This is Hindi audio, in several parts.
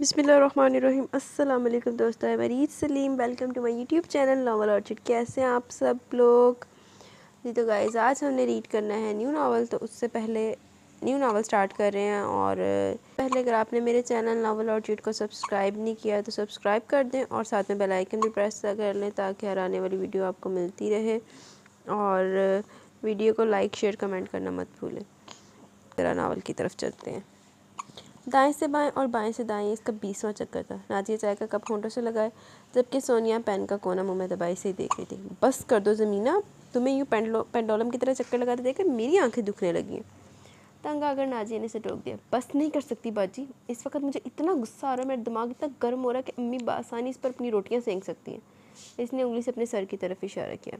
बिस्मिल्लाहिर्रहमानिर्रहीम। अस्सलाम वालेकुम दोस्तों, मैं Reet Saleem. Welcome to my YouTube channel Novel Orchid. कैसे हैं आप सब लोग? जी तो गाइस, आज हमने रीड करना है न्यू नावल। तो उससे पहले न्यू नावल स्टार्ट कर रहे हैं। और पहले अगर आपने मेरे चैनल नॉवल ऑर्चिड को सब्सक्राइब नहीं किया तो सब्सक्राइब कर दें और साथ में बेल आइकन भी प्रेस कर लें ताकि हर आने वाली वीडियो आपको मिलती रहे। और वीडियो को लाइक शेयर कमेंट करना मत भूलें। जरा नावल की तरफ चलते हैं। दाएं से बाएं और बाएं से दाएं इसका 20वां चक्कर था। नाजिया चाय का कप होंठों से लगाए जबकि सोनिया पेन का कोना मुंह में दबाई से ही देख रही थी। बस कर दो ज़मीना, तुम्हें यूँ पेंडोलम की तरह चक्कर लगाते देखकर मेरी आंखें दुखने लगी हैं। तंग आकर नाजिया ने इसे टोक दिया। बस नहीं कर सकती बाजी, इस वक्त मुझे इतना गुस्सा आ रहा है, मेरा दिमाग इतना गर्म हो रहा है कि अम्मी बासानी इस पर अपनी रोटियाँ सेंक सकती हैं। इसने उंगली से अपने सर की तरफ इशारा किया।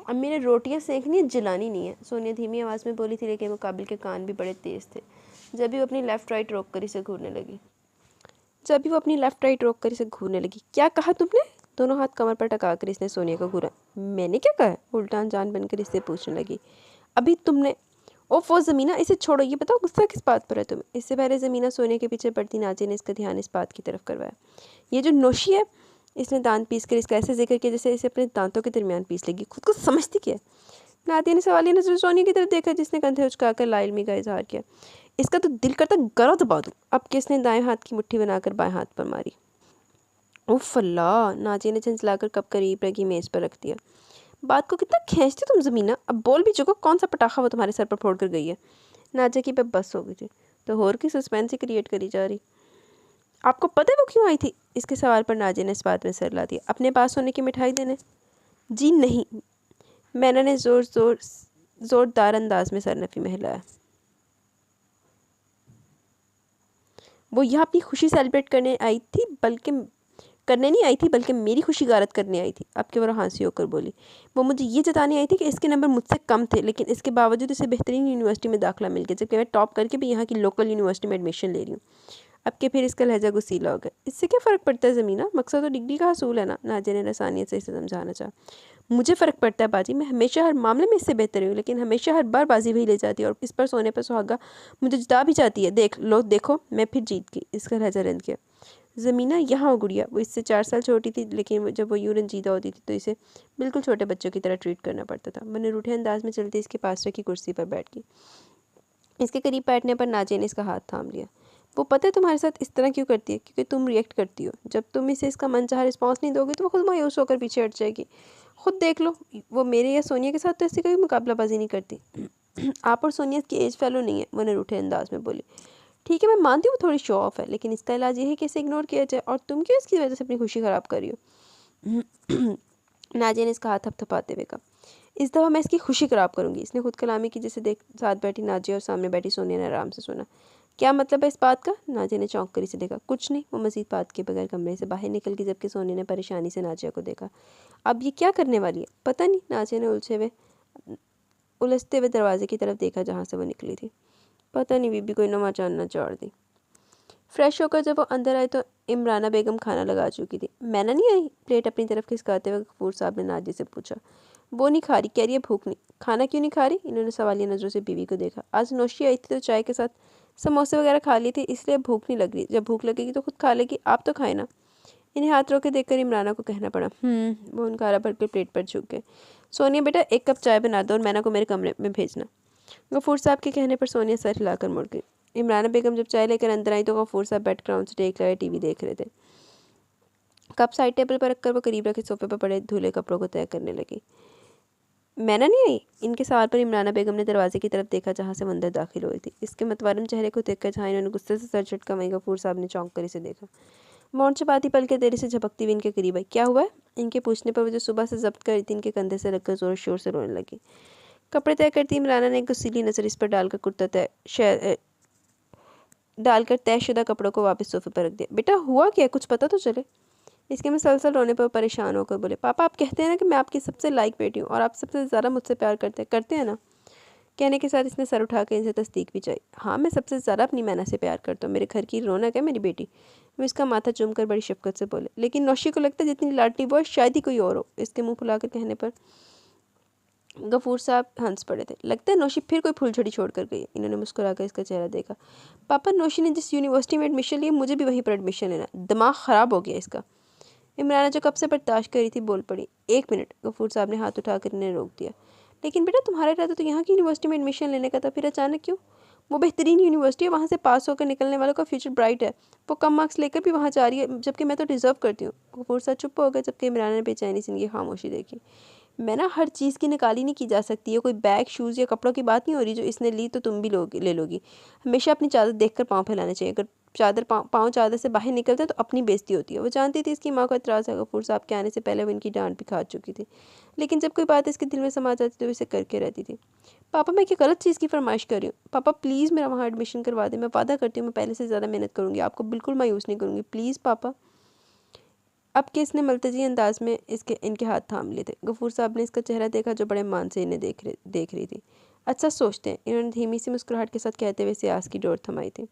अम्मी ने रोटियाँ सेंकनी है, जलानी नहीं है, सोनिया धीमी आवाज़ में बोली थी, लेकिन मुकाबिल के कान भी बड़े तेज़ थे। जब भी वो अपनी लेफ़्ट राइट रोक कर इसे घूरने लगी। क्या कहा तुमने? दोनों हाथ कमर पर टका कर इसने सोनिया को घूरा। मैंने क्या कहा? उल्टा अनजान बनकर इससे पूछने लगी। अभी तुमने ओफ वो ज़मीना, इसे छोड़ो, ये बताओ गुस्सा किस बात पर है तुम्हें? इससे पहले ज़मीना सोनिया के पीछे पड़ती नाजिया ने इसका ध्यान इस बात की तरफ करवाया। ये जो नौशी है, इसने दांत पीस कर इसका ऐसे जिक्र किया जैसे इसे अपने दांतों के दरमियान पीस लेगी। खुद को समझती क्या है? नादिया ने सवालिया नजर सोनिया की तरफ देखा जिसने कंधे उचकाकर लाइलमी का इजहार किया। इसका तो दिल करता गला दबा दूं। अब किसने दाएं हाथ की मुट्ठी बनाकर बाएं हाथ पर मारी। उफ अल्लाह, नाजिया ने झंझलाकर कप करीब रखी मेज़ पर रख दिया। बात को कितना खींचती तुम ज़मीना, अब बोल भी चुको, कौन सा पटाखा वो तुम्हारे सर पर फोड़ कर गई है? नाजिया की अब बस हो गई थी। तो होर की सस्पेंस ही क्रिएट करी जा रही। आपको पता है वो क्यों आई थी? इसके सवाल पर नाजिया ने इस बात में सर ला दिया। अपने पास होने की मिठाई देने? जी नहीं, मैना ने जोरदार अंदाज में सरनफी में हिलाया। वो यहाँ अपनी खुशी सेलिब्रेट करने आई थी, बल्कि मेरी खुशी गारत करने आई थी। आपके वो हंसी होकर बोली। वो मुझे ये जताने आई थी कि इसके नंबर मुझसे कम थे, लेकिन इसके बावजूद इसे बेहतरीन यूनिवर्सिटी में दाखिला मिल गया, जबकि मैं टॉप करके भी यहाँ की लोकल यूनिवर्सिटी में एडमिशन ले रही हूँ। अब के फिर इसका लहजा गुस्सीला हो गया। इससे क्या फ़र्क पड़ता है ज़मीना, मकसद तो डिग्री का हसूल है ना। नाजिया ने रसानियत से इसे समझाना चाहा। मुझे फ़र्क पड़ता है बाजी, मैं हमेशा हर मामले में इससे बेहतर हूँ, लेकिन हमेशा हर बार बाजी वही ले जाती है और इस पर सोने पर सुहागा मुझे जिता भी जाती है। देखो मैं फिर जीत गई। इसका लहजा रंज गया। ज़मीना यहाँ हो गुड़िया। वो इससे 4 साल छोटी थी, लेकिन जब वो यूँ रंजीदा होती थी तो इसे बिल्कुल छोटे बच्चों की तरह ट्रीट करना पड़ता था। मैंने रूठे अंदाज में चलती इसके पास रखी कुर्सी पर बैठ गई। इसके करीब बैठने पर नाजिया ने इसका हाथ थाम लिया। वो पता है तुम्हारे साथ इस तरह क्यों करती है? क्योंकि तुम रिएक्ट करती हो। जब तुम इसे इसका मनचाहा रिस्पॉन्स नहीं दोगे तो वो खुद मायूस होकर पीछे हट जाएगी। खुद देख लो, वो मेरे या सोनिया के साथ तो ऐसी कोई मुकाबलाबाजी नहीं करती। आप और सोनिया की एज फैलो नहीं है, वो रूठे अंदाज में बोली। ठीक है, मैं मानती हूँ थोड़ी शो ऑफ है, लेकिन इसका इलाज ये है कि इसे इग्नोर किया जाए। और तुम क्यों इसकी वजह से अपनी खुशी ख़राब कर रही हो? नाजिया ने इसका हाथ थपथपाते हुए कहा। इस दफ़ा मैं इसकी खुशी ख़राब करूँगी। इसने खुद कलामी की, जिसे देख साथ बैठी नाजिया और सामने बैठी सोनिया ने आराम से सुना। क्या मतलब है इस बात का? नाजिया ने चौंक कर इसे देखा। कुछ नहीं, वो मज़ीद बात के बगैर कमरे से बाहर निकल गई, जबकि सोनिया ने परेशानी से नाजिया को देखा। अब ये क्या करने वाली है? पता नहीं। नाजिया ने उलझते हुए दरवाजे की तरफ देखा जहाँ से वो निकली थी। पता नहीं, बीबी कोई नमा चांदना चाड़ दी। फ्रेश होकर जब वो अंदर आए तो इमराना बेगम खाना लगा चुकी थी। मैना नहीं आई? प्लेट अपनी तरफ खिसकाते हुए गफूर साहब ने नाजिया से पूछा। वो नहीं खा रही, कह रही है भूख नहीं। खाना क्यों नहीं खा रही? इन्होंने सवालिया नज़रों से बीवी को देखा। आज नौशी आई थी तो चाय के साथ समोसे वगैरह खा लिए थे, इसलिए भूख नहीं लग रही। जब भूख लगेगी तो खुद खा लेगी, आप तो खाए ना। इन्हें हाथ रोके देखकर इमराना को कहना पड़ा। वो उनका भर के प्लेट पर झुक गए। सोनिया बेटा, 1 कप चाय बना दो और मैना को मेरे कमरे में भेजना। गफूर साहब के कहने पर सोनिया सर हिलाकर मुड़ गई। इमराना बेगम जब चाय लेकर अंदर आई तो गफूर साहब बेड ग्राउंड से टेक लगाए टीवी देख रहे थे। कप साइड टेबल पर रखकर वो करीब रखे सोफे पर पड़े धुले कपड़ों को तय करने लगी। मैना नहीं आई? इनके सवाल पर इमराना बेगम ने दरवाजे की तरफ देखा जहाँ से वो अंदर दाखिल हुई थी। इसके मतवारम चेहरे को देखकर जहाँ इन्होंने गुस्से से सर झटका, वहीं गफूर साहब ने चौंक कर इसे देखा। मौन छपाती पल के देरी से झपकती हुई इनके करीब आई। क्या हुआ है? इनके पूछने पर वो जो सुबह से जब्त कर थी इनके कंधे से लगकर जोर शोर से रोने लगी। कपड़े तय करती इमराना ने एक गुस्सीली नज़र इस पर डालकर तयशुदा कपड़ों को वापस सोफे पर रख दिया। बेटा हुआ क्या? कुछ पता तो चले। इसके मुसलसल रोने पर परेशान होकर बोले। पापा, आप कहते हैं ना कि मैं आपकी सबसे लाइक बेटी हूँ और आप सबसे ज़्यादा मुझसे प्यार करते हैं ना? कहने के साथ इसने सर उठाकर इनसे तस्दीक भी चाहिए। हाँ, मैं सबसे ज़्यादा अपनी मैना से प्यार करता हूँ। मेरे घर की रौनक है मेरी बेटी। वो इसका माथा चूमकर बड़ी शफकत से बोले। लेकिन नौशी को लगता है जितनी लाडली वो है शायद ही कोई और हो। इसके मुँह फुलाकर कहने पर गफूर साहब हंस पड़े थे। लगता है नौशी फिर कोई फूलझड़ी छोड़ कर गई। इन्होंने मुस्कुराकर इसका चेहरा देखा। पापा, नौशी ने जिस यूनिवर्सिटी में एडमिशन लिया मुझे भी वहीं पर एडमिशन लेना। दिमाग ख़राब हो गया इसका। इमराना जो कब से बर्दाश्त कर रही थी बोल पड़ी। एक मिनट, गफूर साहब ने हाथ उठाकर इन्हें रोक दिया। लेकिन बेटा, तुम्हारा इरादा तो यहाँ की यूनिवर्सिटी में एडमिशन लेने का था, फिर अचानक क्यों? वो बेहतरीन यूनिवर्सिटी है, वहाँ से पास होकर निकलने वालों का फ्यूचर ब्राइट है। वो कम मार्क्स लेकर भी वहाँ जा रही है, जबकि मैं तो डिज़र्व करती हूँ। गफूर साहब चुप हो गए, जबकि इमराना ने बेचैनी से इनकी खामोशी देखी। मैं ना, हर चीज़ की निकाली नहीं की जा सकती है। कोई बैग, शूज़ या कपड़ों की बात नहीं हो रही। जो इसने ली तो तुम भी लोगी, ले लोगी। हमेशा अपनी चादर देखकर पाँव फैलाने चाहिए। अगर चादर पाँव चादर से बाहर निकलते तो अपनी बेइज्जती होती है। वो जानती थी इसकी माँ को एतराज़ है। गफूर साहब के आने से पहले वो इनकी डांट भी खा चुकी थी, लेकिन जब कोई बात इसके दिल में समा जाती तो इसे करके रहती थी। पापा, मैं क्या गलत चीज़ की फरमाइश कर रही हूँ? पापा प्लीज़ मेरा वहाँ एडमिशन करवा दें। मैं वादा करती हूँ मैं पहले से ज़्यादा मेहनत करूँगी, आपको बिल्कुल मायूस नहीं करूँगी, प्लीज़ पापा। अब कि इसने मलतजी अंदाज में इनके हाथ थाम लिए थे। गफूर साहब ने इसका चेहरा देखा, जो बड़े मान से इन्हें देख रही थी। अच्छा सोचते हैं, इन्होंने धीमी सी मुस्कुराहट के साथ कहते हुए सियास की डोर थमाई थी।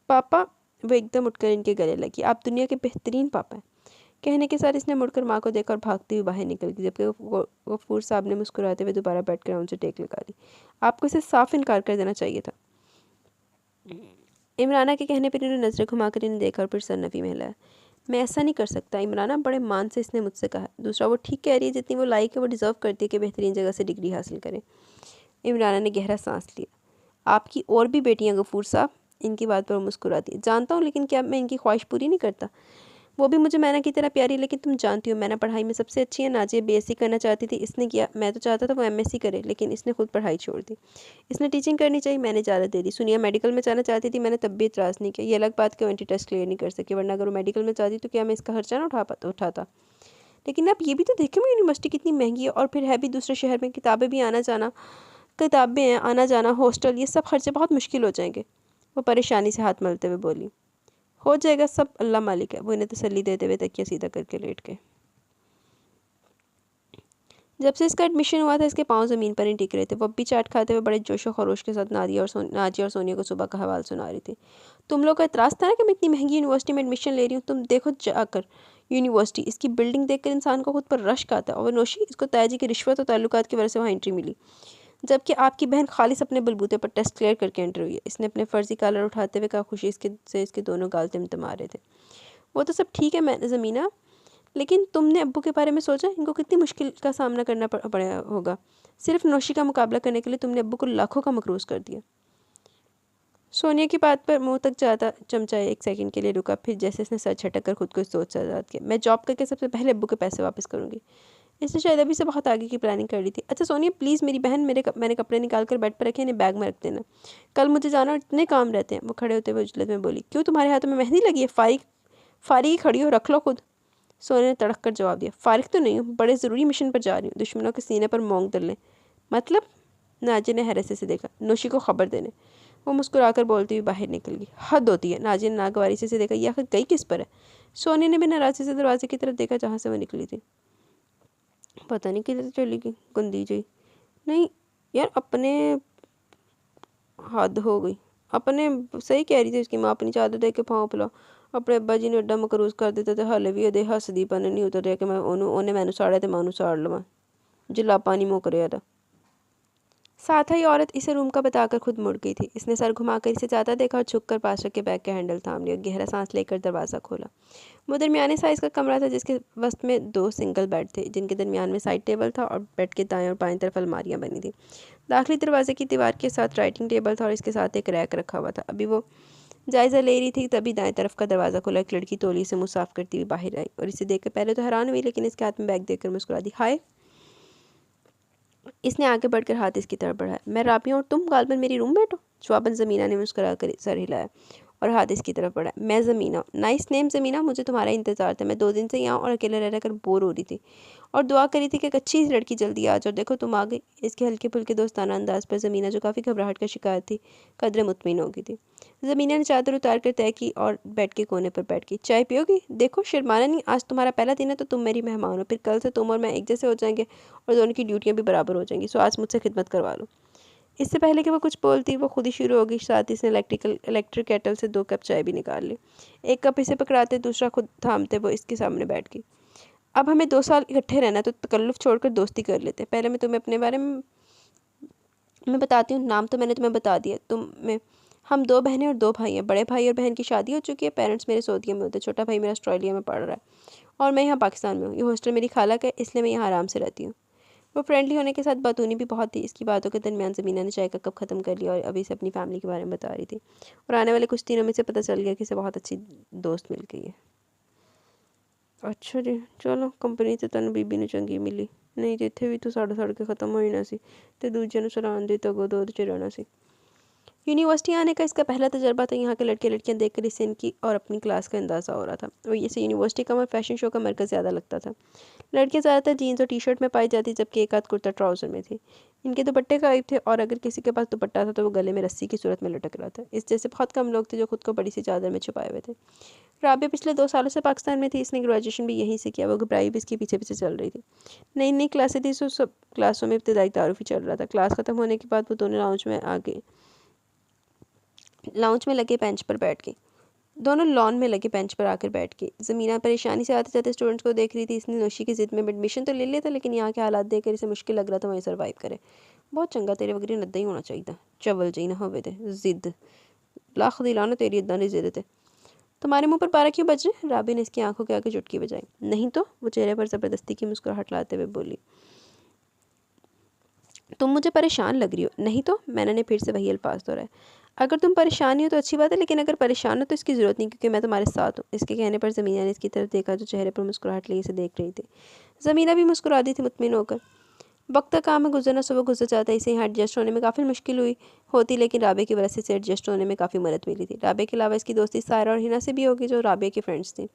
पापा, वो एकदम उठकर इनके गले लगी। आप दुनिया के बेहतरीन पापा हैं। कहने के साथ इसने मुड़कर माँ को देखा और भागती हुई बाहर निकल गई, जबकि गफूर साहब ने मुस्कुराते हुए दोबारा बैठकर उनसे टेक लगा ली। आपको इसे साफ इनकार कर देना चाहिए था। इमराना के कहने पर इन्होंने नजरें घुमाकर इन्हें देखा और फिर सरनफी में हिलाया। मैं ऐसा नहीं कर सकता इमराना, बड़े मान से इसने मुझसे कहा। दूसरा, वो ठीक कह रही है, जितनी वो लायक है वो डिज़र्व करती है कि बेहतरीन जगह से डिग्री हासिल करें। इमराना ने गहरा सांस लिया। आपकी और भी बेटियां गफूर साहब? इनकी बात पर वो मुस्कुराती। जानता हूँ, लेकिन क्या मैं इनकी ख्वाहिश पूरी नहीं करता? वो भी मुझे मैना की तरह प्यारी, लेकिन तुम जानती हो मैना पढ़ाई में सबसे अच्छी है। नाजिया बीएससी करना चाहती थी, इसने किया। मैं तो चाहता था वो एमएससी करे, लेकिन इसने खुद पढ़ाई छोड़ दी। इसने टीचिंग करनी चाहिए, मैंने इजाज़त दे दी। सुनिया मेडिकल में जाना चाहती थी, मैंने तब भी इतराज़ नहीं किया। ये अलग बात कि वो एंटी टेस्ट क्लियर नहीं कर सकी, वरना अगर वो मेडिकल में जाती तो क्या मैं इसका खर्चा ना उठाता। लेकिन अब ये भी तो देखें वो यूनिवर्सिटी कितनी महंगी है, और फिर है भी दूसरे शहर में। किताबें हैं, आना जाना, हॉस्टल, ये सब खर्चे बहुत मुश्किल हो जाएंगे। वो परेशानी से हाथ मलते हुए बोली। हो जाएगा सब, अल्लाह मालिक है। वो इन्हें तसल्ली देते हुए तकिया सीधा करके लेट गए। जब से इसका एडमिशन हुआ था इसके पाँव ज़मीन पर नहीं टिक रहे थे। वो अब भी चाट खाते हुए बड़े जोशो खरोश के साथ नाजिया और सोनिया को सुबह का हवाल सुना रही थी। तुम लोग का एतराज़ था ना कि मैं इतनी महंगी यूनिवर्सिटी में एडमिशन ले रही हूँ? तुम देखो जाकर यूनिवर्सिटी, इसकी बिल्डिंग देखकर इंसान को खुद पर रश्क आता है। और नौशी, इसको ताजी की रिश्वत और ताल्लुकात की वजह से वहाँ एंट्री मिली, जबकि आपकी बहन खालिस अपने बलबूते पर टेस्ट क्लियर करके एंटर हुई है। इसने अपने फ़र्जी कॉलर उठाते हुए कहा। खुशी इसके दोनों गाल तिमतिमा रहे थे। वो तो सब ठीक है मैं ज़मीना, लेकिन तुमने अब्बू के बारे में सोचा? इनको कितनी मुश्किल का सामना करना पड़ा होगा। सिर्फ नौशी का मुकाबला करने के लिए तुमने अब्बू को लाखों का मकरूज़ कर दिया। सोनिया की बात पर मुंह तक ज़्यादा चमचा एक सेकंड के लिए रुका, फिर जैसे इसने सर झटक कर खुद को इस सोच से आज़ाद किया। मैं जॉब करके सबसे पहले अब्बू के पैसे वापस करूँगी। इसने शायद अभी से बहुत आगे की प्लानिंग कर ली थी। अच्छा सोनिया प्लीज़, मेरी बहन, मैंने कपड़े निकाल कर बेड पर रखे, इन्हें बैग में रख देना। कल मुझे जाना और इतने काम रहते हैं। वो खड़े होते हुए उजलत में बोली। क्यों, तुम्हारे हाथों में मेहंदी लगी है? फारिग खड़ी हो, रख लो खुद। सोनिया ने तड़क कर जवाब दिया। फारिग तो नहीं हूँ, बड़े ज़रूरी मिशन पर जा रही हूँ, दुश्मनों के सीने पर मोंग दलने। मतलब? नाजिया ने हैरत से देखा। नौशी को खबर देने। वो मुस्कुराकर बोलती हुई बाहर निकल गई। हद होती है। नाजिया ने नागवारी से देखा। ये आखिर गई किस पर है? सोनिया ने भी नाराज़ी से दरवाजे की तरफ देखा जहाँ से वो निकली थी। पता नहीं किधर चली गई गंदी जी। नहीं यार, अपने हद हो गई। अपने सही कह रही थी उसकी माँ, अपनी चादर देख के पाँव फैला। अपने अब्बा जी ने एडा मकरूज कर देते थे, हाले भी ਉਹਦੇ हसदी पन नहीं उतर रहा कि मैं ਉਹਨੇ ਮੈਨੂੰ ਸਾੜਿਆ ਤੇ मैं ਉਹਨੂੰ ਸਾੜ ਲਵਾਂ। जलापा नहीं मुक रहा था। साथ ही औरत इसे रूम का बताकर खुद मुड़ गई थी। इसने सर घुमाकर इसे जाता देखा और झुककर पास रखे बैग का हैंडल थाम लिया। गहरा सांस लेकर दरवाज़ा खोला। वो दरमियाने साइज का कमरा था, जिसके वस्त में 2 सिंगल बेड थे, जिनके दरमियान में साइड टेबल था और बेड के दाएं और बाएं तरफ अलमारियां बनी थी। दाखिली दरवाजे की दीवार के साथ राइटिंग टेबल था और इसके साथ एक रैक रखा हुआ था। अभी वो जायज़ा ले रही थी, तभी दाएं तरफ का दरवाज़ा खुला। एक लड़की तौलिए से मुँह साफ करती हुई बाहर आई और इसे देखकर पहले तो हैरान हुई, लेकिन इसके हाथ में बैग देखकर मुस्कुरा दी। हाय। इसने आगे बढ़कर हाथ इसकी तरफ बढ़ाया। मैं राबिया और तुम गालबन मेरी रूम बैठो। जवाबन ज़मीना ने मुस्कुरा कर सर हिलाया और हाथ इसकी तरफ बढ़ाया। मैं ज़मीना। नाइस नेम ज़मीना। मुझे तुम्हारा इंतज़ार था। मैं 2 दिन से यहाँ और अकेले रह कर बोर हो रही थी और दुआ करी थी कि एक अच्छी लड़की जल्दी आ जाओ। देखो तुम आ गई। इसके हल्के फुल्के दोस्ताना अंदाज पर ज़मीना, जो काफ़ी घबराहट का शिकार थी, कदरे मुतमिन हो गई थी। ज़मीना ने चादर उतार कर तय की और बेड के कोने पर बैठ गई। चाय पियोगी? देखो शर्माना नहीं, आज तुम्हारा पहला दिन है तो तुम मेरी मेहमान हो। फिर कल से तुम और मैं एक जैसे हो जाएंगे और दोनों की ड्यूटियाँ भी बराबर हो जाएंगी। सो आज मुझसे खिदमत करवा लो। इससे पहले कि वो कुछ बोलती, वो खुद ही शुरू हो गई। साथ ही इसने इलेक्ट्रिक केटल से 2 कप चाय भी निकाल ली। एक कप इसे पकड़ाते, दूसरा खुद थामते वो इसके सामने बैठ गई। अब हमें 2 साल इकट्ठे रहना, तो तकल्लुफ़ छोड़कर दोस्ती कर लेते हैं। पहले मैं तुम्हें अपने बारे में मैं बताती हूँ। नाम तो मैंने तुम्हें बता दिया। हम 2 बहनें और 2 भाई हैं। बड़े भाई और बहन की शादी हो चुकी है। पेरेंट्स मेरे सऊदीया में होते हैं। छोटा भाई मेरा ऑस्ट्रेलिया में पढ़ रहा है और मैं यहाँ पाकिस्तान में हूँ। ये हॉस्टल मेरी खाला का है, इसलिए मैं यहाँ आराम से रहती हूँ। वो फ्रेंडली होने के साथ बातूनी भी बहुत थी। इसकी बातों के दरमियान ज़मीना ने चाय का कप ख़त्म कर लिया और अभी से अपनी फैमिली के बारे में बता रही थी। और आने वाले कुछ दिनों में से पता चल गया कि इसे बहुत अच्छी दोस्त मिल गई है। अच्छा जी, चलो कंपनी तो तन बीबी ने चंगी मिली, नहीं तो इत्थे भी तो सड़ के ख़त्म हो जाना सी ते दूजे नूं सलान दी तगो दो च रहना सी। यूनिवर्सिटी आने का इसका पहला तजर्बा था। यहाँ के लड़के लड़कियाँ देखकर इसे इनकी और अपनी क्लास का अंदाज़ा हो रहा था। और इसे यूनिवर्सिटी का और फैशन शो का मरकज़ ज़्यादा लगता था। लड़कियाँ ज़्यादातर जीन्स और टी शर्ट में पाई जाती, जबकि एक आध कुर्ता ट्राउज़र में थी। इनके दुपट्टे गायब थे और अगर किसी के पास दुपट्टा था तो वो गले में रस्सी की सूरत में लटक रहा था। इस जैसे बहुत कम लोग थे जो खुद को बड़ी सी चादर में छुपाए हुए थे। राबिया पिछले 2 सालों से पाकिस्तान में थी। इसने ग्रेजुएशन भी यहीं से किया। वो घबराई भी इसके पीछे पीछे चल रही थी। नई नई क्लासें थी, सो सब क्लासों में इब्तदाई तारुफ ही चल रहा था। क्लास ख़त्म होने के बाद वो दोनों लॉन में लगे बेंच पर आकर बैठ गई। ज़मीना परेशानी से आते जाते स्टूडेंट्स को देख रही थी। इसने नौशी की ज़िद में एडमिशन तो ले लिया था, लेकिन यहाँ के हालात देखकर इसे मुश्किल लग रहा था वहीं सर्वाइव करे। बहुत चंगा, तेरे वगैरह नद्दा ही होना चाहिए था, चवल जी ना होवे ते जिद लाख दिलाना तेरी इदा नहीं जिद थे। तुम्हारे मुंह पर 12 क्यों बज रहे? राबी ने इसकी आंखों के आगे चुटकी बजाई। नहीं तो, वो चेहरे पर ज़बरदस्ती की मुस्कुराहट लाते हुए बोली। तुम मुझे परेशान लग रही हो। नहीं तो, मैंने ने फिर से वही अल्फाज दोहराए। अगर तुम परेशान ही हो तो अच्छी बात है, लेकिन अगर परेशान हो तो इसकी ज़रूरत नहीं, क्योंकि मैं तुम्हारे साथ हूँ। इसके कहने पर ज़मीना ने इसकी तरफ देखा जो चेहरे पर मुस्कुराहट लिए इसे देख रही थी। ज़मीना भी मुस्कुरा दी थी मुतमिन होकर। वक्त का काम में गुजरना सुबह गुजर जाता है। इसे यहाँ एडजस्ट होने में काफ़ी मुश्किल होती, लेकिन राबे की वजह से इसे एडजस्ट होने में काफ़ी मदद मिली थी। राबे के अलावा इसकी दोस्ती सायरा और हिना से भी होगी, जो राबे की फ्रेंड्स थी।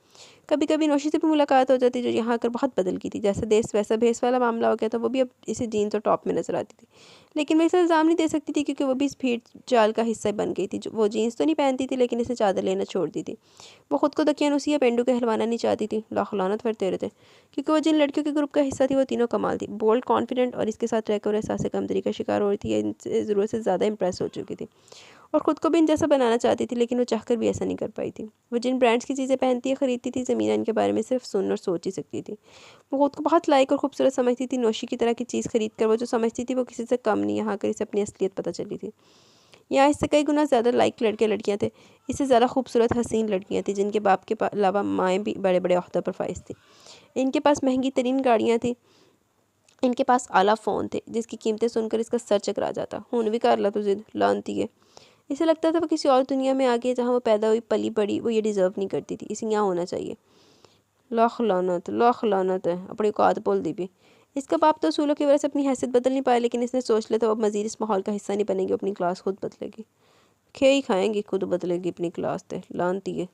कभी कभी नौशी से भी मुलाकात हो जाती, जो यहाँ आकर बहुत बदल गई थी। जैसे देश वैसा भेस वाला मामला हो गया था। वो भी अब इसे जीन्स और टॉप में नजर आती थी, लेकिन मैं इसे इल्ज़ाम नहीं दे सकती थी, क्योंकि वो भी इस भीड़ चाल का हिस्सा बन गई थी। वो जीन्स तो नहीं पहनती थी, लेकिन इसे चादर लेना छोड़ दी थी। वो खुद को दकियानूसी या पेंडू कहलवाना नहीं चाहती थी। लाखलानत फरते रहते, क्योंकि वो जिन लड़कियों के ग्रुप का हिस्सा थी वो तीनों कमाल थी। बोल्ड, कॉन्फिडेंट और इसके साथ रहकर एहसास कमतरी का शिकार हो रही थी। इनसे ज़रूरत से ज़्यादा इंप्रेस हो चुकी थी और ख़ुद को भी इन जैसा बनाना चाहती थी, लेकिन वो चाहकर भी ऐसा नहीं कर पाई थी। वो जिन ब्रांड्स की चीज़ें पहनती या ख़रीदती थी, ज़मीना इनके बारे में सिर्फ सुन और सोच ही सकती थी। वो खुद को बहुत लायक और खूबसूरत समझती थी। नौशी की तरह की चीज़ खरीद कर वो जो समझती थी वो किसी से कम नहीं। यहाँ आकर इसे अपनी असलियत पता चली थी। यहाँ इससे कई गुना ज़्यादा लाइक लड़के लड़कियाँ थे। इससे ज़्यादा खूबसूरत हसीन लड़कियाँ थी, जिनके बाप के अलावा माएँ भी बड़े बड़े ओहदों पर फाइज थी। इनके पास महंगी तरीन गाड़ियाँ थी। इनके पास आला फ़ोन थे, जिसकी कीमतें सुनकर इसका सर चकरा जाता। हुन भी कर ला तू जिद, लानती है। इसे लगता था वो किसी और दुनिया में आ गई, जहाँ वो पैदा हुई पली बड़ी। वो ये डिज़र्व नहीं करती थी। इसे यहाँ होना चाहिए। लाख लानत है, अपनी औकात भूल दी भी। इसका बाप तो असूलों की वजह से अपनी हैसियत बदल नहीं पाया, लेकिन इसने सोच लिया था वो अब मज़ीद इस माहौल का हिस्सा नहीं बनेगी। अपनी क्लास खुद बदलेगी, खे ही खाएंगी, खुद बदलेगी अपनी क्लास ते लानती है।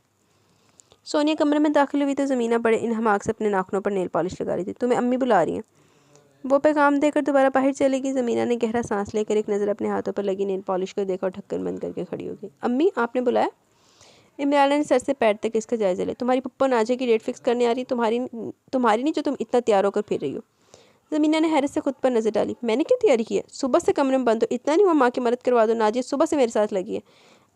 सोनिया कमरे में दाखिल हुई तो ज़मीना बड़े इन्हमाक से अपने नाखूनों पर नेल पॉलिश लगा रही थी। तुम्हें अम्मी बुला रही हैं। वो पैगाम देकर दोबारा बाहर चलेगी। ज़मीना ने गहरा सांस लेकर एक नज़र अपने हाथों पर लगी नेल पॉलिश को देखा और ढक्कन बंद करके खड़ी हो गई। अम्मी, आपने बुलाया? इमराना ने सर से पैर तक इसका जायज़ा लिया। तुम्हारी पप्पा नाजे की डेट फिक्स करने आ रही, तुम्हारी नहीं, जो तुम इतना तैयार होकर फिर रही हो। ज़मीना ने हैरत से खुद पर नज़र डाली। मैंने क्यों तैयारी की है? सुबह से कमरे में बंद हो, इतना नहीं हुआ माँ की मदद करवा दो। नाजिया सुबह से मेरे साथ लगी है।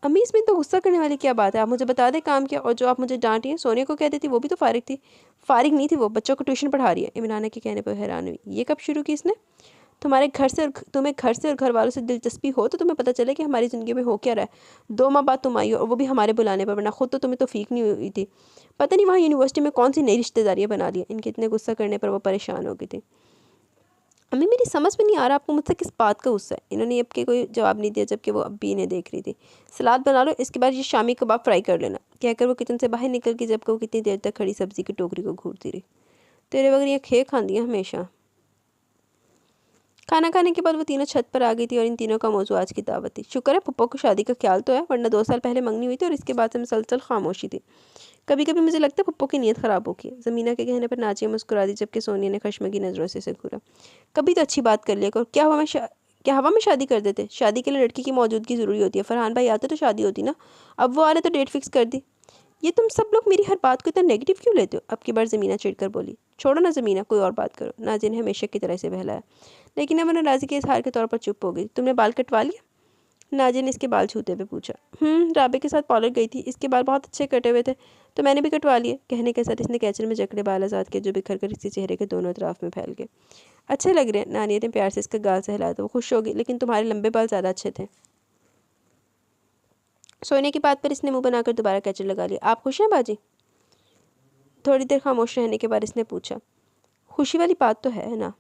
अम्मी, इसमें तो गुस्सा करने वाली क्या बात है? आप मुझे बता दें काम क्या। और जो आप मुझे डांटी हैं, सोनिया को कह देती, वो भी तो फारिग थी। फारिग नहीं थी, वो बच्चों को ट्यूशन पढ़ा रही है। इमराना के कहने पर हैरान हुई। ये कब शुरू की इसने? तुम्हें घर से और घर वालों से दिलचस्पी हो तो तुम्हें पता चले कि हमारी ज़िंदगी में हो क्या रहा है। 2 माह बाद तुम आई हो, और वो भी हमारे बुलाने पर, वरना खुद तो तुम्हें तौफीक नहीं हुई थी। पता नहीं वहाँ यूनिवर्सिटी में कौन सी नई रिश्तेदारियाँ बना ली। इनके इतने गुस्सा करने पर वो परेशान हो गई थी। अम्मी, मेरी समझ में नहीं आ रहा आपको मुझसे किस बात का गुस्सा है। इन्होंने अब के कोई जवाब नहीं दिया, जबकि वो अब भी इन्हें देख रही थी। सलाद बना लो, इसके बाद ये शामी कबाब फ्राई कर लेना, कहकर वो किचन से बाहर निकल गई, जबकि वो कितनी देर तक खड़ी सब्जी की टोकरी को घूरती रही। तेरे वगैरह ये खे खाती हैं हमेशा। खाना खाने के बाद वो तीनों छत पर आ गई थी और इन तीनों का मौजू आज की दावत थी। शुक्र है पप्पा को शादी का ख्याल तो है, वरना 2 साल पहले मंगनी हुई थी और इसके बाद से मुसलसल खामोशी थी। कभी कभी मुझे लगता है पप्पो की नीयत ख़राब होगी। ज़मीना के कहने पर नाजिया मुस्कुरा दी, जबकि सोनिया ने खशमगी नज़रों से घूरा। कभी तो अच्छी बात कर लिया करो। क्या हवा में शादी कर देते? शादी के लिए लड़की की मौजूदगी ज़रूरी होती है। फरहान भाई आते तो शादी होती ना। अब वो आ रहे तो डेट फिक्स कर दी। ये तुम सब लोग मेरी हर बात को इतना नेगेटिव क्यों लेते हो? अब की बार ज़मीना चिढ़कर बोली। छोड़ो ना ज़मीना, कोई और बात करो। नाजिया ने हमेशा की तरह से बहलाया, लेकिन अब नाराज़गी के इजहार के तौर पर चुप हो गई। तुमने बाल कटवा लिया? नाजिया ने इसके बाल छूते हुए पूछा। राबे के साथ पार्लर गई थी, इसके बाल बहुत अच्छे कटे हुए थे। तो मैंने भी कटवा लिए। कहने के साथ इसने कैचर में जकड़े बाल आज़ाद किए जो बिखर कर इसके चेहरे के दोनों तरफ में फैल गए। अच्छे लग रहे हैं, नानी ने प्यार से इसका गाल सहलाया तो वो खुश होगी, लेकिन तुम्हारे लंबे बाल ज़्यादा अच्छे थे। सोने की बात पर इसने मुंह बनाकर दोबारा कैचर लगा लिया। आप खुश हैं बाजी? थोड़ी देर खामोश रहने के बाद इसने पूछा। खुशी वाली बात तो है ना,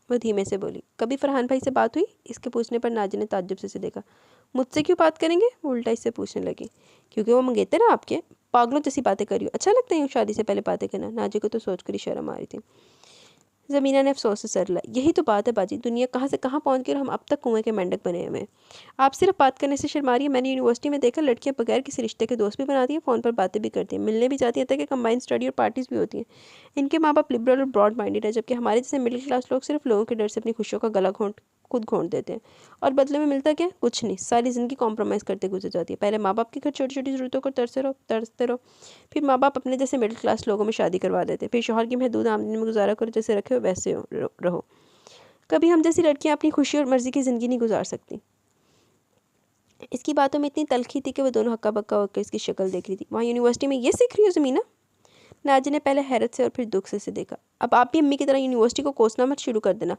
वो धीमे से बोली। कभी फरहान भाई से बात हुई? इसके पूछने पर नाजी ने ताज्जुब से देखा। मुझसे क्यों बात करेंगे? वो उल्टा इससे पूछने लगी। क्योंकि वो मंगेते ना आपके। पागलों जैसी बातें करियो, अच्छा लगता है यूँ शादी से पहले बातें करना? नाजी को तो सोच कर ही शर्म आ रही थी। ज़मीना ने अफसोस से सर ला। यही तो बात है बाजी, दुनिया कहाँ से कहाँ पहुँच गई और हम अब तक कुएं के मेंढक बने हुए हैं। आप सिर्फ बात करने से शर्मा रही है। मैंने यूनिवर्सिटी में देखा लड़कियां बगैर किसी रिश्ते के दोस्त भी बनाती हैं, फ़ोन पर बातें भी करती हैं, मिलने भी जाती हैं, तक कि कंबाइन स्टडी और पार्टीज़ भी होती हैं। इनके माँ बाप लिबरल और ब्रॉड माइंडेड है, जबकि हमारे जैसे मिडिल क्लास लोग सिर्फ लोगों के डर से अपनी खुशियों का गला खुद घोंट देते हैं। और बदले में मिलता क्या? कुछ नहीं। सारी ज़िंदगी कॉम्प्रोमाइज़ करते गुजर जाती है। पहले माँ बाप की घर छोटी छोटी ज़रूरतों को तरसते रहो, फिर माँ बाप अपने जैसे मिडिल क्लास लोगों में शादी करवा देते, फिर शौहर की महदूद आमदनी में गुजारा करो, जैसे रखे हो वैसे रहो। कभी हम जैसी लड़कियां अपनी खुशी और मर्जी की ज़िंदगी नहीं गुजार सकती। इसकी बातों में इतनी तलखी थी कि वो दोनों हक्का बक्का होकर इसकी शक्ल देख रही थी। वहाँ यूनिवर्सिटी में ये सीख रही हो ज़मीना? नाजी ने पहले हैरत से और फिर दुख से देखा। अब आप भी अम्मी की तरह यूनिवर्सिटी को कोसना मत शुरू कर देना।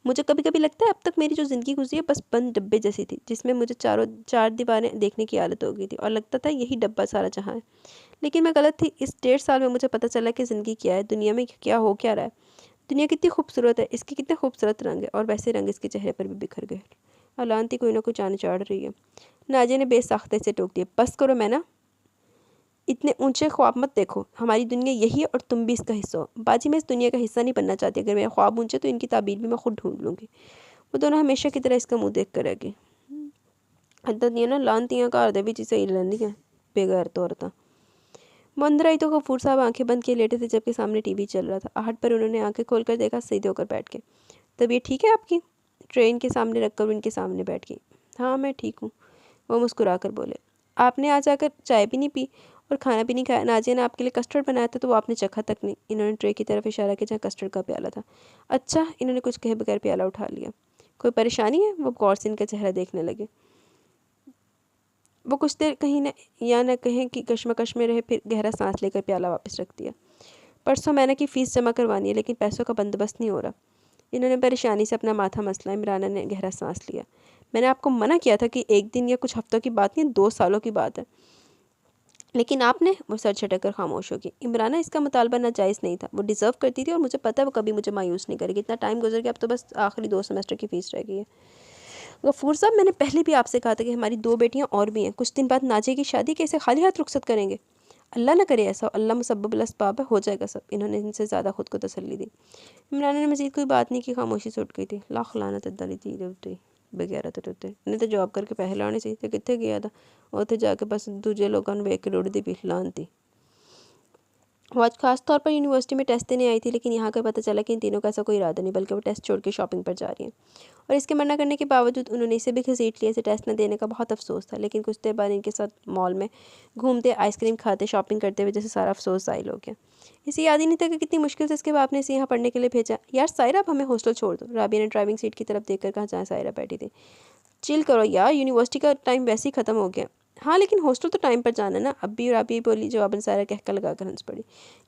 मुझे कभी कभी लगता है अब तक मेरी जो ज़िंदगी गुजरी है बस बंद डब्बे जैसी थी, जिसमें मुझे चार दीवारें देखने की आदत हो गई थी और लगता था यही डब्बा सारा जहाँ है। लेकिन मैं गलत थी। इस 1.5 साल में मुझे पता चला कि ज़िंदगी क्या है, दुनिया में क्या हो क्या रहा है। दुनिया कितनी खूबसूरत है, इसके कितने खूबसूरत रंग है, और वैसे रंग इसके चेहरे पर भी बिखर गए। अलांती कोई ना कोई जान चाड़ रही है। नाजिया ने बेसाख्ते से टोक दिया। बस करो मैना, इतने ऊंचे ख्वाब मत देखो। हमारी दुनिया यही है और तुम भी इसका हिस्सा हो। बाजी मैं इस दुनिया का हिस्सा नहीं बनना चाहती। अगर मेरे ख्वाब ऊंचे तो इनकी ताबीर भी मैं खुद ढूंढ लूँगी। वो दोनों हमेशा की तरह इसका मुँह देख कर रह गई। अद्दत ना लानतियाँ घर दे भी चीज़ें हिल रही हैं बेगैर तौर पर। वो अंदर आई तो गफूर साहब आंखें बंद किए लेटे थे, जबकि सामने टीवी चल रहा था। आहट पर उन्होंने आंखें खोलकर देखा, सीधे होकर बैठ के। तबीयत ठीक है आपकी? ट्रेन के सामने रखकर उनके सामने बैठ गई। हाँ मैं ठीक हूँ, वो मुस्कुरा कर बोले। आपने आज आकर चाय भी नहीं पी और खाना भी नहीं खाया। नाजिया ने आपके लिए कस्टर्ड बनाया था तो वो आपने चखा तक नहीं। इन्होंने ट्रे की तरफ इशारा किया जहाँ कस्टर्ड का प्याला था। अच्छा, इन्होंने कुछ कहे बगैर प्याला उठा लिया। कोई परेशानी है? वो गौर से इनका चेहरा देखने लगे। वो कुछ देर कहीं न या न कहें कि कश्मकश में रहे, फिर गहरा सांस लेकर प्याला वापस रख दिया। परसों मैंने की फ़ीस जमा करवानी है, लेकिन पैसों का बंदोबस्त नहीं हो रहा। इन्होंने परेशानी से अपना माथा मसला। इमराना ने गहरा सांस लिया। मैंने आपको मना किया था कि एक दिन या कुछ हफ्तों की बात नहीं, 2 सालों की बात है, लेकिन आपने। वो सर झटक कर खामोश हो गई। इमराना, इसका मुतालबा नाजायज़ नहीं था। वो डिज़र्व करती थी और मुझे पता है वो कभी मुझे मायूस नहीं करेगी। इतना टाइम गुजर गया, अब तो बस आखिरी 2 सेमेस्टर की फ़ीस रह गई है। गफूर साहब, मैंने पहले भी आपसे कहा था कि हमारी 2 बेटियां और भी हैं। कुछ दिन बाद नाजिया की शादी, कैसे खाली हाथ रुखसत करेंगे? अल्लाह ना करे ऐसा, अल्लाह मुसब्बिबुल अस्बाब है, हो जाएगा सब। इन्होंने इनसे ज़्यादा खुद को तसल्ली दी। इमरान ने मज़ीद कोई बात नहीं की, खामोशी से उठ गई थी। लाख लानत अद्दाली दी उठे बगैरत उठते इन्हें तो जॉब करके पैसे लाने चाहिए। कितने गया था उत्थे जाके बस दूजे लोगों ने वेख के रुड़दी पी लानती। वो आज खास तौर पर यूनिवर्सिटी में टेस्ट देने आई थी, लेकिन यहाँ का पता चला कि इन तीनों का ऐसा कोई इरादा नहीं, बल्कि वो टेस्ट छोड़ के शॉपिंग पर जा रही हैं। और इसके मना करने के बावजूद उन्होंने इसे भी घसीट लिया। इसे टेस्ट न देने का बहुत अफसोस था, लेकिन कुछ देर बाद इनके साथ मॉल में घूमते, आइसक्रीम खाते, शॉपिंग करते हुए जैसे सारा अफसोस ज़ाहिल हो गया। इसे याद ही नहीं था कि कितनी मुश्किल से इसके बाप ने इसे यहाँ पढ़ने के लिए भेजा। यार सायरा, अब हमें हॉस्टल छोड़ दो। राबिया ने ड्राइविंग सीट की तरफ देखकर कहा जहाँ सायरा बैठी थी। चिल करो यार, यूनिवर्सिटी का टाइम वैसे ही ख़त्म हो गया। हाँ लेकिन हॉस्टल तो टाइम पर जाना है ना। अब भी राबिया बोली। जवाबन सायरा कहकर लगा कर हंस पड़ी।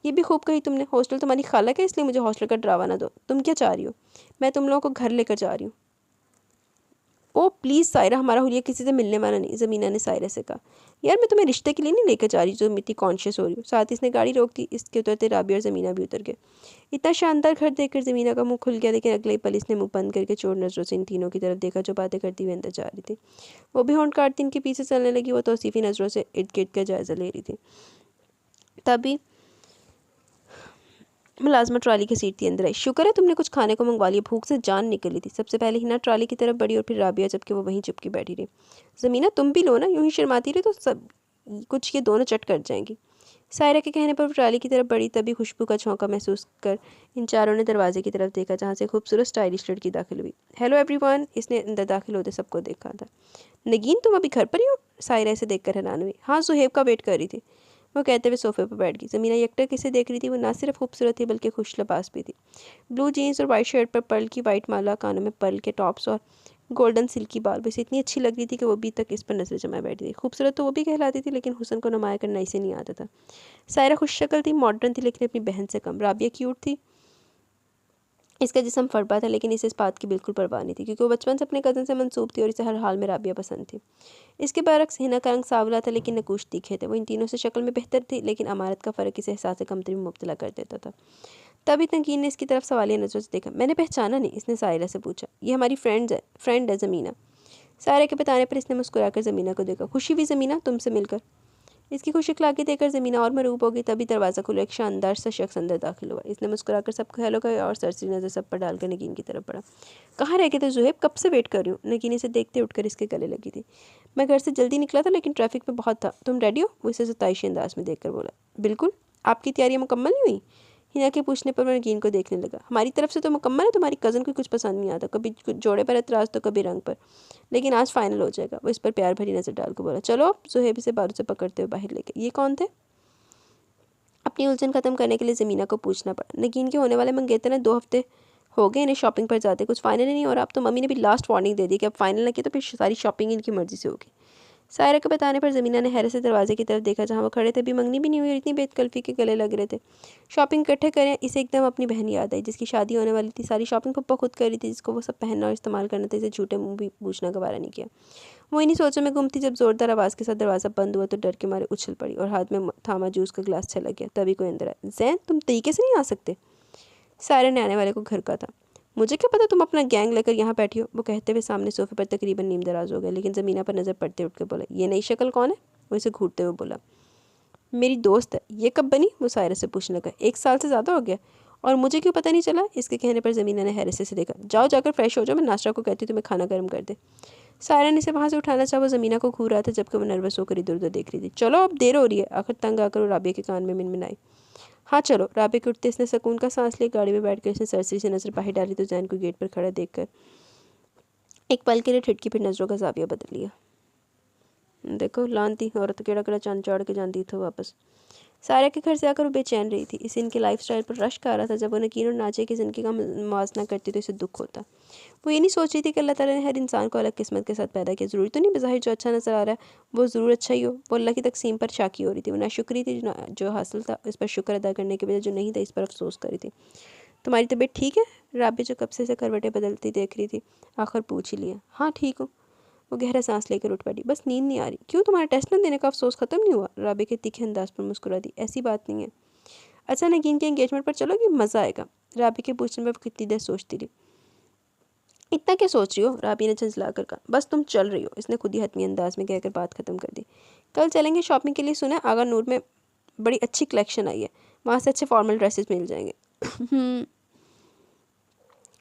ये भी खूब कही तुमने। हॉस्टल तुम्हारी खाला का, इसलिए मुझे हॉस्टल का ड्रावा ना दो। तुम क्या चाह रही हो? मैं तुम लोगों को घर लेकर जा रही हूँ। ओ प्लीज़ सायरा, हमारा हुलिया किसी से मिलने वाला नहीं। ज़मीना ने सायरा से कहा। यार मैं तुम्हें रिश्ते के लिए नहीं लेकर जा रही जो मैं इतनी कॉन्शियस हो रही हूँ। साथ ही इसने गाड़ी रोक दी। इसके उतरते राबिया और ज़मीना भी उतर गए। इतना शानदार घर देखकर ज़मीना का मुंह खुल गया, लेकिन अगले ही पल इसने मुंह बंद करके चोर नज़रों से इन तीनों की तरफ देखा जो बातें करती हुई अंदर जा रही थी। वो भी होंठ काटती इनके पीछे चलने लगी। वो तौसीफ़ी नज़रों से इर्द गिर्द का जायज़ा ले रही थी। तभी मुलाजमा ट्रॉली की सीट थी अंदर आई। शुक्र है तुमने कुछ खाने को मंगवा लिया, भूख से जान निकली थी। सबसे पहले हिना ट्रॉली की तरफ बढ़ी और फिर राबिया, जबकि वो वहीं चुपकी बैठी रही। ज़मीना तुम भी लो ना, यूं ही शर्माती रही तो सब कुछ ये दोनों चट कर जाएंगी। सायरा के कहने पर वो ट्रॉली की तरफ बढ़ी। तभी खुशबू का झोंका महसूस कर इन चारों ने दरवाजे की तरफ देखा, जहाँ से खूबसूरत स्टाइलिश लड़की दाखिल हुई। हेलो एवरीवन, इसने अंदर दाखिल होते सबको देखा था। नगीन, तुम अभी घर पर ही हो? सायरा से देखकर हैरान हुई। हाँ, सुहेब का वेट कर रही थी, वो कहते हुए सोफे पर बैठ गई। ज़मीना यकटक इसे देख रही थी। वो ना सिर्फ खूबसूरत थी बल्कि खुश लिबास भी थी। ब्लू जीन्स और वाइट शर्ट पर पर्ल की वाइट माला, कानों में पर्ल के टॉप्स और गोल्डन सिल्की बाल, बस इतनी अच्छी लग रही थी कि वो अभी तक इस पर नजर जमाए बैठी थी। खूबसूरत तो वो भी कहलाती थी, लेकिन हुस्न को नुमाया करना इसे नहीं आता था। सायरा खुश शक्ल थी, मॉडर्न थी, लेकिन अपनी बहन से कम। राबिया क्यूट थी, इसका जिस्म फरबा था, लेकिन इसे इस बात की बिल्कुल परवाह नहीं थी, क्योंकि वो बचपन से अपने कज़न से मंसूब थी और इसे हर हाल में राबिया पसंद थी। इसके बरक्स हिना का रंग सांवला था, लेकिन नकूश तीखे थे। वो इन तीनों से शक्ल में बेहतर थी, लेकिन अमारत का फ़र्क इसे एहसास कमतरी में मुब्तला कर देता था। तभी तनकीन ने इसकी तरफ सवालिया नज़रों से देखा। मैंने पहचाना नहीं, इसने सायरा से पूछा। ये हमारी फ्रेंड है ज़मीना। सायरा के बताने पर इसने मुस्कुराकर ज़मीना को देखा। खुशी हुई ज़मीना तुमसे मिलकर। इसकी खुश इखलाक़ी देखकर ज़मीना और मरूब हो गई। तभी दरवाज़ा खुला, एक शानदार सा शख्स अंदर दाखिल हुआ। इसने मुस्कुराकर सबको हेलो कहा और सरसरी नज़र सब पर डालकर नगीन की तरफ बढ़ा। कहाँ रह गए थे ज़ुहैब, कब से वेट कर रही हूँ। नगीन इसे देखते उठकर इसके गले लगी थी। मैं घर से जल्दी निकला था, लेकिन ट्रैफिक में बहुत था। तुम रेडी हो, वो इसे सताइशी अंदाज में देखकर बोला। बिल्कुल। आपकी तैयारियाँ मुकम्मल नहीं हुई। हिना के पूछने पर मैं नगीन को देखने लगा। हमारी तरफ से तो मुकम्मल है, तुम्हारी कज़न को कुछ पसंद नहीं आता, कभी जोड़े पर एतराज़ तो कभी रंग पर, लेकिन आज फाइनल हो जाएगा। वो इस पर प्यार भरी नज़र डाल को बोला। चलो अब। ज़ुहैब इसे बारू से पकड़ते हुए बाहर लेके। ये कौन थे। अपनी उलझन ख़त्म करने के लिए ज़मीना को पूछना पड़ा। नगीन के होने वाले मंगेतर ने 2 हफ्ते हो गए इन्हें शॉपिंग पर जाते, कुछ फाइनल ही नहीं हो रहा। अब तो मम्मी ने भी लास्ट वार्निंग दे दी कि अब फाइनल ना किया तो फिर सारी शॉपिंग इनकी मर्ज़ी से होगी। सायरा के बताने पर ज़मीना ने हैरत से दरवाजे की तरफ देखा, जहाँ वो खड़े थे। अभी मंगनी भी नहीं हुई और इतनी बेतकल्फ़ी के गले लग रहे थे। शॉपिंग इकट्ठे करें, इसे एकदम अपनी बहन याद आई, जिसकी शादी होने वाली थी। सारी शॉपिंग पप्पा खुद कर रही थी, जिसको वो सब पहनना और इस्तेमाल करना था। इसे झूठे मुँह भी पूछना गवारा नहीं किया। वो इन्हीं सोचों में गुम थी जब ज़ोरदार आवाज़ के साथ दरवाज़ा बंद हुआ तो डर के मारे उछल पड़ी और हाथ में थामा जूस का गिलास चला गया। तभी कोई अंदर आया। ज़ैन, तुम तरीके से नहीं आ सकते। सायरा ने आने वाले को घर का था। मुझे क्या पता तुम अपना गैंग लेकर यहाँ बैठी हो। वो कहते हुए सामने सोफे पर तकरीबन नीम दराज हो गया, लेकिन ज़मीना पर नज़र पड़ते उठ के बोला। ये नई शक्ल कौन है। वो इसे घूरते हुए बोला। मेरी दोस्त है। ये कब बनी। वो सायरा से पूछने लगा। 1 साल से ज़्यादा हो गया। और मुझे क्यों पता नहीं चला। इसके कहने पर ज़मीना ने हैरत से देखा। जाओ जाकर फ्रेश हो जाओ, मैं नाश्ता को कहती हूँ तुम्हें खाना गर्म कर दे। सायरा ने इसे वहाँ से उठाना चाहा। वो ज़मीना को घूर रहा था, जबकि वो नर्वस होकर इधर उधर देख रही थी। चलो अब देर हो रही है। आखिर तंग आकर वो राबिया के कान में मिनमिनाई। हाँ चलो। राबिया के उठते इसने सुकून का सांस लिया। गाड़ी में बैठकर इसने सरसरी से नज़र बाहर डाली तो जैन को गेट पर खड़ा देखकर एक पल के लिए ठिठकी फिर नज़रों का जाविया बदल लिया। देखो लानती औरत केड़ा केड़ा चंद चाड़ के जाती थी वापस। सायरा के घर से आकर वो बेचैन रही थी। इसे इनके लाइफस्टाइल पर रश्क आ रहा था। जब वो नकीन और नाचे की ज़िंदगी का मुआवजा करती तो इसे दुख होता। वो ये नहीं सोच रही थी कि अल्लाह ताला ने हर इंसान को अलग किस्मत के साथ पैदा किया। ज़रूरी तो नहीं बज़ाहिर जो अच्छा नज़र आ रहा है वो ज़रूर अच्छा ही हो। वो अल्लाह की तकसीम पर शाकी हो रही थी। वो नाशुक्री थी जो हासिल था इस पर शुक्र अदा करने के बजाय जो नहीं था इस पर अफसोस कर रही थी। तुम्हारी तबीयत ठीक है। राबिया जो कब से करवटें बदलती देख रही थी आखिर पूछ ही लिया। हाँ ठीक हूँ। वो गहरा सांस लेकर उठ बैठी। बस नींद नहीं आ रही। क्यों, तुम्हारा टेस्ट न देने का अफसोस ख़त्म नहीं हुआ। राबिया के तीखे अंदाज पर मुस्कुरा दी। ऐसी बात नहीं है। अच्छा नगीन के एंगेजमेंट पर चलोगी, मज़ा आएगा। राबिया के पूछने में कितनी देर सोचती रही। इतना क्या सोच रही हो। राबिया ने झंझला कर कहा। बस तुम चल रही हो। इसने खुद ही हतमी अंदाज में कहकर बात ख़त्म कर दी। कल चलेंगे शॉपिंग के लिए। सुना आगा नूर में बड़ी अच्छी कलेक्शन आई है, वहाँ से अच्छे फॉर्मल ड्रेसेस मिल जाएंगे।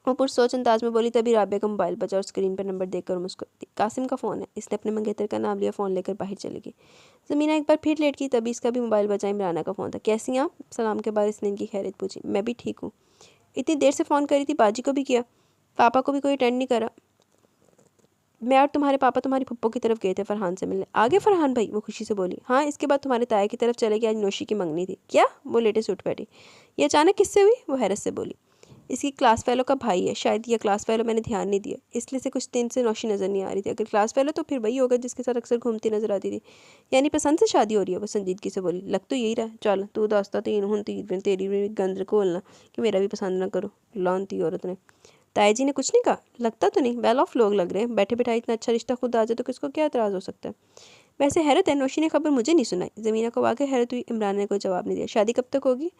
वो पुरसोच अंदाज में बोली। तभी राबिया का मोबाइल बजा और स्क्रीन पर नंबर देखकर मुस्कुराती। कासिम का फ़ोन है। इसने अपने मंगेतर का नाम लिया, फ़ोन लेकर बाहर चली गई। ज़मीना एक बार फिर लेट की। तभी इसका भी मोबाइल बजा। इमराना का फ़ोन था। कैसी हैं आप। सलाम के बाद इसने इनकी खैरियत पूछी। मैं भी ठीक हूँ। इतनी देर से फ़ोन करी थी। बाजी को भी किया, पापा को भी कोई अटेंड नहीं करा। मैं और तुम्हारे पापा तुम्हारी पप्पो की तरफ गए थे फ़रहान से मिलने। आगे फ़रहान भाई। वो खुशी से बोली। हाँ इसके बाद तुम्हारे ताया की तरफ चले गए, आज नौशी की मंगनी थी। क्या। वो लेटे से उठ बैठी। ये अचानक किससे हुई। वो हैरत से बोली। इसकी क्लास फेलो का भाई है शायद। यह क्लास फेलो मैंने ध्यान नहीं दिया, इसलिए से कुछ दिन से नौशी नज़र नहीं आ रही थी। अगर क्लास फेलो तो फिर वही होगा जिसके साथ अक्सर घूमती नजर आती थी। यानी पसंद से शादी हो रही है। वो संजीदगी से बोली। लग तो यही रहा। चल तू दसता तीन हूँ तीन तेरी भी गंद खोलना कि मेरा भी पसंद ना करो। लौनती औरत ने। ताया जी ने कुछ नहीं कहा। लगता तो नहीं, वेल ऑफ लोग लग रहे हैं। बैठे बैठाए इतना अच्छा रिश्ता खुद आ जाए तो किसको क्या एतराज़ हो सकता है। वैसे हैरत है, नौशी ने खबर मुझे नहीं सुनाई। ज़मीना को वाकई हैरत हुई। इमरान ने कोई जवाब नहीं दिया। शादी कब तक होगी।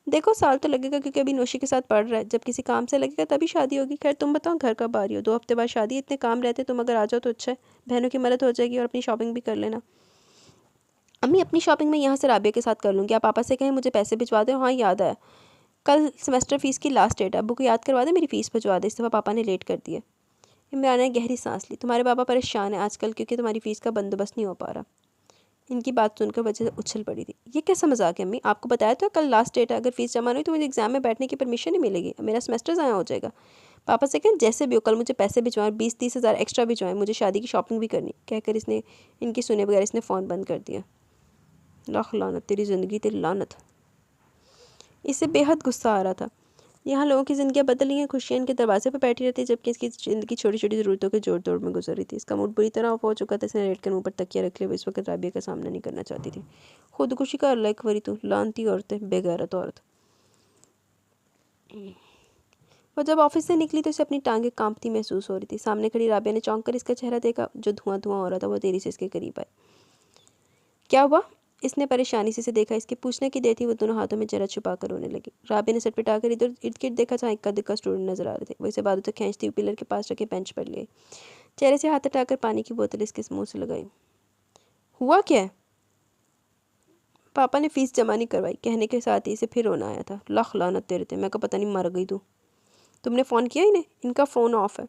देखो साल तो लगेगा, क्योंकि अभी नौशी के साथ पढ़ रहा है। जब किसी काम से लगेगा तभी शादी होगी। खैर तुम बताओ घर कब आ रही हो। 2 हफ्ते बाद शादी, इतने काम रहते। तुम अगर आ जाओ तो अच्छा है, बहनों की मदद हो जाएगी और अपनी शॉपिंग भी कर लेना। अम्मी अपनी शॉपिंग में यहाँ से राबिया के साथ कर लूँगी। आप पापा से कहें मुझे पैसे भिजवा दें। हाँ याद आया, कल सेमेस्टर फ़ीस की लास्ट डेट है। अब्बू को याद करवा दे मेरी फ़ीस भिजवा दे। इस दफ़ा पापा ने लेट कर दिया। इमरान ने गहरी सांस ली। तुम्हारे पापा परेशान हैं आजकल क्योंकि तुम्हारी फ़ीस का बंदोबस्त नहीं हो पा रहा। इनकी बात सुनकर वजह से उछल पड़ी थी। ये कैसा मजाक है अम्मी, आपको बताया तो कल लास्ट डेट है। अगर फीस जमा नहीं हुई तो मुझे एग्जाम में बैठने की परमिशन नहीं मिलेगी, मेरा सेमेस्टर ज़ाया हो जाएगा। पापा से कहें जैसे भी हो कल मुझे पैसे भिजवाएं, 20-30 हज़ार एक्स्ट्रा भिजवाएं, मुझे शादी की शॉपिंग भी करनी। कहकर इसने इनकी सुने बगैर इसने फ़ोन बंद कर दिया। लाख लानत तेरी ज़िंदगी तेरी लानत। इससे बेहद गुस्सा आ रहा था। यहाँ लोगों की ज़िंदगियाँ बदल रही हैं, खुशियाँ इनके दरवाजे पर बैठी रहती है, जबकि इसकी ज़िंदगी छोटी छोटी ज़रूरतों के जोड़ तोड़ में गुजर रही थी। इसका मूड बुरी तरह ऑफ हो चुका था। इसने लेट कर मुँह पर तकिया रख लिया। वो इस वक्त राबिया का सामना नहीं करना चाहती थी। खुदकुशी का अल्लाह एक वरी तू लानती औरत, बेगैरत औरत। और जब ऑफिस से निकली तो इसे अपनी टांगें कांपती महसूस हो रही थी। सामने खड़ी राबिया ने चौंक कर इसका चेहरा देखा, जो धुआं धुआं हो रहा था। वो देरी से इसके करीब आए। क्या हुआ? इसने परेशानी से इसे देखा। इसके पूछने की देर थी। वो दोनों हाथों में जरा छुपा कर रोने लगी। राबिया ने सटपटा कर इधर इर्द गिर्द देखा, जहाँ इक्का दुक्का स्टूडेंट नजर आ रहे थे। वो इसे बाजू तक खींचती हुई पिलर के पास रखे बेंच पर लिए, चेहरे से हाथ हटाकर पानी की बोतल इसके मुंह से लगाई। हुआ क्या है? पापा ने फीस जमा नहीं करवाई, कहने के साथ ही इसे फिर रोना आया था। लख लानत तेरे थे, मैं को पता नहीं मर गई तू। तुमने फ़ोन किया इन्हें? इनका फ़ोन ऑफ है।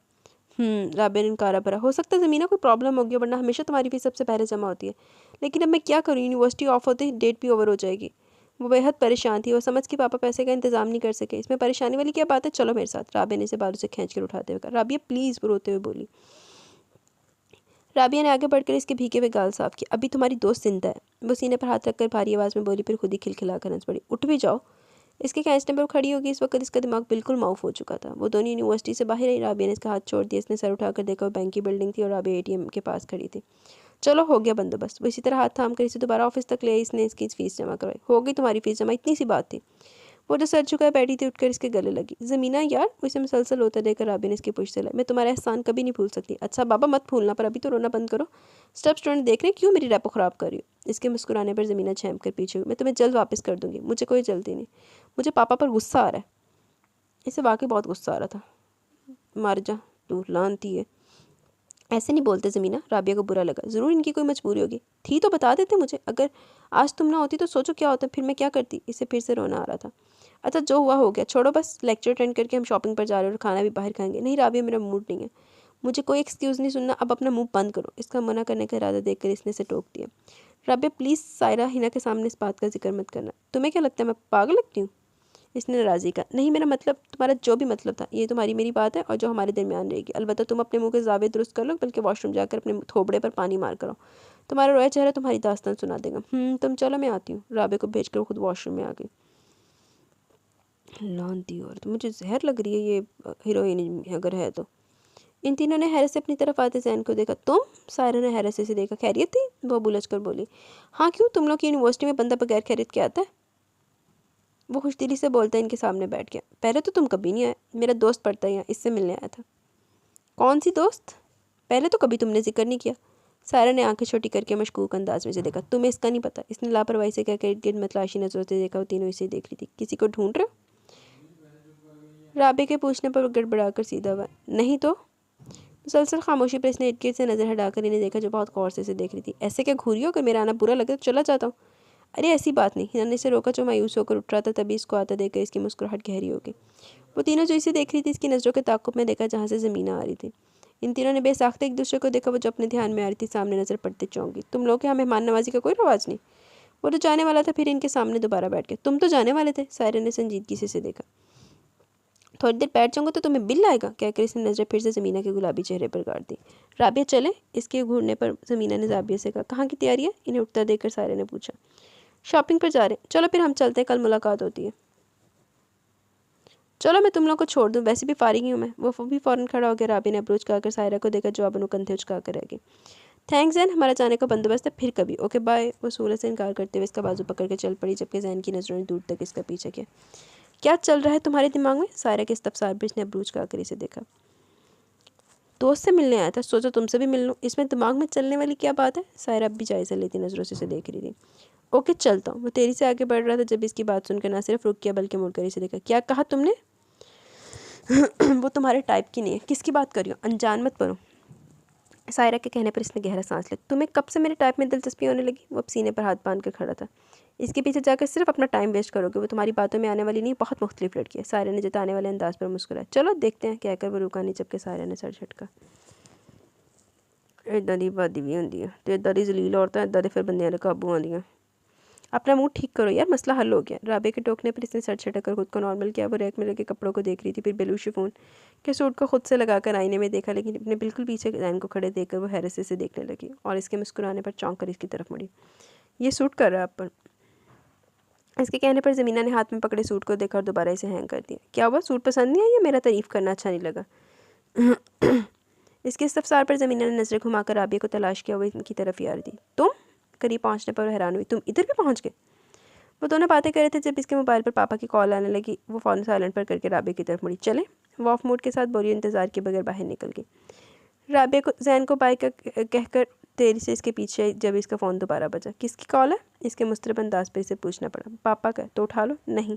राबिया ने इनकारा भरा। हो सकता है ज़मीना कोई प्रॉब्लम हो गया, वरना हमेशा तुम्हारी फीस सबसे पहले जमा होती है। लेकिन अब मैं क्या करूँ, यूनिवर्सिटी ऑफ होते ही डेट भी ओवर हो जाएगी। वो बेहद परेशान थी। वो समझ कि पापा पैसे का इंतजाम नहीं कर सके। इसमें परेशानी वाली क्या बात है, चलो मेरे साथ। राबिया ने इसे बाजू से खींच कर उठाते हुए कहा। राबिया प्लीज़, रोते हुए बोली। राबिया ने आगे बढ़कर इसके भीगे हुए गाल साफ किए। अभी तुम्हारी दोस्त जिंदा है। वो सीने पर हाथ रखकर भारी आवाज़ में बोली, फिर खुद ही खिलखिलाकर हंस पड़ी। उठ भी जाओ। इसके खींचने पर वो खड़ी होगी। इस वक्त इसका दिमाग बिल्कुल माउफ हो चुका था। वो दोनों यूनिवर्सिटी से बाहर आई। राबिया ने इसका हाथ छोड़ दिया। इसने सर उठाकर देखा, वो बैंक की बिल्डिंग थी और राबिया एटीएम के पास खड़ी थी। चलो हो गया बंदोबस्त। वो इसी तरह हाथ थाम कर इसे दोबारा ऑफिस तक ले आई। इसने इसकी फीस जमा करवाई। हो गई तुम्हारी फीस जमा, इतनी सी बात थी। वो जो सर झुकाए बैठी थी, उठकर इसके गले लगी। ज़मीना यार, वो इसे मुसलसल होता देखकर राबिया ने इसकी पुश्त से लाई। मैं तुम्हारा एहसान कभी नहीं भूल सकती। अच्छा बाबा मत भूलना, पर अभी तो रोना बंद करो। स्टफ स्टूडेंट देख रहे क्यों मेरी रैपो ख़राब कर रही हो? इसके मुस्कुराने पर ज़मीना झेंप कर पीछे हुई। मैं तुम्हें जल्द वापस कर दूंगी, मुझे कोई जल्दी नहीं। मुझे पापा पर गुस्सा आ रहा है। इसे वाकई बहुत गुस्सा आ रहा था। मर जा तू, लानती है। ऐसे नहीं बोलते ज़मीना। राबिया को बुरा लगा। ज़रूर इनकी कोई मजबूरी होगी, थी तो बता देते मुझे। अगर आज तुम ना होती तो सोचो क्या होता, फिर मैं क्या करती। इसे फिर से रोना आ रहा था। अच्छा जो हुआ हो गया, छोड़ो बस। लेक्चर अटेंड करके हम शॉपिंग पर जा रहे हैं और खाना भी बाहर खाएंगे। नहीं राबिया, मेरा मूड नहीं है। मुझे कोई एक्सक्यूज़ नहीं सुनना, अब अपना मुंह बंद करो। इसका मना करने का इरादा देखकर इसने इसे टोक दिया। राबिया प्लीज़, सायरा हिना के सामने इस बात का जिक्र मत करना। तुम्हें क्या लगता है मैं पागल लगती हूँ? इसने नाराज़ी का। नहीं मेरा मतलब, तुम्हारा जो भी मतलब था, ये तुम्हारी मेरी बात है और जो हमारे दरमियान रहेगी। अलबत्ता तुम अपने मुंह के जावे दुरुस्त कर लो, बल्कि वॉशरूम जाकर अपने थोबड़े पर पानी मार करो। तुम्हारा रोया चेहरा तुम्हारी दास्तान सुना देगा। तुम चलो, मैं आती हूँ। राबे को भेजकर खुद वॉशरूम में आ गई। लानती और तो मुझे जहर लग रही है ये हीरोइन अगर है तो। इन तीनों ने हैरत से अपनी तरफ आते जैन को देखा। तुम? सायरा ने हैरत से देखा। खैरियत थी? वो बुलझ कर बोली। हाँ क्यों, तुम लोग की यूनिवर्सिटी में बंदा बगैर खैरियत के आता है? वो खुशदिली से बोलता इनके सामने बैठ गया। पहले तो तुम कभी नहीं आए। मेरा दोस्त पढ़ता है यहाँ, इससे मिलने आया था। कौन सी दोस्त? पहले तो कभी तुमने जिक्र नहीं किया। सायरा ने आंखें छोटी करके मशकूक अंदाज में से देखा। तुम्हें इसका नहीं पता? इसने लापरवाही से कहकर इर्द गिर्द मतलाशी नजरों से देखा। वो तीनों इसे देख रही थी। किसी को ढूंढ रहे हो? राबे के पूछने पर वो गड़बड़ाकर सीधा हुआ। नहीं तो। मुसलसल खामोशी पर इसने इर्द गिर्द से नजर हटाकर इन्हें देखा, जो बहुत गौर से इसे देख रही थी। ऐसे क्या घूरी हो? अगर मेरा आना बुरा लगे तो चला जाता हूँ। अरे ऐसी बात नहीं। हिना ने इसे रोका, जो मायूस होकर उठ रहा था। तभी इसको आता देखकर इसकी मुस्कुराहट गहरी हो गई। वो तीनों जो इसे देख रही थी, इसकी नज़रों के ताक़ुब में देखा जहाँ से ज़मीना आ रही थी। इन तीनों ने बेसाख्ते एक दूसरे को देखा। वो जो अपने ध्यान में आ रही थी, सामने नज़र पड़ते चौंकी। तुम लोग यहाँ मेहमान नवाजी का कोई रवाज नहीं? वो तो जाने वाला था, फिर इनके सामने दोबारा बैठ गया। तुम तो जाने वाले थे। सायरा ने संजीदगी से देखा। थोड़ी देर बैठ जाऊंगा तो तुम्हें बिल आएगा, कहकर इसने नजर फिर से ज़मीना के गुलाबी चेहरे पर गाड़ दी। राबिया चले? इसके घूरने पर ज़मीना ने राबिया से कहा। कहाँ की तैयारी है? इन्हें उठता देखकर सायरा ने पूछा। शॉपिंग पर जा रहे हैं। चलो फिर हम चलते हैं, कल मुलाकात होती है। चलो मैं तुम लोग को छोड़ दूँ, वैसे भी फारिग ही हूँ मैं। वो भी फ़ौरन खड़ा हो गया। राबिया ने अप्रोच कर सायरा को देखा, जो अब कंधे उचका कर रह गई। थैंक्स जैन, हमारा जाने का बंदोबस्त है, फिर कभी। Okay bye. वो सूरज से इनकार करते हुए इसका बाजू पकड़ के चल पड़ी, जबकि जैन की नज़रों ने दूर तक इसका पीछे किया। क्या चल रहा है तुम्हारे दिमाग में? सायरा के इस्तफसार पर इसने अब्रूज कर इसे देखा। दोस्त से मिलने आया था, सोचा तुमसे भी मिल लूँ। इसमें दिमाग में चलने वाली क्या बात है? सायरा अब भी जायज़ा लेती नज़रों से इसे देख रही थी। ओके चलता हूँ। वो तेरी से आगे बढ़ रहा था, जब इसकी बात सुनकर ना सिर्फ रुक किया बल्कि मुड़कर इसे देखा। क्या कहा तुमने? वो तुम्हारे टाइप की नहीं है। किसकी बात कर रही हो? अनजान मत पड़ो। सायरा के कहने पर इसने गहरा सांस लिया। तुम्हें कब से मेरे टाइप में दिलचस्पी होने लगी? वो अब सीने पर हाथ बांध कर खड़ा था। इसके पीछे जाकर सिर्फ अपना टाइम वेस्ट करोगे। वो तुम्हारी बातों में आने वाली नहीं, बहुत मुख्तलिफ लड़की है। सायरा ने जताने वाले अंदाज पर मुस्कुराया। चलो देखते हैं, कहकर वो रुका नहीं, जबकि सायरा ने सर झटका। इदा दी बादी भी होंगी है तो इदा दी जलील औरतें इदा दे फिर बंदियां दे काबू आंदियां। अपना मूड ठीक करो यार, मसला हल हो गया। राबे के टोकने पर इसने सर झटक कर खुद को नॉर्मल किया। वो रैक में लगे कपड़ों को देख रही थी, फिर बेलूशी फ़ोन के सूट को खुद से लगाकर आईने में देखा, लेकिन अपने बिल्कुल पीछे जैन को खड़े देखकर वो हैरत से देखने लगी और इसके मुस्कुराने पर चौंक कर इसकी तरफ मुड़ी। ये सूट कर रहा है आप पर? इसके कहने पर ज़मीना ने हाथ में पकड़े सूट को देखा और दोबारा इसे हैंग कर दिया। क्या हुआ, सूट पसंद नहीं आई या मेरा तारीफ़ करना अच्छा नहीं लगा? इसके इस्तफसार पर ज़मीना ने नज़रें घुमाकर राबिया को तलाश किया हुआ इनकी तरफ यार दी। तुम? करीब पहुंचने पर हैरान हुई। तुम इधर भी पहुंच गए? वो दोनों बातें कर रहे थे जब इसके मोबाइल पर पापा की कॉल आने लगी। वो फ़ौरन साइलेंट पर करके राबिया की तरफ मुड़ी। चले? वो ऑफ मूड के साथ बोली, इंतज़ार के बगैर बाहर निकल गई। राबिया को जैन को बाइक कहकर देरी से इसके पीछे आई जब इसका फ़ोन दोबारा बजा। किसकी कॉल है? इसके मुस्तरब अंदाज पर इसे पूछना पड़ा। पापा का। तो उठा लो। नहीं।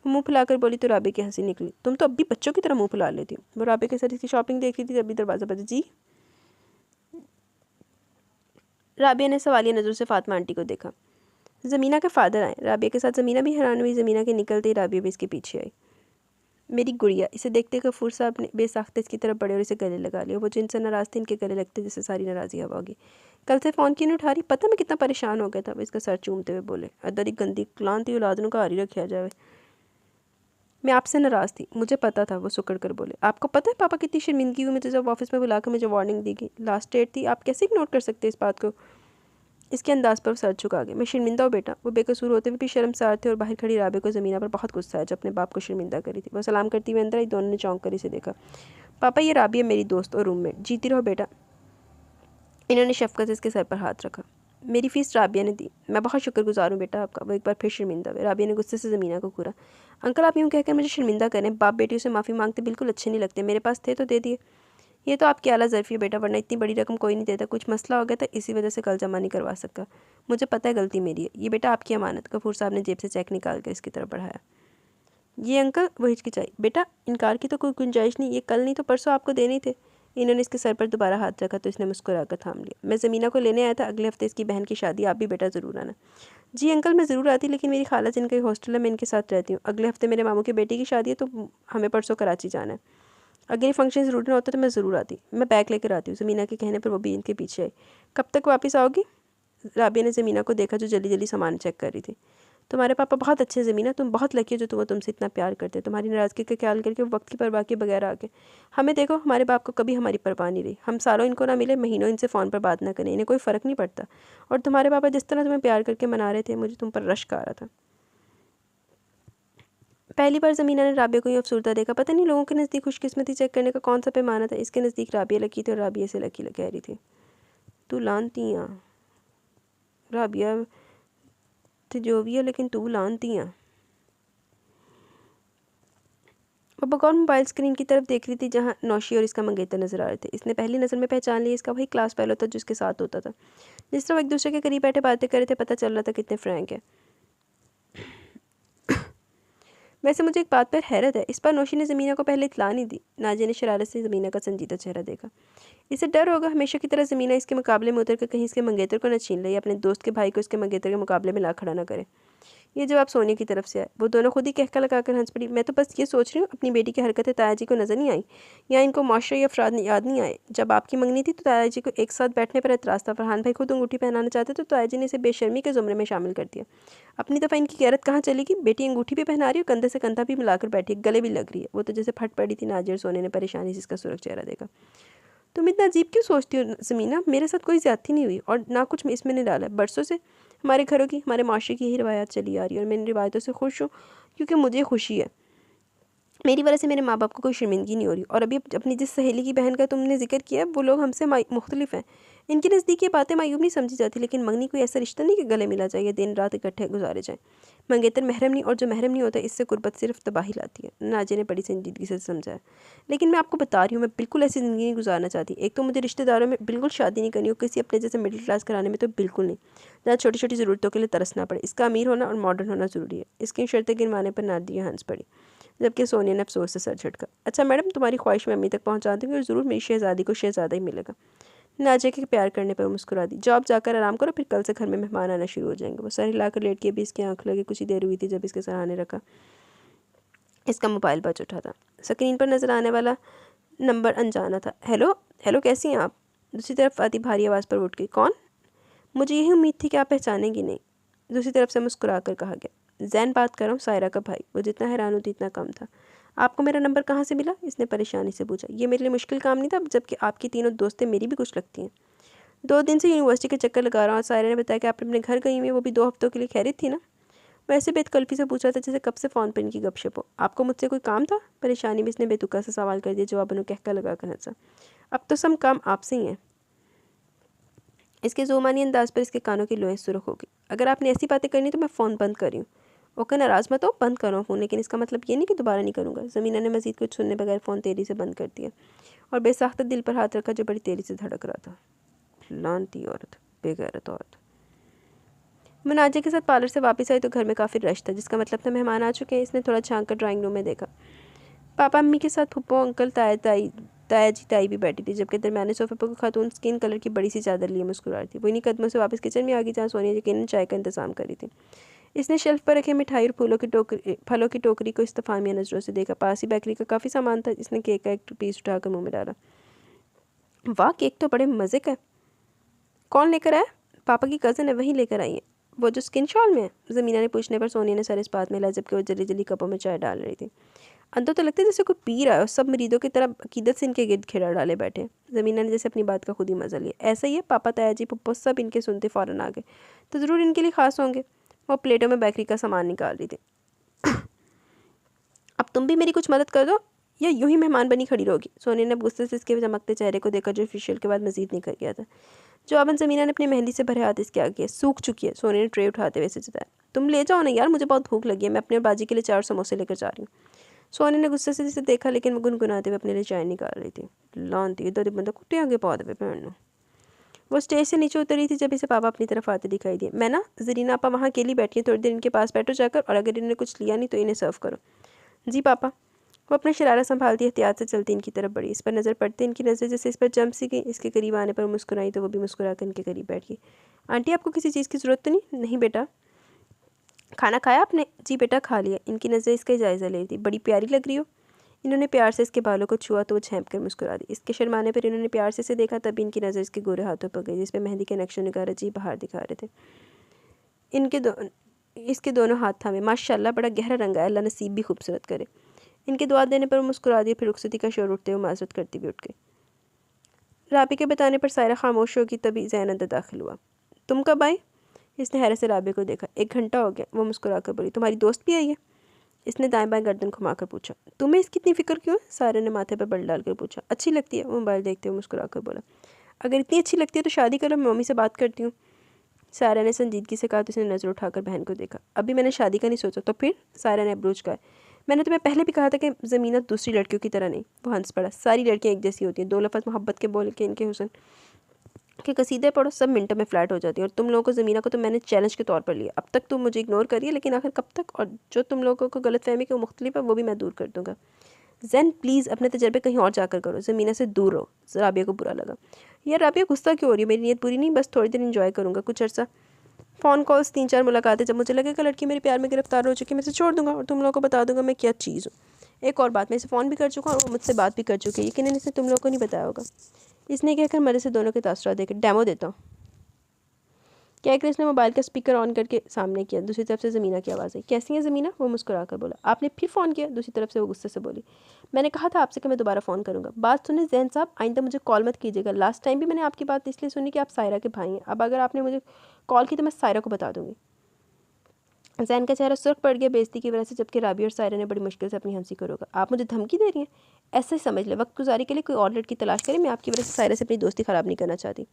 वो मुँह फुलाकर बोली तो राबिया की हंसी निकली। तुम तो अब भी बच्चों की तरह मुँह फुला लेती हो। वो राबिया के साथ इसकी शॉपिंग देख रही थी तभी दरवाज़ा बजा। जी? राबिया ने सवालिया नज़रों से फातिमा आंटी को देखा। ज़मीना के फादर आए। राबिया के साथ ज़मीना भी हैरान हुई। ज़मीना के निकलते ही राबिया भी इसके पीछे आई। मेरी गुड़िया। इसे देखते गफूर साहब ने बेसाख्ता इसकी तरफ बढ़े और इसे गले लगा लिया। वो जिनसे नाराज़ थे इनके गले लगते जैसे सारी नाराज़ी हवा होगी। कल से फ़ोन क्यों नहीं उठा रही? पता मैं कितना परेशान हो गया था। वो इसका सर चूमते हुए बोले। अदरी गंदी क्लांति औलादनों का हारी रखा जाए। मैं आपसे नाराज़ थी, मुझे पता था। वो सुकड़ कर बोले। आपको पता है पापा कितनी शर्मिंदगी हुई मुझे जब ऑफिस में बुलाकर मुझे वार्निंग दी गई। लास्ट डेट थी, आप कैसे इग्नोर कर सकते इस बात को? इसके अंदाज पर सर झुका गया। मैं शर्मिंदा हूँ बेटा। वो बेकसूर होते हुए भी शर्मसार थे और बाहर खड़ी राबिया को ज़मीना पर बहुत गुस्सा आया जो अपने बाप को शर्मिंदा करी थी। वो सलाम करती हुई अंदर आई। दोनों ने चौंक कर इसे देखा। पापा, ये राबिया मेरी दोस्त और रूममेट। जीती रहो बेटा। इन्होंने शफकत से इसके सर पर हाथ रखा। मेरी फ़ीस राबिया ने दी। मैं बहुत शुक्रगुजार हूँ बेटा आपका। वो एक बार फिर शर्मिंदा हुए। राबिया ने गुस्से से ज़मीना को घूरा। अंकल, आप यूँ कहकर मुझे शर्मिंदा करें? बाप बेटियों से माफ़ी मांगते बिल्कुल अच्छे नहीं लगते। मेरे पास थे तो दे दिए। ये तो आपकी आला ज़र्फ़ी है बेटा, वरना इतनी बड़ी रकम कोई नहीं देता। कुछ मसला हो गया था इसी वजह से कल जमा नहीं करवा सका। मुझे पता है गलती मेरी है। ये बेटा आपकी अमानत। गफूर साहब ने जेब से चेक निकाल कर इसकी तरफ बढ़ाया। ये अंकल? वो हिचकिचाई। बेटा इनकार की तो कोई गुंजाइश नहीं, ये कल नहीं तो परसों आपको देने ही थे। इन्होंने इसके सर पर दोबारा हाथ रखा तो इसने मुस्कुराकर थाम लिया। मैं ज़मीना को लेने आया था, अगले हफ्ते इसकी बहन की शादी, आप भी बेटा ज़रूर आना। जी अंकल, मैं ज़रूर आती, लेकिन मेरी खाला जिनका हॉस्टल है मैं इनके साथ रहती हूँ। अगले हफ्ते मेरे मामू की बेटी की शादी है तो हमें परसों कराची जाना है। अगर ये फंक्शन ज़रूर ना होता तो मैं ज़रूर आती। मैं बैग लेकर आती हूँ। ज़मीना के कहने पर वो भी इनके पीछे आई। कब तक वापस आओगी? राबिया ने ज़मीना को देखा जो जल्दी जल्दी सामान चेक कर रही थी। तुम्हारे पापा बहुत अच्छे ज़मीना, तुम बहुत लकी हो जो वो तुमसे इतना प्यार करते। तुम्हारी नाराज़गी का ख्याल करके वो वक्त की परवाह के बगैर आ गए। हमें देखो, हमारे बाप को कभी हमारी परवाह नहीं रही। हम सालों इनको ना मिले, महीनों इनसे फ़ोन पर बात ना करें, इन्हें कोई फ़र्क नहीं पड़ता। और तुम्हारे पापा जिस तरह तुम्हें प्यार करके मना रहे थे, मुझे तुम पर रश्क आ रहा था। पहली बार ज़मीना ने राबिया को यूँ अफसरदा देखा। पता नहीं लोगों के नज़दीक खुशकिस्मती चेक करने का कौन सा पैमाना था। इसके नज़दीक राबिया लकी थी और राबिया से लकी कह रही थी। तू लानतियाँ राबिया, तो जो भी है लेकिन तू लानतियाँ। वो बगौर मोबाइल स्क्रीन की तरफ देख रही थी जहाँ नौशी और इसका मंगेतर नजर आ रहे थे। इसने पहली नज़र में पहचान लिया, इसका वही क्लास फेलो था जो इसके साथ होता था। जिस तरह वो एक दूसरे के करीब बैठे बातें कर रहे थे, पता चल रहा था कितने फ्रैंक है। वैसे मुझे एक बात पर हैरत है, इस बार नौशी ने ज़मीना को पहले इतला नहीं दी। नाजिया ने शरारत से ज़मीना का संजीदा चेहरा देखा। इसे डर होगा हमेशा की तरह ज़मीना इसके मुकाबले में उतर कर कहीं इसके मंगेतर को न छीन ले या अपने दोस्त के भाई को इसके मंगेतर के मुकाबले में ला खड़ा ना करे। ये जवाब सोनिया की तरफ से आया। वो दोनों खुद ही कहका लगाकर हंस पड़ी। मैं तो बस ये सोच रही हूँ अपनी बेटी की हरकतें ताया जी को नज़र नहीं आई या इनको माशरे या अफराद याद नहीं आए। जब आपकी मंगनी थी तो ताया जी को एक साथ बैठने पर एतराज़ था। फरहान भाई खुद अंगूठी पहनाना चाहते तो ताया जी ने इसे बेशर्मी के ज़ुमरे में शामिल कर दिया। अपनी दफ़ा इनकी गैरत कहाँ चलेगी? बेटी अंगूठी भी पहना रही है, कंधे से कंधा भी मिलाकर बैठी, गले भी लग रही है। वो तो जैसे फट पड़ी थी। नाजिया और सोने ने परेशानी से इसका सुरख चेहरा देखा। तुम इतना अजीब क्यों सोचती हो ज़मीना? मेरे साथ कोई ज़्यादती नहीं हुई और ना कुछ इसमें नहीं डाला है। बरसों से हमारे घरों की, हमारे माशरे की यही रवायात चली आ रही है और मैं इन रिवायतों से खुश हूँ क्योंकि मुझे खुशी है। मेरी वजह से मेरे माँ बाप को कोई शर्मिंदगी नहीं हो रही। और अभी अपनी जिस सहेली की बहन का तुमने जिक्र किया है, वो लोग हमसे मुख्तलिफ हैं। इनके नज़दीक ये बातें मायूब नहीं समझी जाती, लेकिन मंगनी कोई ऐसा रिश्ता नहीं कि गले मिला जाए या दिन रात इकट्ठे गुजारे जाएँ। मंगेतर महरम नहीं, और जो महरम नहीं होता इससे कुर्बत सिर्फ तबाही लाती है। नाजिया ने बड़ी संजीदगी से समझाया। लेकिन मैं आपको बता रही हूँ, मैं बिल्कुल ऐसी ज़िंदगी नहीं गुजारना चाहती। एक तो मुझे रिश्तेदारों में बिल्कुल शादी नहीं करनी, और किसी अपने जैसे मिडिल क्लास घराने में तो बिल्कुल नहीं, जहाँ छोटी छोटी ज़रूरतों के लिए तरसना पड़े। इसका अमीर होना और मॉडर्न होना ज़रूरी है। इसकी शर्तें गिनवाने पर नादिया हंस पड़ी, जबकि सोनिया ने अफसोस से सर झटका। अच्छा मैडम, तुम्हारी ख्वाहिश मैं अम्मी तक पहुँचा दूँगी और ज़रूर मेरी शहज़ादी को शहज़ादा ही मिलेगा। नाजिया के प्यार करने पर मुस्कुरा दी। जॉब जाकर आराम करो, फिर कल से घर में मेहमान आना शुरू हो जाएंगे। वो सर हिलाकर लेट के भी इसकी आंख लगी कुछ ही देर हुई थी जब इसके सराहने रखा इसका मोबाइल बज उठा था। स्क्रीन पर नज़र आने वाला नंबर अनजाना था। हेलो हेलो, कैसी हैं आप? दूसरी तरफ आती भारी आवाज़ पर उठ गई। कौन? मुझे यही उम्मीद थी कि आप पहचानेंगी नहीं, दूसरी तरफ से मुस्कुरा कर कहा गया। जैन बात कर रहा हूँ, सायरा का भाई। वो जितना हैरान होती इतना कम था। आपको मेरा नंबर कहाँ से मिला? इसने परेशानी से पूछा। ये मेरे लिए मुश्किल काम नहीं था, जबकि आपकी तीनों दोस्तें मेरी भी कुछ लगती हैं। 2 दिन से यूनिवर्सिटी के चक्कर लगा रहा हूँ। सायरा ने बताया कि आप अपने घर गई हुई, वो भी 2 हफ्तों के लिए। खैरियत थी ना? वैसे बेतकल्फी से पूछा था जैसे कब से फ़ोन पर इनकी गपशप हो। आपको मुझसे कोई काम था? परेशानी में इसने बेतुका सा सवाल कर दिया। जवाब उन्होंने कहका लगा कर हंसा। अब तो सब काम आपसे ही हैं। इसके जोमानी अंदाज पर इसके कानों की लोहें सुर्ख हो गई। अगर आपने ऐसी बातें करनी तो मैं फ़ोन बंद कर रही हूँ। ओके नाराज़ मत हो, बंद करो फ़ोन, लेकिन इसका मतलब ये नहीं कि दोबारा नहीं करूँगा। ज़मीना ने मज़ीद कुछ सुनने बगैर फ़ोन तेज़ी से बंद कर दिया और बेसाख्ता दिल पर हाथ रखा जो बड़ी तेज़ी से धड़क रहा था। लानती औरत, बेगैरत औरत। मुनाजे के साथ पार्लर से वापस आई तो घर में काफ़ी रश था, जिसका मतलब था मेहमान आ चुके हैं। इसने थोड़ा झांक कर ड्राइंग रूम में देखा। पापा अम्मी के साथ फुप्पो अंकल ताया जी ताई भी बैठी थी, जबकि दरमियाने सोफे पर खातून स्किन कलर की बड़ी सी चादर लिए मुस्कुरा रही थी। वो इन्हीं कदमों से वापस किचन में आ गई जहाँ सोनिया यकीनन चाय का इंतजाम करी थी। इसने शेल्फ पर रखे मिठाई और फलों की टोकरी को इस्तफामिया नज़रों से देखा। पास ही बेकरी का काफ़ी सामान था। इसने केक का एक पीस उठाकर मुँह में डाला। वाह, केक तो बड़े मज़े का है। कौन लेकर आया? पापा की कज़न है, वहीं लेकर आई है। वो जो स्किन शॉल में है? ज़मीना ने पूछने पर सोनिया ने सर इस बात में ला, जबकि वो जल्दी जल्दी कपों में चाय डाल रही थी। अंदर तो लगता है जैसे कोई पी रहा है और सब मरीदों की तरह अकीदत से इनके गिर्द खिड़ा डाले बैठे। ज़मीना ने जैसे अपनी बात का खुद ही मजा लिया। ऐसा ही है, पापा ताया जी पुप्पो सब इनके सुनते फ़ौरन आ गए। तो ज़रूर इनके लिए ख़ास होंगे। वो प्लेटों में बेकरी का सामान निकाल रही थी। अब तुम भी मेरी कुछ मदद कर दो या यूं ही मेहमान बनी खड़ी रहोगी? सोनिया ने गुस्से से इसके चमकते चेहरे को देखा जो फेशियल के बाद मजीद नहीं कर गया था। जवाबन ज़मीना ने अपनी मेहंदी से भरे हाथ इसके आगे सूख चुकी है। सोनिया ने ट्रे उठाते हुए जताया, तुम ले जाओ ना यार, मुझे बहुत भूख लगी है। मैं अपने और बाजी के लिए 4 समोसे लेकर जा रही हूँ। सोनिया ने गुस्से से इसे देखा, लेकिन वो गुनगुनाते हुए अपने लिए चाय निकाल रही थी। लानती इधर बंदा कुत्ते आगे पौधे पे पहनना। वो स्टेज से नीचे उतरी थी जब इसे पापा अपनी तरफ आते दिखाई दिए। मैं ना, जरीना आपा वहाँ अकेली बैठी है, थोड़ी देर इनके पास बैठो जाकर, और अगर इन्होंने कुछ लिया नहीं तो इन्हें सर्व करो। जी पापा। वो अपना शरारा संभालती एहतियात से चलती इनकी तरफ बढ़ी। इस पर नज़र पड़ते इनकी नज़र जैसे इस पर जम सी गई। इसके करीब आने पर मुस्कुराई तो वो भी मुस्कुरा कर इनके करीब बैठ गई। आंटी, आपको किसी चीज़ की ज़रूरत तो नहीं? नहीं बेटा। खाना खाया आपने? जी बेटा, खा लिया। इनकी नज़र इसका जायज़ा ले रही थी। बड़ी प्यारी लग रही हो। इन्होंने प्यार से इसके बालों को छुआ तो वो झेंप कर मुस्कुरा दी। इसके शर्माने पर इन्होंने प्यार से इसे देखा, तभी इनकी नज़र इसके गोरे हाथों पर गई जिस पर मेहंदी के नक्शों निगार अजीब बाहर दिखा रहे थे। इसके दोनों हाथ थामे। माशाल्लाह, बड़ा गहरा रंग है, अल्लाह नसीब भी खूबसूरत करे। इनके दुआ देने पर मुस्कुरा दिया, फिर रुखसती का शोर उठते हुए माजरत करती हुई उठ गई। राबी के बताने पर सायरा खामोश होगी, तभी जैन अंदर दाखिल हुआ। तुम कब आई? इसने हैरत से राबी को देखा। 1 घंटा हो गया। वो मुस्कुरा कर बोली, तुम्हारी दोस्त भी आई है? इसने दाएं बाएं गर्दन घुमाकर पूछा। तुम्हें इसकी इतनी फिक्र क्यों है? सायरा ने माथे पर बल डालकर पूछा। अच्छी लगती है, वो मोबाइल देखते हुए मुस्कुरा कर बोला। अगर इतनी अच्छी लगती है तो शादी करो, मैं मम्मी से बात करती हूँ। सायरा ने संजीदगी से कहा तो उसने नज़र उठाकर बहन को देखा। अभी मैंने शादी का नहीं सोचा। तो फिर? सायरा ने अब्रूज कहा। मैंने तुम्हें पहले भी कहा था कि ज़मीना दूसरी लड़कियों की तरह नहीं। वो हंस पड़ा। सारी लड़कियाँ एक जैसी होती हैं। 2 लफ्ज़ मोहब्बत के बोल के इनके हुस्न के कसीदे पढ़ो, सब मिनटों में फ्लैट हो जाती है। और तुम लोगों को, ज़मीना को तो मैंने चैलेंज के तौर पर लिया। अब तक तुम मुझे इग्नोर करिए, लेकिन आखिर कब तक? और जो तुम लोगों को गलतफहमी के मुख्तलिफ है वो भी मैं दूर कर दूँगा। जैन प्लीज़ अपने तजर्बे कहीं और जाकर करो, ज़मीना से दूर रहो। राबिया को बुरा लगा। यार राबिया, गुस्सा क्यों हो रही है? मेरी नीयत बुरी नहीं, बस थोड़ी देर इंजॉय करूँगा, कुछ अर्सा। फ़ोन कॉल्स, 3-4 मुलाकातें, जब मुझे लगेगा लड़की मेरे प्यार में गिरफ्तार हो चुकी है, मैं इसे छोड़ दूँगा और तुम लोगों को बता दूँगा मैं क्या चीज़ हूँ। एक और बात, मैं इसे फ़ोन भी कर चुका हूँ और वो मुझसे बात भी कर चुकी है। यकीनन इसे तुम लोगों को नहीं बताया होगा। इसने कहकर मरे से दोनों के तासुरात देकर डेमो देता हूँ। कहकर इसने मोबाइल का स्पीकर ऑन करके सामने किया। दूसरी तरफ से ज़मीना की आवाज़ आई। कैसी है ज़मीना? वो मुस्कुरा कर बोला। आपने फिर फ़ोन किया? दूसरी तरफ से वो गुस्से से बोली। मैंने कहा था आपसे कि मैं दोबारा फ़ोन करूँगा। बात सुने जैन साहब, आइंदा मुझे कॉल मत कीजिएगा। लास्ट टाइम भी मैंने आपकी बात इसलिए सुनी कि आप सायरा के भाई हैं। अब अगर आपने मुझे कॉल की तो मैं सायरा को बता दूँगी। जैन का चेहरा सुर्ख पड़ गया बेइज्जती की वजह से, जबकि राबी और सायरा ने बड़ी मुश्किल से अपनी हंसी को रोका। आप मुझे धमकी दे रही हैं? ऐसे ही समझ ले, वक्त गुजारी के लिए कोई और लड़की तलाश करें। मैं आपकी वजह से सायरा से अपनी दोस्ती ख़राब नहीं करना चाहती।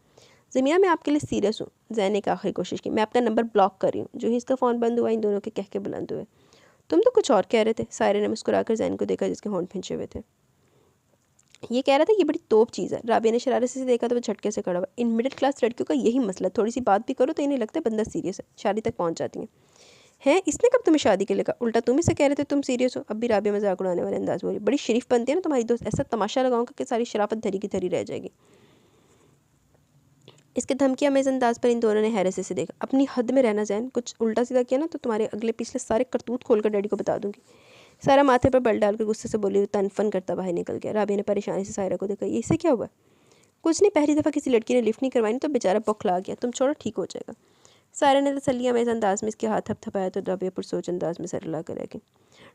ज़मीना, मैं आपके लिए सीरियस हूँ। जैन ने एक आखिरी कोशिश की। मैं आपका नंबर ब्लॉक कर रही हूँ। जो ही इसका फ़ोन बंद हुआ, इन दोनों के कह के बुलंद हुए। तुम तो कुछ और कह रहे थे। सायरा ने मुस्कुराकर जैन को देखा जिसके होंठ खिंचे हुए थे। ये कह रहा था ये बड़ी तोप चीज़ है। राबिया ने शरारत से देखा तो वो झटके से खड़ा हुआ। इन मिडिल क्लास लड़कियों का यही मसला, थोड़ी सी बात भी करो तो इन्हें लगता है बंदा सीरियस है, शादी तक पहुँच जाती हैं। हैं, इसने कब तुम्हें शादी के लिए कहा? उल्टा तुम इसे कह रहे थे तुम सीरियस हो। अब भी राबिया मजाक उड़ाने वाले अंदाज बोली। बड़ी शरीफ बनती है ना तुम्हारी दोस्त, ऐसा तमाशा लगाऊंगा कि सारी शराफत धरी की धरी रह जाएगी। इसके धमकी अमेज़ अंदाज पर इन दोनों ने हैरत से देखा। अपनी हद में रहना जैन, कुछ उल्टा सीधा किया ना तो तुम्हारे अगले पिछले सारे करतूत खोलकर डैडी को बता दूंगी। सारा माथे पर बल डालकर गुस्से से बोली, तनफन करता बाहर निकल गया। राबिया ने परेशानी से सायरा को देखा। इससे क्या हुआ? कुछ नहीं, पहली दफ़ा किसी लड़की ने लिफ्ट नहीं करवाई तो बेचारा बौखला गया। तुम छोड़ो, ठीक हो जाएगा। सायरा ने तसल्ली अमेज़ अंदाज में इसके हाथ थपथपाया तो राबिया पुरसोच अंदाज में सर हिला कर रह गई।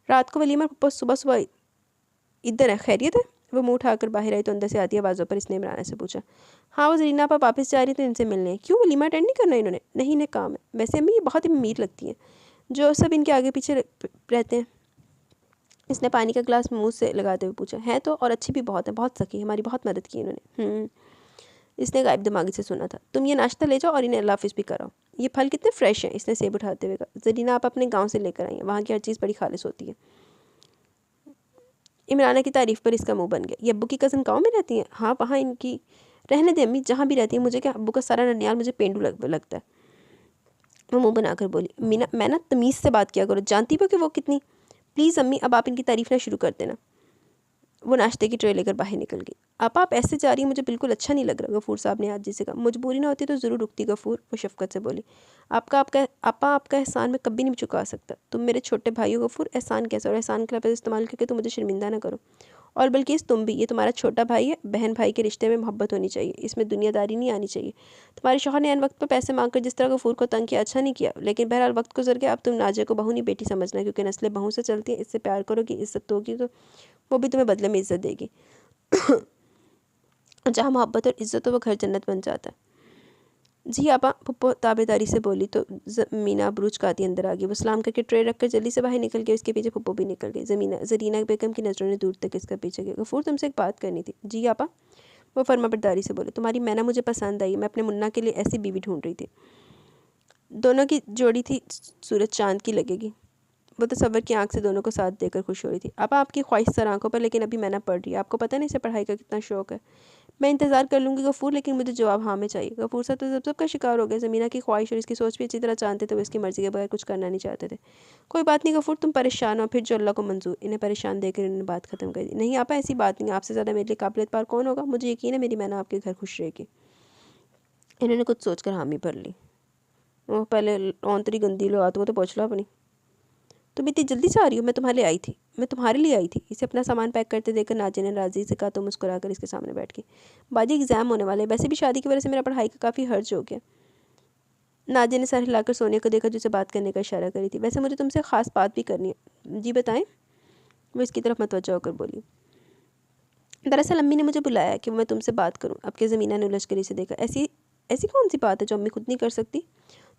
रात को वलीमा पप्पा सुबह सुबह इधर है, खैरियत है? वो मुँह उठाकर बाहर आई तो अंदर से आती आवाज़ों पर इसने इमरान से पूछा। हाँ, वो जरीना आपा वापस जा रही तो इनसे मिलने। क्यों, वलीमा अटेंड नहीं करना इन्होंने? नहीं, इन्हें काम है। वैसे अम्मी ये बहुत ही अमीर लगती हैं। जो सब इनके आगे पीछे रहते हैं। इसने पानी का गिलास मुंह से लगाते हुए पूछा। है तो, और अच्छी भी बहुत है, बहुत सकी, हमारी बहुत मदद की इन्होंने। इसने गायब दिमागी से सुना था। तुम ये नाश्ता ले जाओ और इन्हें अल्लाह हाफिज़ भी कराओ। ये फल कितने फ्रेश हैं, इसने सेब उठाते हुए कहा। ज़रीना आप अपने गांव से लेकर आई हैं, वहाँ की हर चीज़ बड़ी खालिश होती है। इमराना की तारीफ़ पर इसका मुंह बन गया। ये अब्बू की कज़न गाँव में रहती हैं? हाँ, वहाँ इनकी। रहने दे अम्मी, जहाँ भी रहती है। मुझे क्या, अब्बू का सारा ननियाल मुझे पेंडू लगता है। वो मुँह बनाकर बोली। मीना, मैं ना तमीज़ से बात किया करो, जानती हो कि वो कितनी। प्लीज़ अम्मी, अब आप इनकी तारीफ़ ना शुरू कर देना। वो नाश्ते की ट्रे लेकर बाहर निकल गई। आप ऐसे जा रही हैं, मुझे बिल्कुल अच्छा नहीं लग रहा, गफूर साहब ने आजी से कहा। मजबूरी ना होती तो ज़रूर रुकती गफूर, वो शफकत से बोली। आपका एहसान मैं कभी नहीं चुका सकता। तुम मेरे छोटे भाई हो गफूर, एहसान कैसे, और एहसान का लफ्ज़ इस्तेमाल करके तुम मुझे शर्मिंदा ना करो। और बल्कि तुम भी, ये तुम्हारा छोटा भाई है, बहन भाई के रिश्ते में मोहब्बत होनी चाहिए, इसमें दुनियादारी नहीं आनी चाहिए। तुम्हारे शौहर ने अन वक्त पर पैसे मांगकर जिस तरह गफूर को तंग किया, अच्छा नहीं किया, लेकिन बहरहाल वक्त गुजर गया। अब तुम नाजिया को बहू नहीं बेटी समझना, क्योंकि नस्लें बहू से चलती हैं। इससे प्यार करोगी, इज्जत होगी तो वो भी तुम्हें बदले में इज्जत देगी। जहाँ मोहब्बत और इज्जत हो, वो घर जन्नत बन जाता है। जी आपा, पुप्पो ताबेदारी से बोली तो मीना बुरुज काती अंदर आ गई। वो सलाम करके ट्रे रखकर जल्दी से बाहर निकल गई। उसके पीछे पुप्पो भी निकल गई। ज़रीना बेगम की नज़रों ने दूर तक इसका पीछे गई। गफूर, तुमसे एक बात करनी थी। जी आपा, वो फर्माबरदारी से बोले। तुम्हारी मैना मुझे पसंद आई, मैं अपने मुन्ना के लिए ऐसी बीवी ढूंढ रही थी। दोनों की जोड़ी थी, सूरज चांद की लगेगी। वो तसव्वुर की आंख से दोनों को साथ देकर खुश हो रही थी। अब आपकी ख्वाहिश सर आंखों पर, लेकिन अभी मैंने पढ़ रही है। आपको पता नहीं इसे पढ़ाई का कितना शौक है। मैं इंतज़ार कर लूँगी गफूर, लेकिन मुझे जवाब हाँ में चाहिए। गफूर साहब तो जब का शिकार हो गए। ज़मीना की ख्वाहिश और इसकी सोच भी अच्छी तरह जानते थे। वो इसकी मर्ज़ी के बगैर कुछ करना नहीं चाहते थे। कोई बात नहीं गफूर, तुम परेशान हो, फिर जो अल्लाह को मंजूर। इन्हें परेशान देकर इन्होंने बात ख़त्म कर दी। नहीं आपा, ऐसी बात नहीं, आपसे ज़्यादा मेरे लिए काबिल एतबार कौन होगा। मुझे यकीन है मेरी मैना आपके घर खुश रहेगी। इन्होंने कुछ सोच कर हामी भर ली। वो पहले औंतरी गंदी लो आत, वो तो पूछ लो अपनी। तुम इतनी जल्दी से आ रही हो? मैं तुम्हारे लिए आई थी। इसे अपना सामान पैक करते देखकर नाजिया ने राजी से कहा तो मुस्कुराकर इसके सामने बैठ गई। बाजी, एग्ज़ाम होने वाले, वैसे भी शादी की वजह से मेरा पढ़ाई का काफ़ी हर्ज हो गया। नाजिया ने सर हिलाकर सोनिया को देखा, जिसे बात करने का इशारा करी थी। वैसे मुझे तुमसे ख़ास बात भी करनी है। जी बताएं, वो इसकी तरफ मतवज्जा होकर बोली। दरअसल अम्मी ने मुझे बुलाया कि मैं तुमसे बात करूँ। अब के ज़मीना ने उलझकर इसे देखा। ऐसी ऐसी कौन सी बात है जो अम्मी खुद नहीं कर सकती?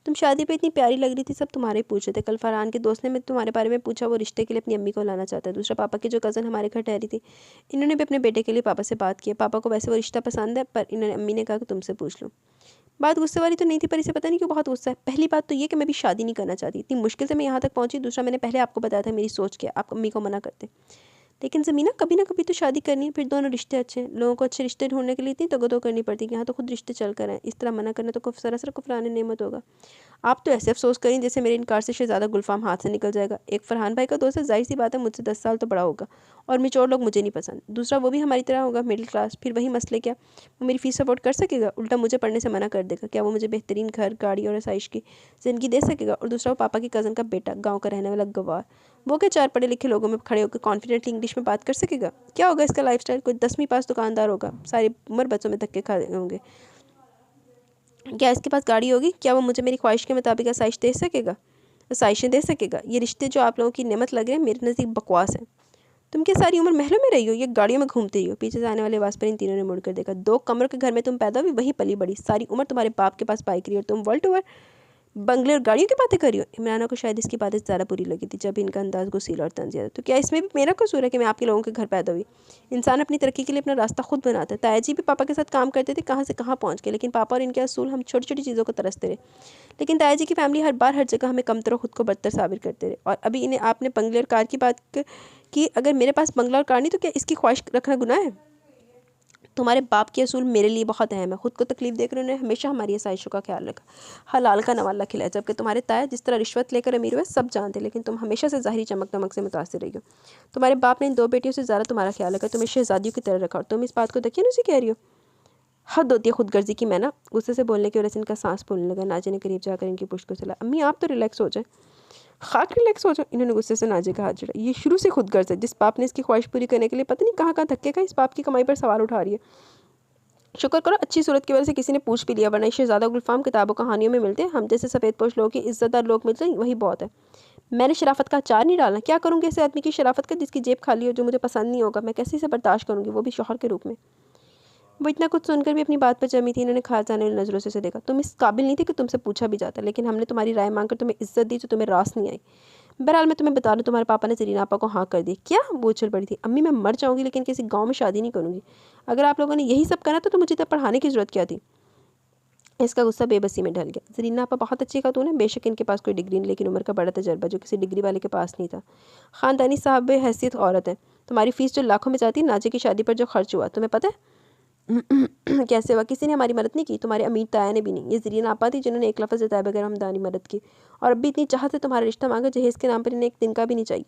तुम शादी पे इतनी प्यारी लग रही थी, सब तुम्हारे ही पूछ रहे थे। कल फरहान के दोस्त ने मैं तुम्हारे बारे में पूछा, वो रिश्ते के लिए अपनी अम्मी को लाना चाहता है। दूसरा, पापा की जो कज़न हमारे घर ठहरी थी, इन्होंने भी अपने बेटे के लिए पापा से बात की। पापा को वैसे वो रिश्ता पसंद है, पर इन्होंने अम्मी ने कहा कि तुमसे पूछ लूँ। बात गुस्से वाली तो नहीं थी, पर इसे पता नहीं क्यों बहुत गुस्सा है। पहली बात तो ये कि मैं भी शादी नहीं करना चाहती, इतनी मुश्किल से मैं यहाँ तक पहुँची। दूसरा, मैंने पहले आपको बताया था मेरी सोच क्या, आप अम्मी को मना करते। लेकिन ज़मीना, कभी ना कभी तो शादी करनी है, फिर दोनों रिश्ते अच्छे हैं। लोगों को अच्छे रिश्ते ढूंढने के लिए इतनी तगदो करनी पड़ती है, यहाँ तो खुद रिश्ते चल कर हैं। इस तरह मना करना तो सरासर कुफरान नेमत होगा। आप तो ऐसे अफसोस करें जैसे मेरे इनकार से शहज़ादा गुलफाम हाथ से निकल जाएगा। एक फरहान भाई का दोस्त है, जाहिर सी बात है मुझसे 10 साल तो बड़ा होगा, और मेच्योर लोग मुझे नहीं पसंद। दूसरा, वो भी हमारी तरह होगा, मिडिल क्लास। फिर वही मसले क्या, वो मेरी फ़ीस सपोर्ट कर सकेगा? उल्टा मुझे पढ़ने से मना कर देगा। क्या वो मुझे बेहतरीन घर, गाड़ी और आसाइश की ज़िंदगी दे सकेगा? और दूसरा, वो पापा की कज़न का बेटा, गाँव का रहने वाला गवार, वो क्या 4 पढ़े लिखे लोगों में खड़े होकर कॉन्फिडेंटली इंग्लिश में बात कर सकेगा? क्या होगा इसका लाइफस्टाइल? कोई 10वीं पास दुकानदार होगा, सारी उम्र बच्चों में धक्के खा होंगे। क्या इसके पास गाड़ी होगी? क्या वो मुझे मेरी ख्वाहिश के मुताबिक आसाइश दे सकेगा, आसाइशें दे सकेगा? ये रिश्ते जो आप लोगों की नेमत लग रहे हैं, मेरे नज़दीक बकवास है। तुम क्या सारी उम्र महलों में रही हो, ये गाड़ियों में घूमती रही हो? पीछे से आने वाले आवाज़ पर इन तीनों ने मुड़कर देखा। 2 कमरों के घर में तुम पैदा हुई, वहीं पली बड़ी, सारी उम्र तुम्हारे बाप के पास बाइक रही, और तुम वर्ल्ड ओवर बंगले और गाड़ियों की बातें करी हो। इमराना को शायद इसकी बातें ज़्यादा बुरी लगी थी, जब इनका अंदाज गुस्सीला और तंज़िया था। तो क्या इसमें भी मेरा कसूर है कि मैं आपके लोगों के घर पैदा हुई? इंसान अपनी तरक्की के लिए अपना रास्ता खुद बनाता है। ताया जी भी पापा के साथ काम करते थे, कहाँ से कहाँ पहुँच गए, लेकिन पापा और इनके असूल, हम छोटी छोटी चीज़ों को तरसते रहे। लेकिन ताया जी की फैमिली हर बार हर जगह हमें कमतर और खुद को बदतर साबित करते रहे। और अभी इन्हें आपने बंगले और कार की बात की। अगर मेरे पास बंगला और कार नहीं, तो क्या इसकी ख्वाहिश रखना गुनाह है? तुम्हारे बाप के असूल मेरे लिए बहुत अहम है। खुद को तकलीफ देकर उन्होंने हमेशा हमारी आसाइशों का ख्याल रखा, हलाल का नवाला खिलाया। जबकि तुम्हारे ताया जिस तरह रिश्वत लेकर अमीर हुए सब जानते, लेकिन तुम हमेशा से ज़ाहिरी चमक दमक से मुतासिर रही हो। तुम्हारे बाप ने इन 2 बेटियों से ज़्यादा तुम्हारा ख्याल रखा, तुम्हें शहजादियों की तरह रखा, और तुम इस बात को देखिए उसे कह रही हो। हद होती है खुदगर्जी की। मैं ना, गुस्से से बोलने की वजह से इनका सांस फूलने लगा। नाजिया ने करीब जाकर इनकी पुश्त को चला। अम्मी आप तो रिलैक्स हो जाए, खाक रिलैक्स हो जाओ। इन्होंने गुस्से से नाजिया का हाथ जड़ा। ये शुरू से खुदगर्ज है। जिस बाप ने इसकी ख्वाहिश पूरी करने के लिए पता नहीं कहाँ कहाँ धक्के खाए, इस बाप की कमाई पर सवाल उठा रही है। शुक्र करो अच्छी सूरत की वजह से किसी ने पूछ भी लिया, वरना शहजादा गुलफाम किताबों कहानियों में मिलते हैं। हम जैसे सफ़ेद पोश लोगों के इज्जतदार लोग मिलते हैं, वही बहुत है। मैंने शराफत का अचार नहीं डालना। क्या करूँगी ऐसे आदमी की शराफत का जिसकी जेब खाली हो, जो मुझे पसंद नहीं होगा? मैं कैसे इसे बर्दाश्त करूँगी, वो भी शौहर के रूप में? वो इतना कुछ सुनकर भी अपनी बात पर जमी थी। इन्होंने खास जाने वाली नज़रों से उसे देखा। तुम इस काबिल नहीं थी कि तुमसे पूछा भी जाता, लेकिन हमने तुम्हारी राय मांगकर तुम्हें इज्जत दी जो तुम्हें रास नहीं आई। बहरहाल मैं तुम्हें बता दूं, तुम्हारे पापा ने जरीना आपा को हाँ कर दी। क्या? वो उछल पड़ी थी। अम्मी मैं मर जाऊंगी लेकिन किसी गाँव में शादी नहीं करूंगी। अगर आप लोगों ने यही सब करा तो मुझे तब पढ़ाने की जरूरत क्या थी? इसका गुस्सा बेबसी में ढल गया। जरीना आपा बहुत अच्छी खातून है, बेशक इनके पास कोई डिग्री नहीं, लेकिन उम्र का बड़ा तजर्बा जो किसी डिग्री वाले के पास नहीं था। ख़ानदानी साहब हैसियत औरत है। तुम्हारी फीस जो लाखों में जाती है, नाजे की शादी पर जो खर्च हुआ तुम्हें पता है? कैसे हुआ? किसी ने हमारी मदद नहीं की, तुम्हारे अमीर ताया ने भी नहीं। ये जरीना आपा थी जिन्होंने एक लफ्ज़ जताए बगैर हमदानी मदद की, और अब भी इतनी चाहत से तुम्हारा रिश्ता मांगा, जहेज़ के नाम पर इन्हें एक दिन का भी नहीं चाहिए।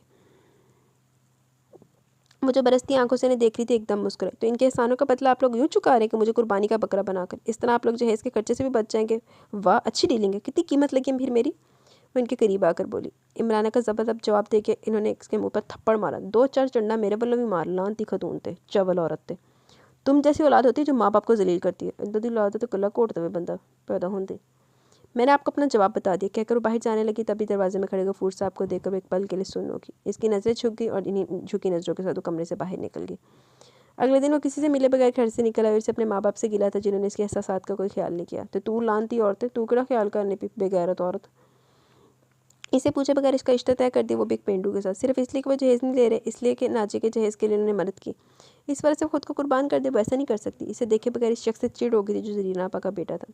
मुझे बरसती आंखों से इन्हें देख रही थी, एकदम मुस्कुराई। तो इनके एहसानों का बदला आप लोग यूँ चुका रहे हैं कि मुझे कुर्बानी का बकरा बनाकर? इस तरह आप लोग जहेज़ के खर्चे से भी बच जाएंगे। वाह, अच्छी डीलिंग है। कितनी कीमत लगी फिर मेरी? वो इनके करीब आकर बोली। इमराना का ज़बरदस्त जवाब दे के इन्होंने इसके मुंह पर थप्पड़ मारा। 2-4 चंडा मेरे बल्लों भी मार। लानती खतून थे, चवल औरत थे। तुम जैसी औलाद होती है जो माँ बाप को जलील करती है। इद्दां दी औलाद तो गला घोटते हुए बंदा पैदा होंदे। मैंने आपको अपना जवाब बता दिया, कहकर वो बाहर जाने लगी। तभी दरवाजे में खड़े गफूर साहब को देखकर वो एक पल के लिए सुन्न होगी। इसकी नज़रें झुक गई और इन्हीं झुकी नज़रों के साथ वो कमरे से बाहर निकल गई। अगले दिन वो किसी से मिले बगैर घर से निकल आई और इसे अपने माँ बाप से गिला था जिन्होंने इसके एहसासात का कोई ख्याल नहीं किया। तो तू लानती औरत, तू केड़ा ख्याल करने पे बेगैरत औरत। इसे पूछे बगैर इसका रिश्ता तय कर दिया, वो भी एक पेंडू के साथ, सिर्फ इसलिए कि वो जहेज़ नहीं ले रहे, इसलिए कि नाजे के जहेज़ के लिए उन्होंने मदद की। इस वजह से खुद को कुर्बान कर दे, वो ऐसा नहीं कर सकती। इसे देखे बगैर इस शख्स से चिढ़ हो गई थी जो जरीना आपा का बेटा था।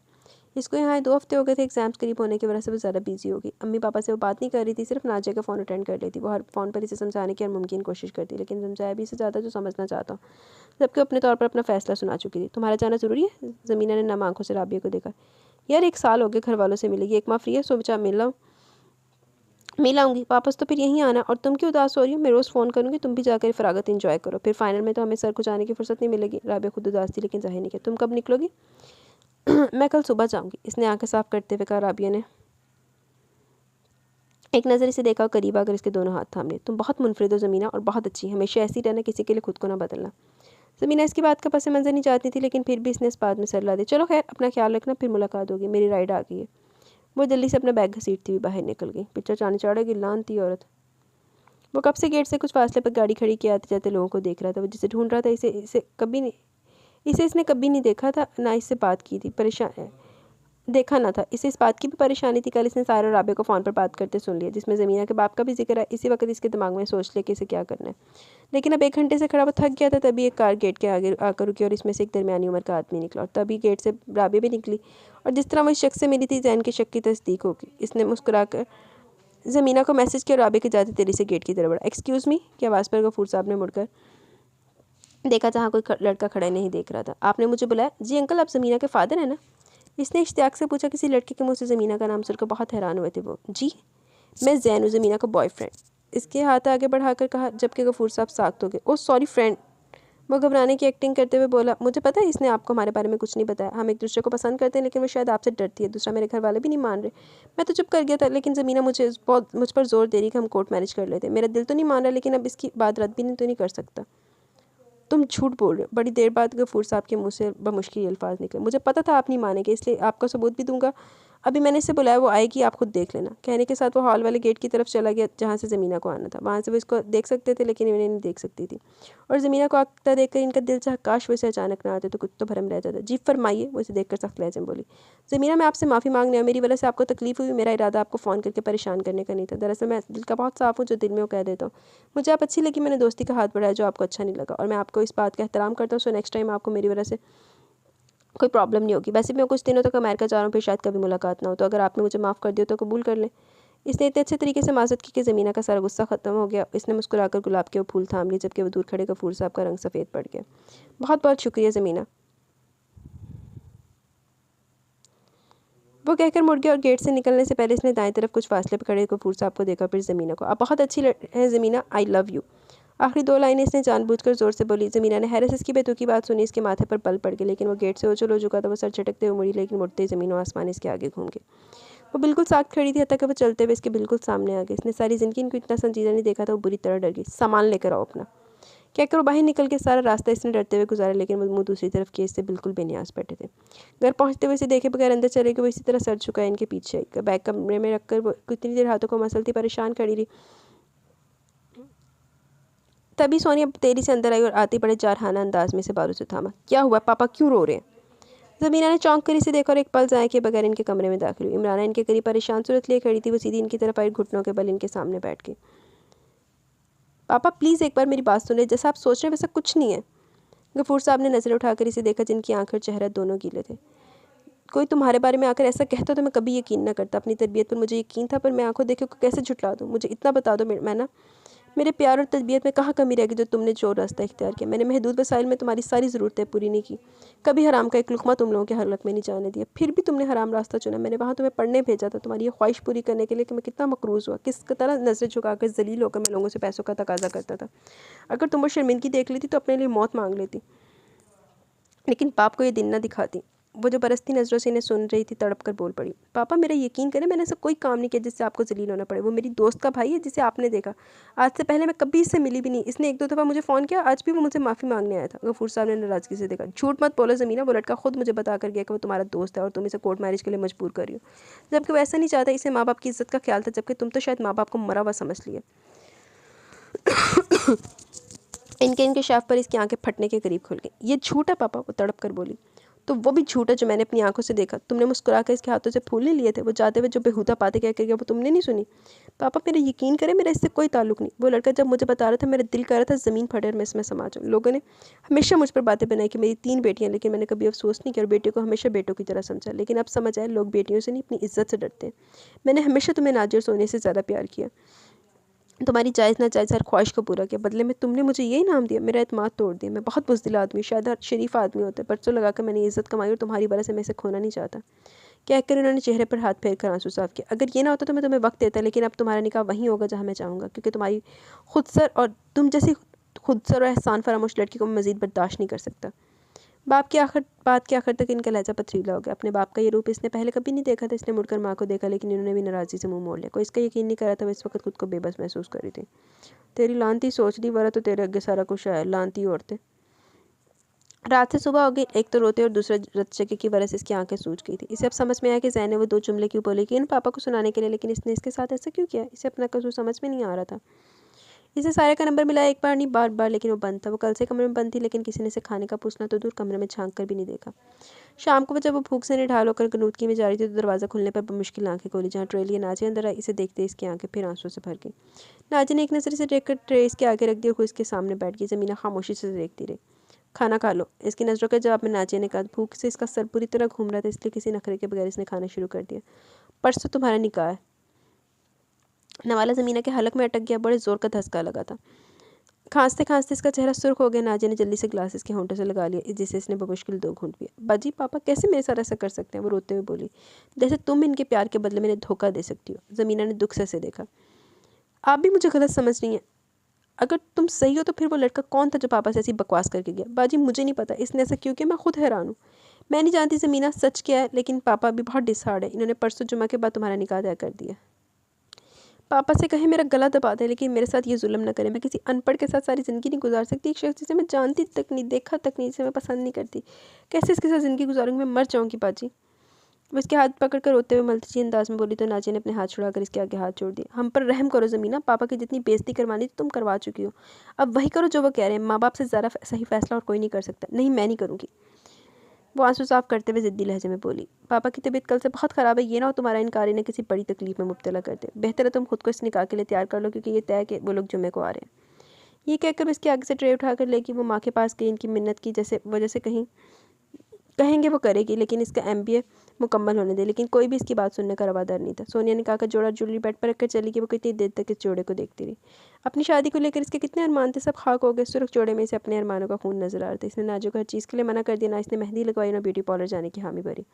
इसको यहाँ 2 हफ्ते हो गए थे, एग्जाम्स करीब होने की वजह से वो ज़्यादा बिजी हो गई। अम्मी पापा से वो बात नहीं कर रही थी, सिर्फ नाजे का फ़ोन अटेंड कर लेती। वो हर फ़ोन पर इसे समझाने की हर मुमकिन कोशिश करती, लेकिन समझाया भी इसे ज़्यादा जो समझना चाहता हूँ। जबकि अपने तौर पर अपना फ़ैसला सुना चुकी थी। तुम्हारा जाना ज़रूरी है? ज़मीना ने नम आंखों से राबिया को देखा। यार 1 साल हो गए घर वालों से मिलेगी, एक माँ फ्री है, सो बचा मिल आऊँगी वापस तो फिर यहीं आना। और तुम क्यों उदास हो रही हो? मैं रोज़ फ़ोन करूँगी, तुम भी जाकर फरागत एंजॉय करो। फिर फाइनल में तो हमें सर खुजाने की फुर्सत नहीं मिलेगी। राबिया खुद उदास थी लेकिन जाहिर नहीं किया। तुम कब निकलोगी? मैं कल सुबह जाऊँगी, इसने आंखें साफ करते हुए कहा। राबिया ने एक नज़र इसे देखा और करीब आकर इसके दोनों हाथ थाम लिए। तुम बहुत मुनफरिद हो ज़मीना, और बहुत अच्छी, हमेशा ऐसी रहना, किसी के लिए खुद को ना बदलना। ज़मीना इसकी बात का पस मंज़र नहीं चाहती थी, लेकिन फिर भी इसने इस बात में सर ला दिया। चलो खैर, अपना ख्याल रखना, फिर मुलाकात होगी। मेरी राइड आ गई है। वो जल्दी से अपना बैग घसीटती हुई बाहर निकल गई। पिक्चर चाने चढ़ेगी, लानती औरत। वो कब से गेट से कुछ फासले पर गाड़ी खड़ी किए आते जाते लोगों को देख रहा था। वो जिसे ढूंढ रहा था, इसे इसने कभी नहीं देखा था, ना इससे बात की थी। परेशान देखा ना था। इसे इस बात की भी परेशानी थी। कल इसने सारा राबे को फ़ोन पर बात करते सुन लिया, जिसमें ज़मीना के बाप का भी जिक्र है। इसी वक्त इसके दिमाग में सोच लिया कि इसे क्या करना है। लेकिन अब 1 घंटे से खड़ा वो थक गया था। तभी एक कार गेट के आगे आकर रुकी और इसमें से एक दरमियानी उम्र का आदमी निकला, और तभी गेट से राबे भी निकली। और जिस तरह वो इस शख्स से मिली थी, जैन के शक की तस्दीक होगी। इसने मुस्कुराकर ज़मीना को मैसेज किया। राबे के जाते तेरी से गेट की तरफ बढ़ा। एक्सक्यूज़ मी की आवाज़ पर गफूर साहब ने मुड़कर देखा, जहाँ कोई लड़का खड़ा नहीं देख रहा था। आपने मुझे बुलाया? जी अंकल, आप ज़मीना के फ़ादर हैं ना? इसने इश्तियाक से पूछा। किसी लड़के के मुंह से ज़मीना का नाम सुनकर बहुत हैरान हुए थे वो। जी, मैं जैन हूँ, ज़मीना का बॉयफ्रेंड। इसके हाथ आगे बढ़ाकर कहा, जबकि गफूर साहब साख्त हो गए। Oh sorry friend. वो घबराने की एक्टिंग करते हुए बोला, मुझे पता है इसने आपको हमारे बारे में कुछ नहीं बताया। हम एक दूसरे को पसंद करते हैं, लेकिन वो शायद आपसे डरती है। दूसरा, मेरे घर वाले भी नहीं मान रहे। मैं तो चुप कर गया था, लेकिन ज़मीना मुझ पर जोर दे रही कि हम कोर्ट मैरिज कर लेते। मेरा दिल तो नहीं मान रहा, लेकिन अब इसकी बात रद्द भी नहीं कर सकता। तुम झूठ बोल रहे हो। बड़ी देर बाद गफूर साहब के मुंह से बमुश्किल अल्फाज निकले। मुझे पता था आप नहीं मानेंगे, इसलिए आपका सबूत भी दूंगा। अभी मैंने इसे बुलाया, वो आएगी, आप खुद देख लेना। कहने के साथ वो हॉल वाले गेट की तरफ चला गया, जहाँ से ज़मीना को आना था। वहाँ से वो इसको देख सकते थे, लेकिन इन्हें नहीं देख सकती थी। और ज़मीना को आगता देखकर इनका दिल चाह काश वो इसे अचानक ना आते तो कुछ तो भरम रह जाता। जी फरमाइए, वो इसे देखकर सख्त लहजे में बोली। ज़मीना, मैं आपसे माफ़ी मांगने और मेरी वजह से आपको तकलीफ हुई। मेरा इरादा आपको फ़ोन करके परेशान करने का नहीं था। दरअसल मैं दिल का बहुत साफ़ हूँ, जो दिल में वो कह देता हूँ। मुझे आप अच्छी लगी, मैंने दोस्ती का हाथ बढ़ाया जो आपको अच्छा नहीं लगा, और मैं आपको इस बात का एहतराम करता हूँ। सो नेक्स्ट टाइम आपको मेरी वजह से कोई प्रॉब्लम नहीं होगी। वैसे भी मैं कुछ दिनों तक अमेरिका जा रहा हूँ, फिर शायद कभी मुलाकात ना हो, तो अगर आपने मुझे माफ़ कर दिया तो कबूल कर लें। इसने इतने अच्छे तरीके से माजरत की कि ज़मीना का सारा गुस्सा ख़त्म हो गया। इसने मुस्कुराकर गुलाब के वो फूल थाम लिए, जबकि वो दूर खड़े गफूर साहब का रंग सफ़ेद पड़ गया। बहुत बहुत शुक्रिया ज़मीना, वो कहकर मुड़ गया। और गेट से निकलने से पहले इसने दाएं तरफ कुछ फासले पर खड़े गफूर साहब को देखा, फिर ज़मीना को। आप बहुत अच्छी है ज़मीना, आई लव यू। आखिरी 2 लाइनें इसने जानबूझकर ज़ोर से बोली। ज़मीना ने हैरत इसकी बेतुकी बात सुनी। इसके माथे पर पल पड़ गए, लेकिन वो गेट से ओझल हो चुका था। वो सर झटकते हुए मुड़ी, लेकिन मुड़ते ही ज़मीन और आसमान इसके आगे घूम गए। वो बिल्कुल साथ खड़ी थी, हत्ता कि वो चलते हुए इसके बिल्कुल सामने आ गई। इसने सारी ज़िंदगी इनको इतना संजीदा नहीं देखा था। वो बुरी तरह डर गई। सामान लेकर आओ अपना, कहकर वो बाहर निकल के सारा रास्ता इसने डरते हुए गुजारा, लेकिन वो मुँह दूसरी तरफ किए इससे बिल्कुल बेनियाज बैठे थे। घर पहुँचते हुए इसे देखे बगैर अंदर चले गए। वो इसी तरह सर झुकाए इनके पीछे आई। बैग कमरे में रखकर वो कितनी देर हाथों को मसलती परेशान खड़ी रही। तभी सोनिया तेजी से अंदर आई और आते बड़े जारहाना अंदाज में से बारू से थामा। क्या हुआ पापा, क्यों रो रहे हैं? ज़मीना ने चौंक कर इसे देखा और एक पल ज़ाया के बगैर इनके कमरे में दाखिल हुई। इमराना इनके करीब परेशान सूरत लिए खड़ी थी। वो सीधी इनकी तरफ आई, घुटनों के बल इनके सामने बैठ गई। पापा प्लीज़ एक बार मेरी बात सुन ले, जैसा आप सोच रहे हैं वैसा कुछ नहीं है। गफूर साहब ने नज़रें उठाकर इसे देखा, जिनकी आंखें और चेहरा दोनों गीले थे। कोई तुम्हारे बारे में आकर ऐसा कहता तो मैं कभी यकीन ना करता। अपनी तरबियत पर मुझे यकीन था, पर मैं आंखों देखे को कैसे झुटला दूँ? मुझे इतना बता दो मैं ना, मेरे प्यार और तरबियत में कहाँ कमी रह गई जो तुमने जो रास्ता इख्तियार किया? मैंने महदूद वसाइल में तुम्हारी सारी ज़रूरतें पूरी नहीं की, कभी हराम का एक लुक़मा तुम लोगों के हलक में नहीं जाने दिया, फिर भी तुमने हराम रास्ता चुना। मैंने वहाँ तुम्हें पढ़ने भेजा था तुम्हारी ये ख्वाहिश पूरी करने के लिए कि मैं कितना मकरूज़ हुआ, किस तरह नज़रें झुकाकर जलील होकर मैं लोगों से पैसों का तकाजा करता था। अगर तुम वो शर्मिंदगी देख लेती तो अपने लिए मौत मांग लेती, लेकिन पाप को ये दिन न दिखाती। वो जो बरसती नज़रों से इन्हें सुन रही थी तड़प कर बोल पड़ी। पापा मेरा यकीन करें, मैंने ऐसा कोई काम नहीं किया जिससे आपको जलील होना पड़े। वो मेरी दोस्त का भाई है जिसे आपने देखा। आज से पहले मैं कभी इससे मिली भी नहीं। इसने एक दो दफ़ा मुझे फ़ोन किया, आज भी वो मुझसे माफ़ी मांगने आया था। गफूर साहब ने नाराज़गी से देखा। झूठ मत बोलो ज़मीना, वो लड़का खुद मुझे बता कर गया कि वो तुम्हारा दोस्त है और तुम इसे कोर्ट मैरिज के लिए मजबूर कर रही हो, जबकि वो ऐसा नहीं चाहता। इसे माँ बाप की इज्जत का ख्याल था, जबकि तुम तो शायद माँ बाप को मरा हुआ समझ लिया। इनके इंकशाफ पर इसकी आंखें फटने के करीब खुल गई। ये झूठ है पापा, वो तड़प कर बोली। तो वो भी झूठ है जो मैंने अपनी आंखों से देखा। तुमने मुस्कुरा कर इसके हाथों से फूल नहीं लिए थे? वो जाते हुए जो बेहुदा बातें कह कर गया वो तुमने नहीं सुनी? पापा मेरा यकीन करें, मेरा इससे कोई ताल्लुक नहीं। वो लड़का जब मुझे बता रहा था मेरा दिल कर रहा था ज़मीन फटे और मैं इसमें समा जाऊँ। लोगों ने हमेशा मुझ पर बातें बनाई कि मेरी 3 बेटियाँ, लेकिन मैंने कभी अफसोस नहीं किया और बेटियों को हमेशा बेटों की तरह समझा। लेकिन अब समझ आया, लोग बेटियों से नहीं अपनी इज्जत से डरते हैं। मैंने हमेशा तुम्हें नाजी और सोने से ज़्यादा प्यार किया, तुम्हारी जायज़ नाजायज़ हर ख्वाहिश को पूरा किया। बदले में तुमने मुझे यही नाम दिया, मेरा एतमाद तोड़ दिया। मैं बहुत बुज़दिल आदमी, शायद हर शरीफ आदमी होता है। परसों लगाकर मैंने इज़्ज़त कमाई और तुम्हारी वजह से मैं इसे खोना नहीं चाहता। कहकर उन्होंने चेहरे पर हाथ फेर कर आंसू साफ किया। अगर ये ना होता तो मैं तुम्हें वक्त देता, लेकिन अब तुम्हारा निकाह वहीं होगा जहाँ मैं चाहूँगा, क्योंकि तुम्हारी खुदसर और तुम जैसी खुदसर और एहसान फरामोश लड़की को मैं मज़ीद बर्दाश्त नहीं कर सकता। बात के आखिर तक इनका लहजा पथरीला हो गया। अपने बाप का ये रूप इसने पहले कभी नहीं देखा था। इसने मुड़कर माँ को देखा, लेकिन इन्होंने भी नाराज़गी से मुंह मोड़ लिया। कोई इसका यकीन नहीं कर रहा था। वो इस वक्त खुद को बेबस महसूस कर रही थी। तेरी लानती सोच दी, वरना तो तेरे आगे सारा कुछ है। लानती औरतें। रात से सुबह हो गई। एक तो रोते और दूसरा रत जगह की वजह से इसकी आंखें सूज गई थी। इसे अब समझ में आया कि जैन ने वो 2 जुमले क्यों बोले कि इन पापा को सुनाने के लिए, लेकिन इसने इसके साथ ऐसा क्यों किया? इसे अपना कसूर समझ में नहीं आ रहा था। इसे सारे का नंबर मिला, एक बार नहीं बार बार, लेकिन वो बंद था। वो कल से कमरे में बंद थी, लेकिन किसी ने इसे खाने का पूछना तो दूर, कमरे में झांक कर भी नहीं देखा। शाम को जब वो भूख से निढाल होकर गनूदगी में जा रही थी तो दरवाज़ा खुलने पर मुश्किल आंखें खोली। जहाँ ट्रे लिए नाज़िया अंदर आई, इसे देखते इसकी आंखें फिर आंसू से भर गई। नाज़िया ने एक नज़र से देखकर ट्रे इसके आगे रख दिया और खुद इसके सामने बैठ गई। ज़मीना खामोशी से देखती रही। खाना खा लो, इसकी नज़रों के जवाब में नाज़िया ने कहा। भूख से इसका सर पूरी तरह घूम रहा था, इसलिए किसी नखरे के बगैर इसने खाना शुरू कर दिया। परसों तुम्हारा निकाह है। नवाला ज़मीना के हलक में अटक गया। बड़े ज़ोर का धक्का लगा था। खांसते खांसते इसका चेहरा सुर्ख हो गया। नाजिया ने जल्दी से ग्लास इसके होंठों से लगा लिया, जिसे इसने बमुश्किल 2 घूंट पिया। बाजी पापा कैसे मेरे साथ ऐसा कर सकते हैं? वो रोते हुए बोली। जैसे तुम इनके प्यार के बदले में धोखा दे सकती हो। ज़मीना ने दुख से देखा। आप भी मुझे गलत समझ रही हैं। अगर तुम सही हो तो फिर वो लड़का कौन था जो पापा से ऐसी बकवास करके गया? बाजी मुझे नहीं पता इसने ऐसा क्यों किया, मैं खुद हैरान हूँ। मैं नहीं जानती ज़मीना सच क्या है, लेकिन पापा भी बहुत डिसहार्ड है। इन्होंने परसों जुमा के बाद तुम्हारा निकाह तय कर दिया। पापा से कहे मेरा गला दबा दें, लेकिन मेरे साथ ये जुल्म न करें। मैं किसी अनपढ़ के साथ सारी ज़िंदगी नहीं गुजार सकती। एक शख्स जिसे मैं जानती तक नहीं, देखा तक नहीं, जिसे मैं पसंद नहीं करती, कैसे इसके साथ ज़िंदगी गुजारूंगी? मैं मर जाऊँगी बाजी। वो इसके हाथ पकड़ कर रोते हुए मलतजी अंदाज में बोली तो नाजिया ने अपने हाथ छुड़ाकर इसके आगे हाथ जोड़ दिया। हम पर रहम करो ज़मीना, पापा की जितनी बेइज्जती करवानी थी तुम करवा चुकी हो। अब वही करो जो वो कह रहे हैं। माँ बाप से ज़्यादा सही फैसला और कोई नहीं कर सकता। नहीं, मैं नहीं करूँगी। वो आंसू साफ करते हुए ज़िद्दी लहजे में बोली। पापा की तबीयत कल से बहुत ख़राब है। ये ना हो तुम्हारा इनकार इन्हें किसी बड़ी तकलीफ में मुब्तला कर दे। बेहतर है तुम खुद को इस निकाह के लिए तैयार कर लो, क्योंकि ये तय है कि वो लोग जुम्मे को आ रहे हैं। ये कहकर उसके आगे से ट्रे उठाकर लेगी। वो माँ के पास गई। इनकी मिन्नत की जैसे वजह से कहेंगे वो करेगी, लेकिन इसका MBA मुकम्मल होने दे। लेकिन कोई भी इसकी बात सुनने का रवादार नहीं था। सोनिया ने कहा जोड़ा जूली बेड पर रखकर चली गई। वो कितनी देर तक इस जोड़े को देखती रही। अपनी शादी को लेकर इसके कितने अरमान थे, सब खाक हो गए। सुर्ख जोड़े में इसे अपने अरमानों का खून नजर आ रहा था। इसने नाजो को हर चीज़ के लिए मना कर दिया। ना इसने मेहंदी लगवाई, ना ब्यूटी पार्लर जाने की हामी भरी।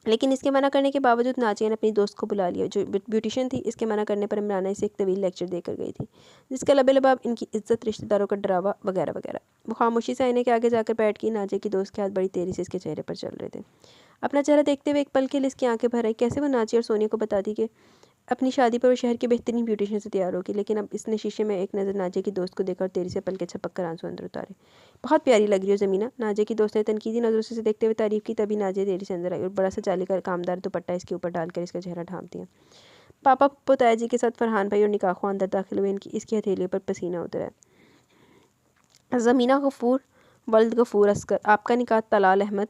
लेकिन इसके मना करने के बावजूद नाजिया ने अपनी दोस्त को बुला लिया, जो ब्यूटिशियन थी। इसके मना करने पर इमराना इसे एक तवील लेक्चर देकर गई थी, जिसका लबे-लबाब इनकी इज्जत, रिश्तेदारों का डरावा वगैरह वगैरह। वो खामोशी से आईने के आगे जाकर बैठ गई। नाजिया की दोस्त के हाथ बड़ी तेज़ी से इसके चेहरे पर चल रहे थे। अपना चेहरा देखते हुए एक पल के लिए इसकी आंखें भर आई। कैसे वो नाजिया और सोनिया को बताती कि अपनी शादी पर वो शहर के बेहतरीन ब्यूटिशियन से तैयार होगी। लेकिन अब इसने शीशे में एक नज़र नाजिया की दोस्त को देखा और तेरी से पल के छपक कर आंसू अंदर उतारे। बहुत प्यारी लग रही हो ज़मीना, नाजिया की दोस्त ने तनकीदी नज़रों से देखते हुए तारीफ़ की। तभी नाजिया देरी से अंदर आई और बड़ा सा जाली का कामदार दुपट्टा इसके ऊपर डालकर इसका चेहरा ढांप दिया। पापा पप्पो ताया जी के साथ फरहान भाई और निकाह ख्वाह अंदर दाखिल हुए। इसकी हथेली पर पसीना उतरा है। ज़मीना गफूर वल्द गफूर असकर, आपका निकाह तलाल अहमद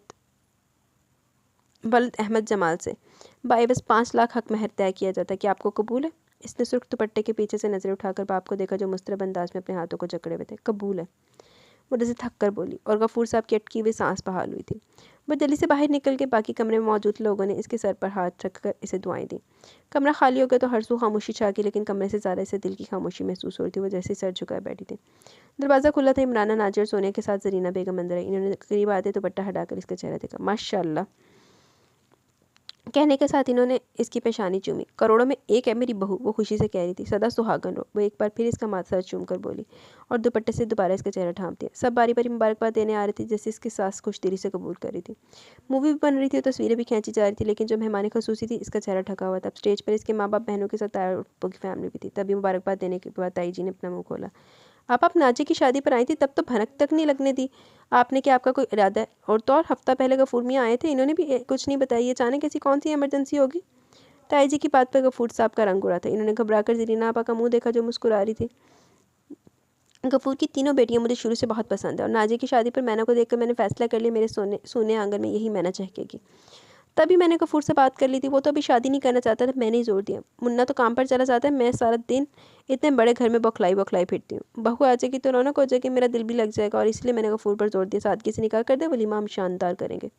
वल्द अहमद जमाल से बाई बस 5 लाख हक महर तय किया जाता है। कि आपको कबूल है? इसने सुर्ख दुपट्टे के पीछे से नज़रें उठाकर बाप को देखा जो मुस्तरब अंदाज में अपने हाथों को जकड़े हुए थे। कबूल है, वो जैसे थक कर बोली, और गफूर साहब की अटकी हुई सांस बहाल हुई थी। वह जल्दी से बाहर निकल के बाकी कमरे में मौजूद लोगों ने इसके सर पर हाथ रखकर इसे दुआएं दी। कमरा खाली हो गया तो हर सू खामोशी छा गई, लेकिन कमरे से ज़्यादा इसे दिल की खामोशी महसूस हो रही थी। वो जैसे सर झुकाए बैठी थी। दरवाज़ा खुला था। इमराना नाजिर और सोनिया के साथ जरीना बेगम अंदर आई। इन्होंने करीब आते दुपट्टा हटाकर इसका चेहरा देखा। माशाल्लाह कहने के साथ इन्होंने इसकी पेशानी चूमी। करोड़ों में एक है मेरी बहू, वो खुशी से कह रही थी। सदा सुहागन रहो। वो एक बार फिर इसका माथा चूम कर बोली और दुपट्टे से दोबारा इसका चेहरा ढांप दिया। सब बारी बारी मुबारकबाद देने आ रही थी, जैसे इसकी सास खुश दिली से कबूल कर रही थी। मूवी भी बन रही थी और तस्वीरें भी खींची जा रही थी, लेकिन जो मेहमान खसूसी थी इसका चेहरा ढका हुआ था। अब स्टेज पर इसके माँ बाप बहनों के साथ ताया और की फैमिली भी थी। तभी मुबारकबाद देने के बाद ताई जी ने अपना मुँह खोला। आप नाजी की शादी पर आई थी, तब तो भनक तक नहीं लगने दी आपने कि आपका कोई इरादा है। और तो और हफ्ता पहले गफूर मियाँ आए थे, इन्होंने भी कुछ नहीं बताई। अचानक ऐसी कौन सी इमरजेंसी होगी? ताई जी की बात पर गफूर साहब का रंग उड़ा था। इन्होंने घबराकर जरीना आपा का मुंह देखा जो मुस्कुरा रही थी। गफूर की तीनों बेटियां मुझे शुरू से बहुत पसंद है और नाजी की शादी पर मैना को देखकर मैंने फैसला कर लिया मेरे सोने आंगन में यही मैना चहकेगी। तभी मैंने गफूर से बात कर ली थी। वो तो अभी शादी नहीं करना चाहता था, मैंने ही जोर दिया। मुन्ना तो काम पर चला जाता है, मैं सारा दिन इतने बड़े घर में बौखलाई बौखलाई फिरती हूँ। बहू आ जाएगी तो रौनक हो जाएगी, मेरा दिल भी लग जाएगा। और इसलिए मैंने गफूर पर जोर दिया, सादगी से निकाह कर दे, वलीमा हम शानदार करेंगे।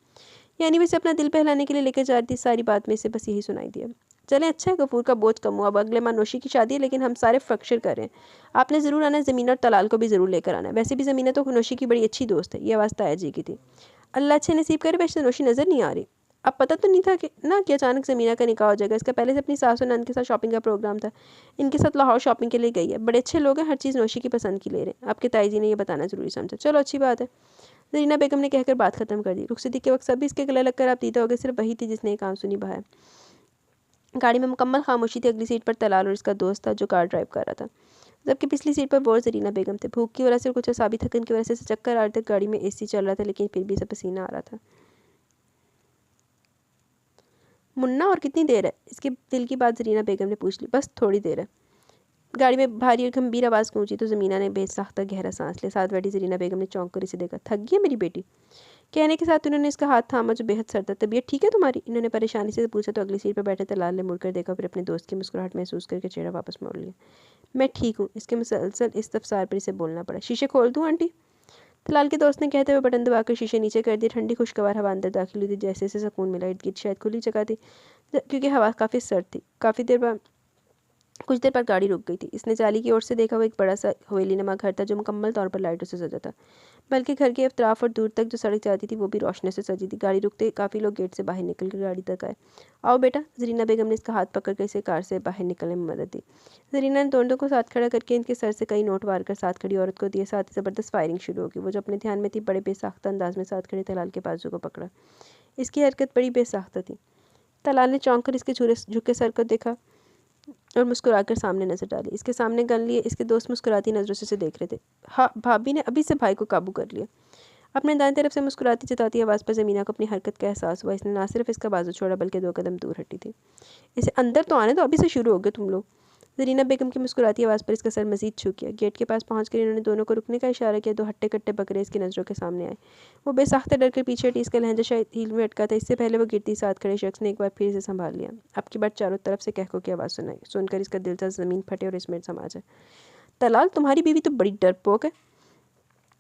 यानी वैसे अपना दिल बहलाने के लिए लेकर जा रही थी। सारी बात में इसे बस यही सुनाई दिया। चलें, अच्छा है, गफूर का बोझ कम हुआ। अब अगले माह नौशी की शादी है, लेकिन हम सारे फक्शर कर रहे हैं। आपने ज़रूर आना है। ज़मीना और तलाल को भी ज़रूर लेकर आना है। वैसे भी ज़मीना तो नौशी की बड़ी अच्छी दोस्त है। ये आवाज़ ताया जी की थी। अल्लाह अच्छे नसीब करे, वैसे नौशी नज़र नहीं आ रही। अब पता तो नहीं था कि अचानक ज़मीना का निकाह हो जाएगा। इसका पहले से अपनी सास और नंद के साथ शॉपिंग का प्रोग्राम था। इनके साथ लाहौर शॉपिंग के लिए गई है। बड़े अच्छे लोग हैं, हर चीज़ नौशी की पसंद की ले रहे हैं। आपके ताई जी ने ये बताना ज़रूरी समझा। चलो अच्छी बात है, जरीना बेगम ने कहकर बात खत्म कर दी। रुखसती के वक्त सभी इसके गले लगकर आप दीदा हो गए। सिर्फ वही थी जिसने ये काम सुनी बहाया। गाड़ी में मुकम्मल खामोशी थी। अगली सीट पर तलाल और इसका दोस्त था जो कार ड्राइव कर रहा था, जबकि पिछली सीट पर वो जरीना बेगम थे। भूख की वजह से और कुछ असाबी थकन की वजह से चक्कर आ रहे थे। गाड़ी में AC चल रहा था, लेकिन फिर भी इसे पसीना आ रहा था। मुन्ना और कितनी देर है? इसके दिल की बात जरीना बेगम ने पूछ ली। बस थोड़ी देर है। गाड़ी में भारी और गंभीर आवाज़ गूंजी तो ज़मीना ने बेसाख्ता गहरा सांस लिया। साथ बैठी जरीना बेगम ने चौंक कर इसे देखा। थक गई है मेरी बेटी? कहने के साथ उन्होंने इसका हाथ थामा जो बेहद सर था। तबीयत ठीक है तुम्हारी? इन्होंने परेशानी से पूछा तो अगली सीट पर बैठे तलाल ने मुड़कर देखा, फिर अपने दोस्त की मुस्कुराहट महसूस करके चेहरा वापस मोड़ लिया। मैं ठीक हूँ। इसके मुसलसल इस्तफसार पर इसे बोलना पड़ा। शीशे खोल दूँ आंटी? तलाल के दोस्त ने कहते हुए बटन दबाकर शीशे नीचे कर दिए। ठंडी खुशगवार हवा अंदर दाखिल हुई थी। जैसे इसे सुकून मिला। इर्द गिर्द शायद खुली जगह थी, क्योंकि हवा काफ़ी सर्द थी। कुछ देर बाद गाड़ी रुक गई थी। इसने जाली की ओर से देखा। वो एक बड़ा सा हवेली नमा घर था जो मुकम्मल तौर पर लाइटों से सजा था, बल्कि घर के अतराफ और दूर तक जो सड़क जाती थी वो भी रोशनी से सजी थी। गाड़ी रुकते काफ़ी लोग गेट से बाहर निकल कर गाड़ी तक आए। आओ बेटा। जरीना बेगम ने इसका हाथ पकड़ कर इसे कार से बाहर निकलने में मदद दी। जरीना ने दोनों को साथ खड़ा करके इनके सर से कई नोट वार कर साथ खड़ी औरत को दिए। साथ ही ज़बरदस्त फायरिंग शुरू होगी। वो जो अपने ध्यान में थी, बड़े बेसाख्ता अंदाज में साथ खड़े तलाल के बाजू को पकड़ा। इसकी हरकत बड़ी बेसाख्ता थी। तलाल ने चौंक कर इसके झुके सर को देखा और मुस्कुराकर सामने नजर डाली। इसके सामने गन लिए इसके दोस्त मुस्कुराती नज़रों से देख रहे थे। हाँ, भाभी ने अभी से भाई को काबू कर लिया। अपने दाएं तरफ से मुस्कुराती जताती आवाज़ पर ज़मीना को अपनी हरकत का एहसास हुआ। इसने ना सिर्फ इसका बाजू छोड़ा बल्कि 2 कदम दूर हटी थी। इसे अंदर तो आने दो, अभी से शुरू हो गए तुम लोग। जरीना बेगम की मुस्कुराती आवाज़ पर इसका सर मजीद झुक गया। गेट के पास पहुंचकर इन्होंने दोनों को रुकने का इशारा किया। 2 हट्टे कट्टे बकरे इसकी नज़रों के सामने आए। वो बेसाख्ता डर कर पीछे हटी। इसका लहजा शायद हील में अटका था। इससे पहले वो गिरती साथ खड़े शख्स ने एक बार फिर से संभाल लिया। अब की बार चारों तरफ से कहकों की आवाज़ सुनाई। सुनकर इसका दिल सा ज़मीन फटे और इसमें समा जाए। तलाल, तुम्हारी बीवी तो बड़ी डरपोक है।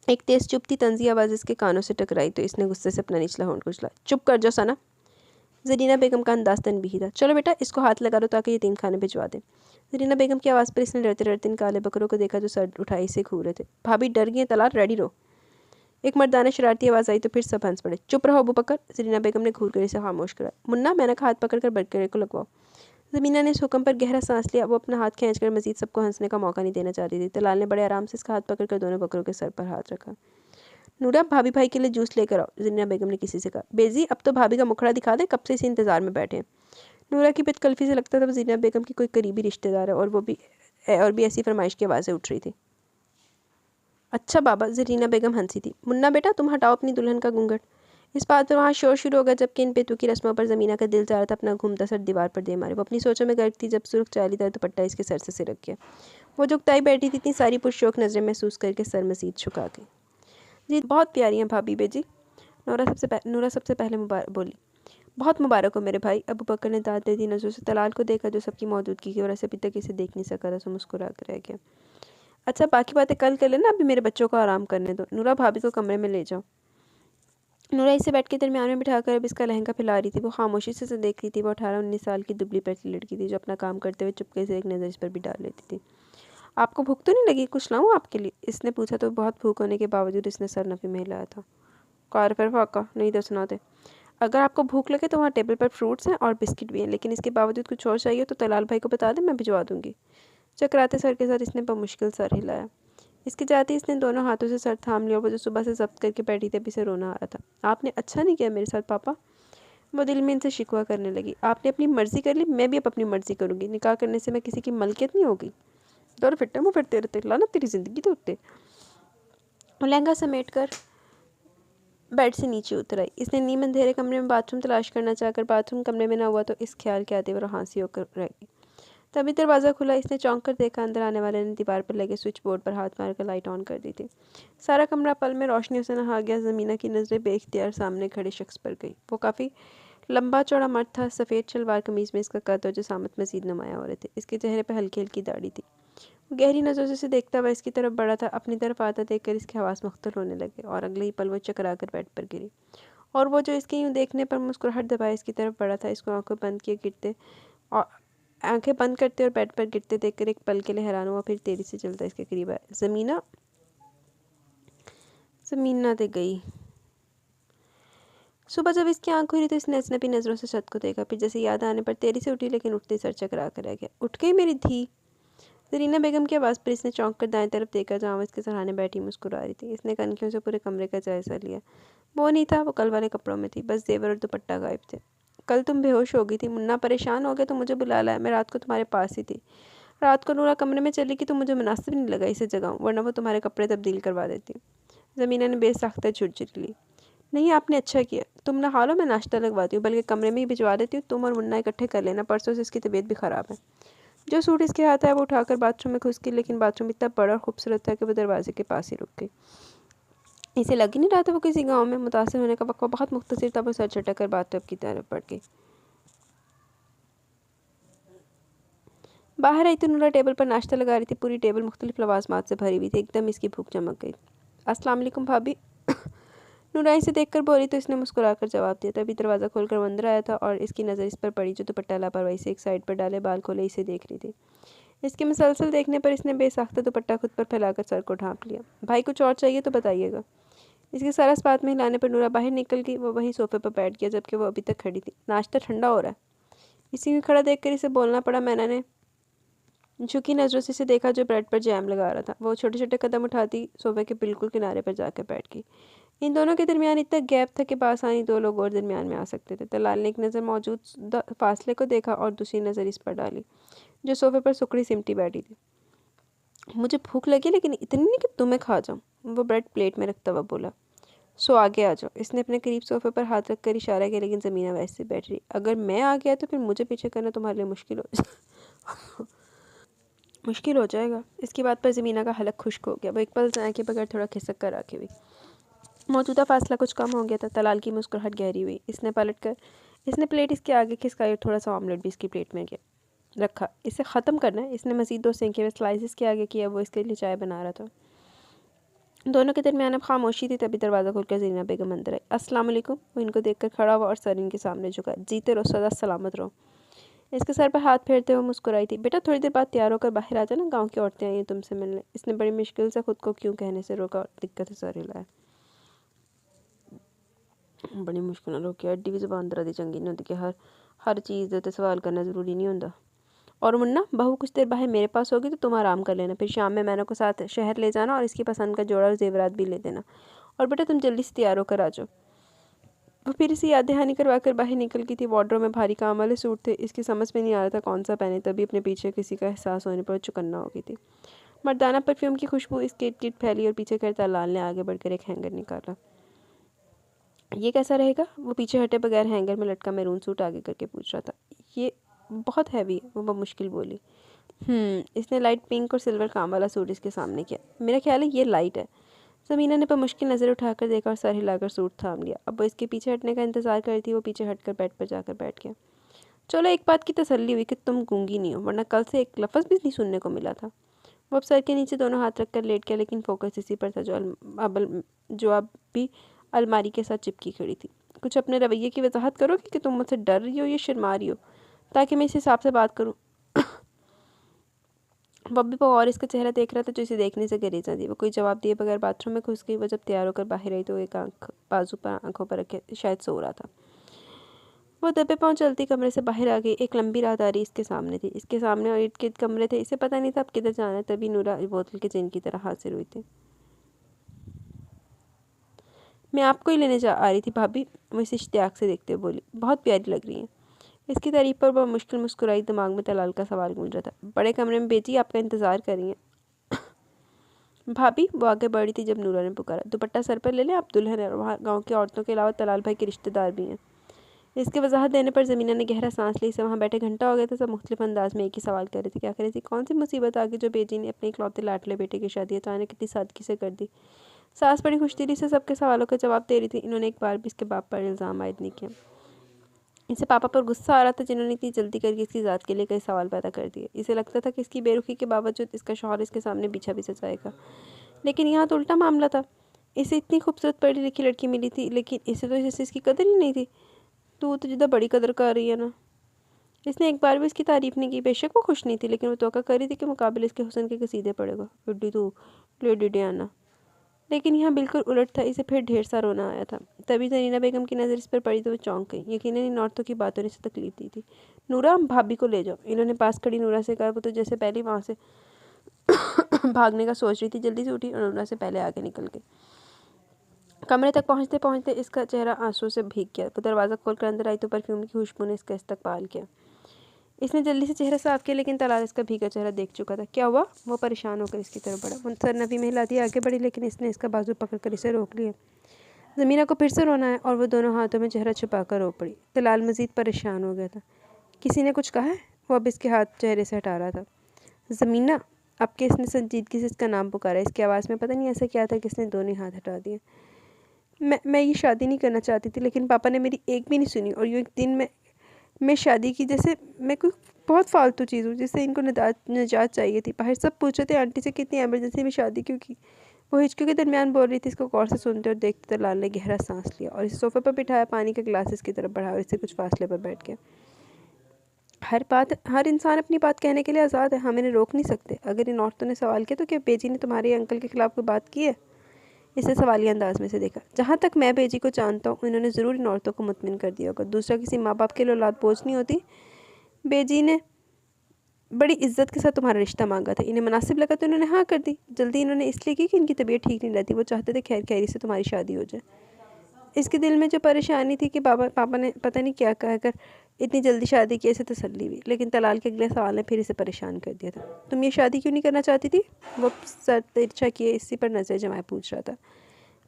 एक तेज़ चुपती तंजी आवाज़ इसके कानों से टकराई तो इसने गुस्से से अपना निचला होंठ कुचला। चुप कर जाओ सना। जरीना बेगम का अंदाज तनबीही था। चलो बेटा, इसको हाथ लगा दो ताकि यतीम खाने भिजवा दे। जरीना बेगम की आवाज़ पर इसने डरते डरते इन काले बकरों को देखा जो सर उठाई से घूर रहे थे। भाभी डर गई हैं तलाल, रेडी रहो। एक मर्दाना शरारती आवाज़ आई तो फिर सब हंस पड़े। चुप रहो अबू बकर। जरीना बेगम ने घूर कर इसे खामोश करा। मुन्ना, मैंने का हाथ पकड़कर बकरे को लगवाओ। ज़मीना ने इस हुक्म पर गहरा सांस लिया। वो अपना हाथ खींचकर मजीद सबको हंसने का मौका नहीं देना चाहती थी। तलाल ने बड़े आराम से इसका हाथ पकड़कर दोनों बकरों के सर पर हाथ रखा। नूरा, भाभी भाई के लिए जूस लेकर आओ। जरीना बेगम ने किसी से कहा। बेजी, अब तो भाभी का मुखड़ा दिखा दे, कब से इसी इंतजार में बैठे हैं। नूरा की बेतकल्फी से लगता था जरीना बेगम की कोई करीबी रिश्तेदार है और भी ऐसी फरमाइश की आवाज़ें उठ रही थी। अच्छा बाबा। जरीना बेगम हंसी थी। मुन्ना बेटा, तुम हटाओ अपनी दुल्हन का घूंघट। इस बात पर वहाँ शोर शुरू हो गया, जबकि इन पेतू की रस्मों पर ज़मीना का दिल चाह रहा था अपना घूमता सर दीवार पर दे मारे। वो अपनी सोचों में गर्क थी जब सुर्ख चाली था दुपट्टा इसके सर से सिरक गया। वो झुकताई बैठी थी, इतनी सारी पुरशौक नज़रें महसूस करके सर मसीद झुका गई। जी बहुत प्यारी हैं भाभी बेजी, नूरा सबसे पहले बोली। बहुत मुबारक हो मेरे भाई। अबू बकर ने दाद दे दी। नज़रों से तलाल को देखा जो सबकी मौजूदगी की वजह से अभी तक इसे देख नहीं सका था, तो मुस्कुरा कर रह गया। अच्छा बाकी बातें कल कर लेना, अभी मेरे बच्चों को आराम करने दो। नूरा भाभी को कमरे में ले जाओ। नूरा इसे बेड के दरमियान में बिठाकर अब इसका लहंगा फैला रही थी। वो खामोशी से उसे देख रही थी। वो 18-19 साल की दुबली पतली लड़की थी जो अपना काम करते हुए चुपके से एक नज़र इस पर भी डाल लेती थी। आपको भूख तो नहीं लगी? कुछ लाऊं आपके लिए? इसने पूछा तो बहुत भूख होने के बावजूद इसने सर नफी में हिलाया था। कार पर फाका नहीं तो सुनाते। अगर आपको भूख लगे तो वहाँ टेबल पर फ्रूट्स हैं और बिस्किट भी हैं, लेकिन इसके बावजूद कुछ और चाहिए तो तलाल भाई को बता दें, मैं भिजवा दूंगी। चकराते सर के साथ इसने बमुश्किल सर हिलाया। इसके जाते ही इसने दोनों हाथों से सर थाम लिया और वो जो सुबह से जब्त करके बैठी थी अभी से रोना आ रहा था। आपने अच्छा नहीं किया मेरे साथ पापा। वो दिल में इनसे शिकवा करने लगी। आपने अपनी मर्जी कर ली, मैं भी अब अपनी मर्जी करूंगी। निकाह करने से मैं किसी की मलकियत नहीं होगी। दौड़ फिट्टे मुँह फिरते रहते, लाना तेरी जिंदगी तो उत्ते। लहंगा समेट कर बेड से नीचे उतर आई। इसने नीम अंधेरे कमरे में बाथरूम तलाश करना चाहकर बाथरूम कमरे में ना हुआ तो इस ख्याल के आते वो हाँसी होकर रह गई। तभी दरवाज़ा खुला। इसने चौंक कर देखा, अंदर आने वाले ने दीवार पर लगे स्विच बोर्ड पर हाथ मारकर लाइट ऑन कर दी थी। सारा कमरा पल में रोशनियों से नहा गया। ज़मीना की नज़रें बेख्तियार सामने खड़े शख्स पर गई। वो काफ़ी लंबा चौड़ा मर्द था। सफ़ेद शलवार कमीज़ में इसका कद और जसामत मज़ीद नुमाया हो रहे थे। इसके चेहरे पर हल्की हल्की दाढ़ी थी। गहरी नज़रों से देखता हुआ इसकी तरफ बढ़ा था। अपनी तरफ आता देखकर इसके हवास मुख्तल होने लगे और अगले ही पल वो चकरा कर बेड पर गिरी। और वो जो इसके यूँ देखने पर मुस्कुराहट दबाए इसकी तरफ बढ़ा था, इसको आंखें बंद करते और बेड पर गिरते देखकर एक पल के लिए हैरान हुआ, फिर तेजी से चलता इसके करीब आया। ज़मीना दे गई। सुबह जब इसकी आंख खुली तो इसने अजनबी नज़रों से छत को देखा, फिर जैसे याद आने पर तेजी से उठी, लेकिन उठते सर चकरा कर रह गया। उठ गई मेरी धी। जरीना बेगम की आवाज़ पर इसने चौंक कर दाएं तरफ देखा जहाँ वो इसके सराहने बैठी मुस्कुरा रही थी। इसने कनखियों से पूरे कमरे का जायज़ा लिया। वो नहीं था, वो कल वाले कपड़ों में थी, बस जेवर और दुपट्टा गायब थे। कल तुम बेहोश हो गई थी, मुन्ना परेशान हो गया तो मुझे बुला लाया। मैं रात को तुम्हारे पास ही थी। रात को नूरा कमरे में चली गई तो मुझे मुनासिब नहीं लगा इसे जगाऊं, वरना वो तुम्हारे कपड़े तब्दील करवा देती। ज़मीना ने बेसाख्ता झुरझुरी ली। नहीं आपने अच्छा किया। तुम नहा लो, मैं नाश्ता लगवाती हूँ, बल्कि कमरे में ही भिजवा देती हूँ। तुम और मुन्ना इकट्ठे कर लेना, परसों से इसकी तबीयत भी ख़राब है। जो सूट इसके हाथ है वो उठाकर बाथरूम में घुस गई, लेकिन बाथरूम इतना बड़ा और खूबसूरत था कि वो दरवाजे के पास ही रुक गई। इसे लग ही नहीं रहा था वो किसी गांव में। मुतासिर होने का वक्त बहुत मुख्तसर था। वो सर झटक कर बाथटब की तरफ बढ़ गई। बाहर आई तो नूरा टेबल पर नाश्ता लगा रही थी। पूरी टेबल मुख्तलिफ लवाजमात से भरी हुई थी। एकदम इसकी भूख चमक गई। अस्सलाम वालेकुम भाभी। नूरा इसे देखकर बोली तो इसने मुस्कुराकर जवाब दिया। तभी दरवाज़ा खोलकर वो अंदर आया था और इसकी नज़र इस पर पड़ी जो दुपट्टा लापरवाही से एक साइड पर डाले बाल खोले इसे देख रही थी। इसके मुसलसल देखने पर इसने बेसाख्ता दुपट्टा खुद पर फैलाकर सर को ढांप लिया। भाई कुछ और चाहिए तो बताइएगा। इसके सारा बात में हिलाने पर नूरा बाहर निकल गई। वो वहीं सोफे पर बैठ गया जबकि वो अभी तक खड़ी थी। नाश्ता ठंडा हो रहा है। इसी में खड़ा देखकर इसे बोलना पड़ा। मैंने झुकी नज़रों से इसे देखा जो ब्रेड पर जैम लगा रहा था। वो छोटे छोटे कदम उठाती सोफे के बिल्कुल किनारे पर जाकर बैठ गई। इन दोनों के दरमियान इतना गैप था कि बासानी दो लोग और दरमियान में आ सकते थे। तलाल ने एक नज़र मौजूद फासले को देखा और दूसरी नज़र इस पर डाली जो सोफे पर सुकड़ी सिमटी बैठी थी। मुझे भूख लगी लेकिन इतनी नहीं कि तुम्हें खा जाऊँ, वो ब्रेड प्लेट में रखता हुआ बोला। सो आगे आ जाओ। इसने अपने करीब सोफे पर हाथ रख कर इशारा किया, लेकिन ज़मीना वैसे बैठ रही। अगर मैं आ गया तो फिर मुझे पीछे करना तुम्हारे लिए मुश्किल हो जाएगा। इसकी बात पर ज़मीना का हलक खुश्क हो गया। वो एक पल जाए के बगैर थोड़ा खिसक कर आके हुई। मौजूदा फासला कुछ कम हो गया था। तलाल की मुस्कुराहट गहरी हुई। इसने प्लेट इसके आगे खिसकाई और थोड़ा सा ऑमलेट भी इसकी प्लेट में गया रखा। इसे ख़त्म करना है। इसने मज़ीद 2 सेंके हुए स्लाइसिस के आगे किया। वो इसके लिए चाय बना रहा था। दोनों के दरमियान अब खामोशी थी। तभी दरवाज़ा खोलकर ज़रीना बेगम अंदर आई। अस्सलाम वालेकुम। वो इनको देखकर खड़ा हुआ और सर इनके सामने झुका। जीते रहो, सदा सलामत रहो। इसके सर पर हाथ फेरते हुए मुस्कुराई थी। बेटा थोड़ी देर बाद तैयार होकर बाहर आ जाना, गाँव की औरतें आई हैं तुमसे मिलने। इसने बड़ी मुश्किल से खुद को क्यों कहने से रोका और दिक्कत से सर हिलाया। बड़ी मुश्किल नाल रोकिया। एड्डी भी ज़बान अंदर दी चंगी नहीं होंदी कि हर चीज़ दे उत्ते सवाल करना ज़रूरी नहीं होंदा। और मुन्ना बहू कुछ देर बाहर मेरे पास होगी तो तुम आराम कर लेना। फिर शाम में मैंने को साथ शहर ले जाना और इसकी पसंद का जोड़ा और जेवरात भी ले देना। और बेटा तुम जल्दी से तैयार होकर आ जाओ। वो फिर इसे याद दहानी करवा कर बाहर निकल गई थी। वार्डरोब में भारी काम वाले सूट थे। इसकी समझ में नहीं आ रहा था कौन सा पहने। तभी अपने पीछे किसी का एहसास होने पर चुकन्ना हो गई थी। मर्दाना परफ्यूम की खुशबू इसके इर्द गिर्द फैली और पीछे कर तलाल ने आगे बढ़कर एक हैंगर निकाला। ये कैसा रहेगा? वो पीछे हटे बगैर हैंगर में लटका मैरून सूट आगे करके पूछ रहा था। ये बहुत हैवी है, वो मुश्किल बोली। इसने लाइट पिंक और सिल्वर काम वाला सूट इसके सामने किया। मेरा ख्याल है ये लाइट है। ज़मीना ने पर मुश्किल नज़र उठाकर देखा और सर हिलाकर सूट थाम लिया। अब वो इसके पीछे हटने का इंतज़ार कर रही थी। वो पीछे हटकर बेड पर जाकर बैठ गया। चलो, एक बात की तसल्ली हुई कि तुम गूंगी नहीं हो, वरना कल से एक लफ्ज़ भी नहीं सुनने को मिला था। वो अब सर के नीचे दोनों हाथ रखकर लेट गया, लेकिन फोकस इसी पर था जो अब भी अलमारी के साथ चिपकी खड़ी थी। कुछ अपने रवैये की वजाहत करोगे कि तुम मुझसे डर रही हो या शर्मा रही हो, ताकि मैं इस हिसाब से बात करूँ। बॉबी को और इसका चेहरा देख रहा था जो इसे देखने से गरेजा थी। वो कोई जवाब दिए बगैर बाथरूम में घुस गई। वो जब तैयार होकर बाहर आई तो एक आंख बाजू पर आंखों पर रखे शायद सो रहा था। वो दबे पाँव चलती कमरे से बाहर आ गई। एक लंबी राहदारी इसके सामने थी। इसके सामने और इर्द गिर्द कमरे थे। इसे पता नहीं था अब किधर जाना है। तभी नूरा बोतल के जिन की तरह हाजिर हुई थी। मैं आपको ही लेने जा आ रही थी भाभी, वो इसे इश्तियाक से देखते हुए बोली। बहुत प्यारी लग रही है। इसकी तारीफ पर वह मुश्किल मुस्कुराई। दिमाग में तलाल का सवाल गूंज रहा था। बड़े कमरे में बेटी आपका इंतजार कर रही हैं। भाभी, वो आगे बढ़ी थी जब नूरा ने पुकारा। दुपट्टा सर पर ले लें, आप दुल्हन है और वहाँ गाँव की औरतों के अलावा तलाल भाई के रिश्तेदार भी हैं। इसके वजाहत देने पर ज़मीना ने गहरा सांस ली। इसे वहाँ बैठे घंटा हो गया था। सब मुख्तलिफ अंदाज में एक ही सवाल कर रही थी, क्या कर रही थी? कौन सी मुसीबत आ गई जो बेजी ने अपने इकलौते लाडले बेटे की शादी अचानक इतनी सादगी से कर दी? सास बड़ी खुशदिली से सबके सवालों का जवाब दे रही थी। इन्होंने एक बार भी इसके बाप पर इल्ज़ाम आयद नहीं किया। इसे पापा पर गुस्सा आ रहा था जिन्होंने इतनी जल्दी करके इसकी ज़ात के लिए कई सवाल पैदा कर दिए। इसे लगता था कि इसकी बेरुखी के बावजूद इसका शौहर इसके सामने बिछा भी सजाएगा, लेकिन यहाँ तो उल्टा मामला था। इसे इतनी खूबसूरत पढ़ी लिखी लड़की मिली थी, लेकिन इसे तो जैसे इसकी कदर ही नहीं थी। तू तो जितना बड़ी कदर कर रही है ना। इसने एक बार भी इसकी तारीफ नहीं की। बेशक वो खुश नहीं थी, लेकिन वो तोक़ा कर रही थी कि मुकाबले इसके हुस्न के सीधे पड़ेगा। बुड्ढी तू, लेडी डियाना। लेकिन यहाँ बिल्कुल उलट था। इसे फिर ढेर सा रोना आया था। तभी जरीना बेगम की नज़र इस पर पड़ी तो वो चौंक गई। यकीनन इन औरतों की बातों ने इसे तकलीफ दी थी। नूरा, भाभी को ले जाओ, इन्होंने पास खड़ी नूरा से कहा। वो तो जैसे पहले वहाँ से भागने का सोच रही थी, जल्दी से उठी और नूरा से पहले आगे निकल गई। कमरे तक पहुँचते पहुँचते इसका चेहरा आंसू से भीग गया। वो दरवाज़ा खोलकर अंदर आई तो परफ्यूम की खुशबू ने इसका इस्तकबाल किया। इसने जल्दी से चेहरा साफ किया, लेकिन तलाल इसका भीगा चेहरा देख चुका था। क्या हुआ? वो परेशान होकर इसकी तरफ बढ़ा। वो सर नवी में हिला दिया, आगे बढ़ी, लेकिन इसने इसका बाजू पकड़कर इसे रोक लिया। ज़मीना को फिर से रोना है और वो दोनों हाथों में चेहरा छुपाकर रो पड़ी। तलाल मज़ीद परेशान हो गया था। किसी ने कुछ कहा है? वो अब इसके हाथ चेहरे से हटा रहा था। ज़मीना, अब के इसने संजीदगी से इसका नाम पुकारा। इसकी आवाज़ में पता नहीं ऐसा क्या था कि इसने दोनों हाथ हटा दिए। मैं ये शादी नहीं करना चाहती थी, लेकिन पापा ने मेरी एक भी नहीं सुनी। और यूँ एक दिन मैं शादी की जैसे मैं कोई बहुत फालतू चीज़ हूँ जिससे इनको निजात चाहिए थी। बाहर सब पूछ रहे थे आंटी से कितनी एमरजेंसी में शादी क्यों की। वो हिचकियों के दरमियान बोल रही थी। इसको गौर से सुनते और देखते लाल ने गहरा सांस लिया और इसे सोफे पर बिठाया, पानी का गिलास इसकी तरफ बढ़ाया और इससे कुछ फासले पर बैठ गया। हर इंसान अपनी बात कहने के लिए आज़ाद है, हम इन्हें रोक नहीं सकते। अगर इन औरतों ने सवाल किया तो क्या बेजी ने तुम्हारे अंकल के खिलाफ कोई बात की है? इसे सवालिया अंदाज में से देखा। जहाँ तक मैं बेजी को जानता हूँ, इन्होंने ज़रूर इन औरतों को मुतमिन कर दिया होगा। दूसरा किसी माँ बाप के लिए औलाद बोझ नहीं होती। बेजी ने बड़ी इज्जत के साथ तुम्हारा रिश्ता मांगा था, इन्हें मुनासिब लगा तो इन्होंने हाँ कर दी। जल्दी इन्होंने इसलिए की कि इनकी तबीयत ठीक नहीं रहती। वो चाहते थे खैर खैरी से तुम्हारी शादी हो जाए। इसके दिल में जो परेशानी थी कि पापा ने पता नहीं क्या कहकर इतनी जल्दी शादी की, इसे तसल्ली हुई। लेकिन तलाल के अगले सवाल ने फिर इसे परेशान कर दिया था। तुम ये शादी क्यों नहीं करना चाहती थी? वो सर तिरछा किए इसी पर नज़र जमाए पूछ रहा था।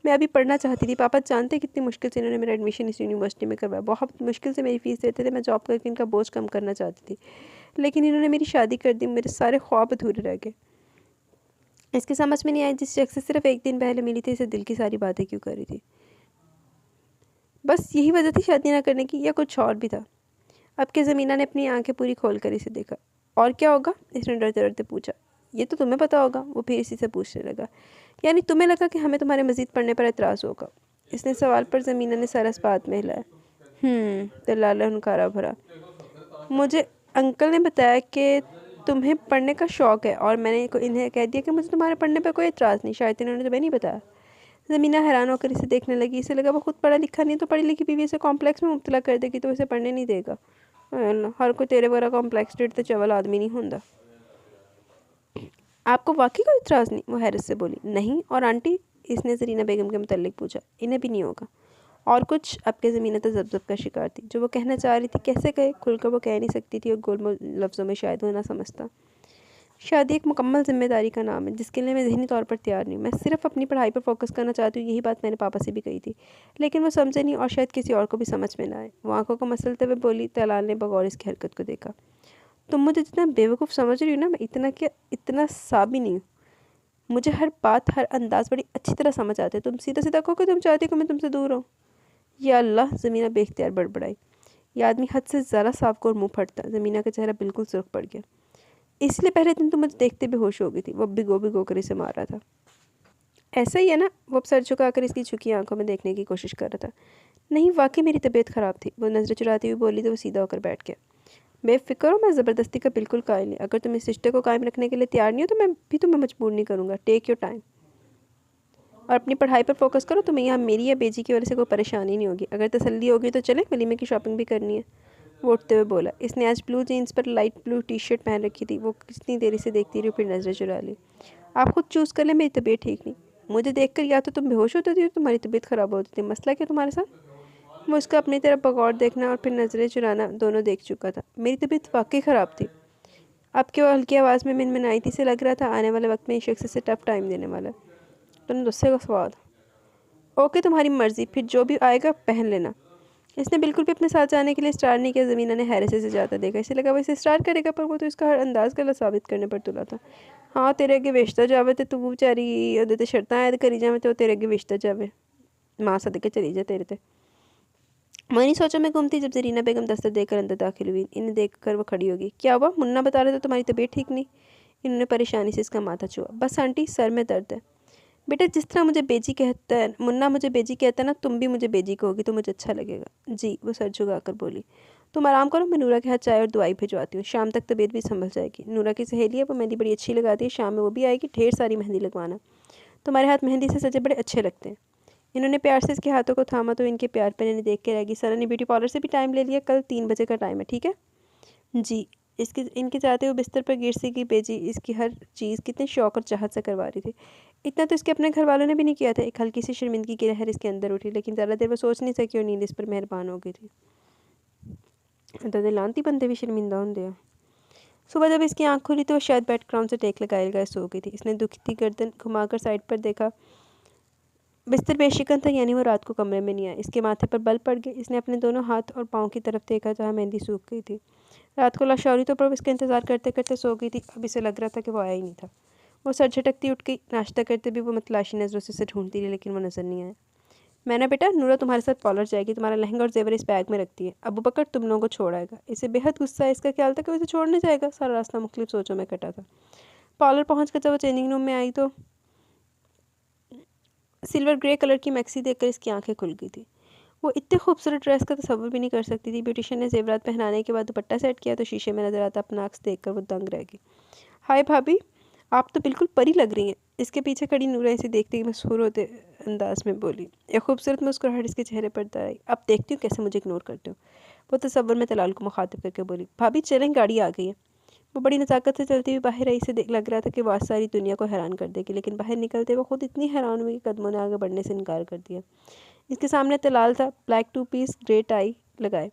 मैं अभी पढ़ना चाहती थी। पापा जानते कितनी मुश्किल से इन्होंने मेरा एडमिशन इस यूनिवर्सिटी में करवाया। बहुत मुश्किल से मेरी फ़ीस देते थे। मैं जॉब करके इनका बोझ कम करना चाहती थी, लेकिन इन्होंने मेरी शादी कर दी। मेरे सारे ख्वाब अधूरे रह गए। इसके समझ में नहीं आई जिस शख्स से सिर्फ एक दिन पहले मिली थी, इसे दिल की सारी बातें क्यों कर रही थी। बस यही वजह थी शादी ना करने की, या कुछ और भी था? अब के ज़मीना ने अपनी आंखें पूरी खोल कर इसे देखा। और क्या होगा? इसने डरते डरते पूछा। ये तो तुम्हें पता होगा। वो फिर इसी से पूछने लगा। यानी तुम्हें लगा कि हमें तुम्हारे मज़ीद पढ़ने पर एतराज़ होगा? इसने सवाल पर ज़मीना ने सर इस्पात में हिलाया। दलाल ने हुनकारा भरा। मुझे अंकल ने बताया कि तुम्हें पढ़ने का शौक़ है और मैंने इन्हें कह दिया कि मुझे तुम्हारे पढ़ने पर कोई एतराज़ नहीं। शायद इन्होंने तुम्हें नहीं बताया। ज़मीना हैरान होकर इसे देखने लगी। इसे लगा वो खुद पढ़ा लिखा नहीं तो पढ़ी लिखी बीवी इसे कॉम्प्लेक्स में मुब्तला कर देगी तो इसे पढ़ने नहीं देगा। हर कोई तेरे वगैरह कॉम्प्लेक्स डेट तो चवल आदमी नहीं होता। आपको वाकई कोई इतराज़ नहीं? वो हैरत से बोली। नहीं। और आंटी? इसने ज़रीना बेगम के मुतल्लिक पूछा। इन्हें भी नहीं होगा। और कुछ? अब के ज़मीना तो ज़ब का शिकार थी। जो वो कहना चाह रही थी कैसे कहे? खुलकर वो कह नहीं सकती थी और गोलमोल लफ्ज़ों में शायद वो ना समझता। शादी एक मुकम्मल ज़िम्मेदारी का नाम है जिसके लिए मैं ज़हनी तौर पर तैयार नहीं हूँ। मैं सिर्फ अपनी पढ़ाई पर फोकस करना चाहती हूँ, यही बात मैंने पापा से भी कही थी, लेकिन वो समझे नहीं और शायद किसी और को भी समझ में ना आए। वो आंखों को मसलते हुए बोली। तलाल ने बगौर इसकी हरकत को देखा। तुम मुझे जितना बेवकूफ़ समझ रही हो ना, मैं इतना क्या इतना सा भी नहीं हूँ। मुझे हर बात हर अंदाज़ बड़ी अच्छी तरह समझ आते हैं। तुम सीधा सीधा कहो कि तुम चाहती हो कि मैं तुमसे दूर रहूँ। या अल्लाह, ज़मीना बेख्तियार बड़बड़ाई। ये आदमी हद से ज़रा साफ को और मुँह फटता। ज़मीना का चेहरा बिल्कुल सुर्ख पड़ गया। इसलिए पहले दिन तुम मुझे देखते बेहोश हो गई थी। वो भिगो भिगो कर इसे मार रहा था। ऐसा ही है ना? वो अब सर झुकाकर इसकी झुकी आंखों में देखने की कोशिश कर रहा था। नहीं, वाकई मेरी तबीयत ख़राब थी। वो नज़रें चुराती हुई बोली तो वो सीधा होकर बैठ गया। बेफिक्र हो, मैं ज़बरदस्ती का बिल्कुल कायल नहीं। अगर तुम इस रिश्ते को कायम रखने के लिए तैयार नहीं हो तो मैं भी तुम्हें मजबूर नहीं करूँगा। टेक योर टाइम और अपनी पढ़ाई पर फोकस करो। तुम्हें यहाँ मेरी या बेजी की वजह से कोई परेशानी नहीं होगी। अगर तसल्ली होगी तो चले, वलीमे की शॉपिंग भी करनी है। वो उठते हुए बोला। इसने आज ब्लू जीन्स पर लाइट ब्लू टी शर्ट पहन रखी थी। वो कितनी देरी से देखती रही, फिर नज़रें चुरा ली। आप खुद चूज़ कर ले, मेरी तबीयत ठीक नहीं। मुझे देखकर या तो तुम बेहोश होती थी या तुम्हारी तबीयत ख़राब होती थी। मसला क्या तुम्हारे साथ? वो उसका अपनी तरफ बगौर देखना और फिर नज़रें चुराना दोनों देख चुका था। मेरी तबीयत वाकई ख़राब थी। अब क्यों हल्की आवाज़ में मिनमिनाई थी। से लग रहा था आने वाले वक्त में इस शख्स से टफ टाइम देने वाला। तुम गुस्से का स्वाद। ओके, तुम्हारी मर्ज़ी, फिर जो भी आएगा पहन लेना। इसने बिल्कुल भी अपने साथ जाने के लिए स्टार नहीं किया। ज़मीना ने हैरत से जाता देखा। इसे लगा वो इसे स्टार करेगा, पर वो तो इसका हर अंदाज़ गलत साबित करने पर तुला था। हाँ, तेरे अगे वेचता जावे तो तू बेचारी ओहदे ते शर्तां ऐड करी जावे तो तेरे अगे वेचता जावे। मां सदके चली जाए तेरे ते। मैंने सोचा मैं घूमती जब जरीना बेगम दस्तक देकर अंदर दाखिल हुई। इन्हें देखकर वो खड़ी होगी। क्या हुआ? मुन्ना बता रहे थे तुम्हारी तबीयत ठीक नहीं। इन्होंने परेशानी से इसका माथा छुआ। बस आंटी, सर में दर्द है। बेटा, जिस तरह मुझे बेजी कहता है, मुन्ना मुझे बेजी कहता है ना, तुम भी मुझे बेजी कहोगी तो मुझे अच्छा लगेगा। जी, वो सर झुकाकर बोली। तुम आराम करो, मैं नूरा के हाथ चाय और दवाई भिजवाती हूँ। शाम तक तबीयत भी संभल जाएगी। नूरा की सहेली है, वो मेहंदी बड़ी अच्छी लगाती है। शाम में वो भी आएगी, ढेर सारी मेहंदी लगवाना। तुम्हारे हाथ मेहंदी से सजे बड़े अच्छे लगते हैं। इन्होंने प्यार से इसके हाथों को थामा तो इनके प्यार पर इन्हें देख के रहेगी। सर ने ब्यूटी पार्लर से भी टाइम ले लिया। कल 3 बजे का टाइम है, ठीक है? जी। इसके इनके जाते हुए बिस्तर पर गिर सी की बेजी इसकी हर चीज़ कितने शौक और चाहत से करवा रही थी। इतना तो इसके अपने घर वालों ने भी नहीं किया था। एक हल्की सी शर्मिंदगी की लहर इसके अंदर उठी, लेकिन ज़्यादा देर वो सोच नहीं सकी और नींद इस पर मेहरबान हो गई थी। दादा लांती बंदे भी शर्मिंदा होंगे हैं। सुबह जब इसकी आंख खुली तो वो शायद बैकग्राउंड से टेक लगाए लगाए सो गई थी। इसने दुखती गर्दन घुमाकर साइड पर देखा। बिस्तर बेशिकन था, यानी वो रात को कमरे में नहीं आया। इसके माथे पर बल पड़ गए। इसने अपने दोनों हाथ और पाँव की तरफ देखा जहाँ मेहंदी सूख गई थी। रात को लाशौरी तौर पर इसका इंतज़ार करते करते सो गई थी। अब इसे लग रहा था कि वो आया ही नहीं था। वो सर झटकती उठ गई। नाश्ता करते भी वो मतलाशी नज़रों से ढूंढती रही, लेकिन वो नज़र नहीं आया। मैंने बेटा, नूरा तुम्हारे साथ पार्लर जाएगी। तुम्हारा लहंगा और जेवर इस बैग में रखती है। अबू बकर तुम लोगों को छोड़ आएगा। इसे बेहद गुस्सा है। इसका ख्याल था कि वो इसे छोड़ने जाएगा। सारा रास्ता मुख्तलिफ सोचों में कटा था। पार्लर पहुँच कर जब वो चेंजिंग रूम में आई तो सिल्वर ग्रे कलर की मैक्सी देखकर इसकी आंखें खुल गई थी। वो इतने खूबसूरत ड्रेस का तसव्वुर भी नहीं कर सकती थी। ब्यूटिशियन ने जेवरात पहनाने के बाद दुपट्टा सेट किया तो शीशे में नजर आता अपना अक्स देखकर वो दंग रह गई। हाय भाभी, आप तो बिल्कुल परी लग रही हैं। इसके पीछे खड़ी नूरा इसे देखते ही मशहूर होते अंदाज में बोली। एक खूबसूरत मुस्कुराहट इसके चेहरे पर तर आई। अब देखती हूँ कैसे मुझे इग्नोर करते हो। वो तसव्वुर में तलाल को मुखातिब करके बोली। भाभी चलें, गाड़ी आ गई है। वो बड़ी नज़ाकत से चलती हुई बाहर आई। इसे लग रहा था कि वो सारी दुनिया को हैरान कर देगी, लेकिन बाहर निकलते वो खुद इतनी हैरान हुई कि कदमों ने आगे बढ़ने से इनकार कर दिया। इसके सामने तलाल था, ब्लैक 2 पीस ग्रे टाई लगाए,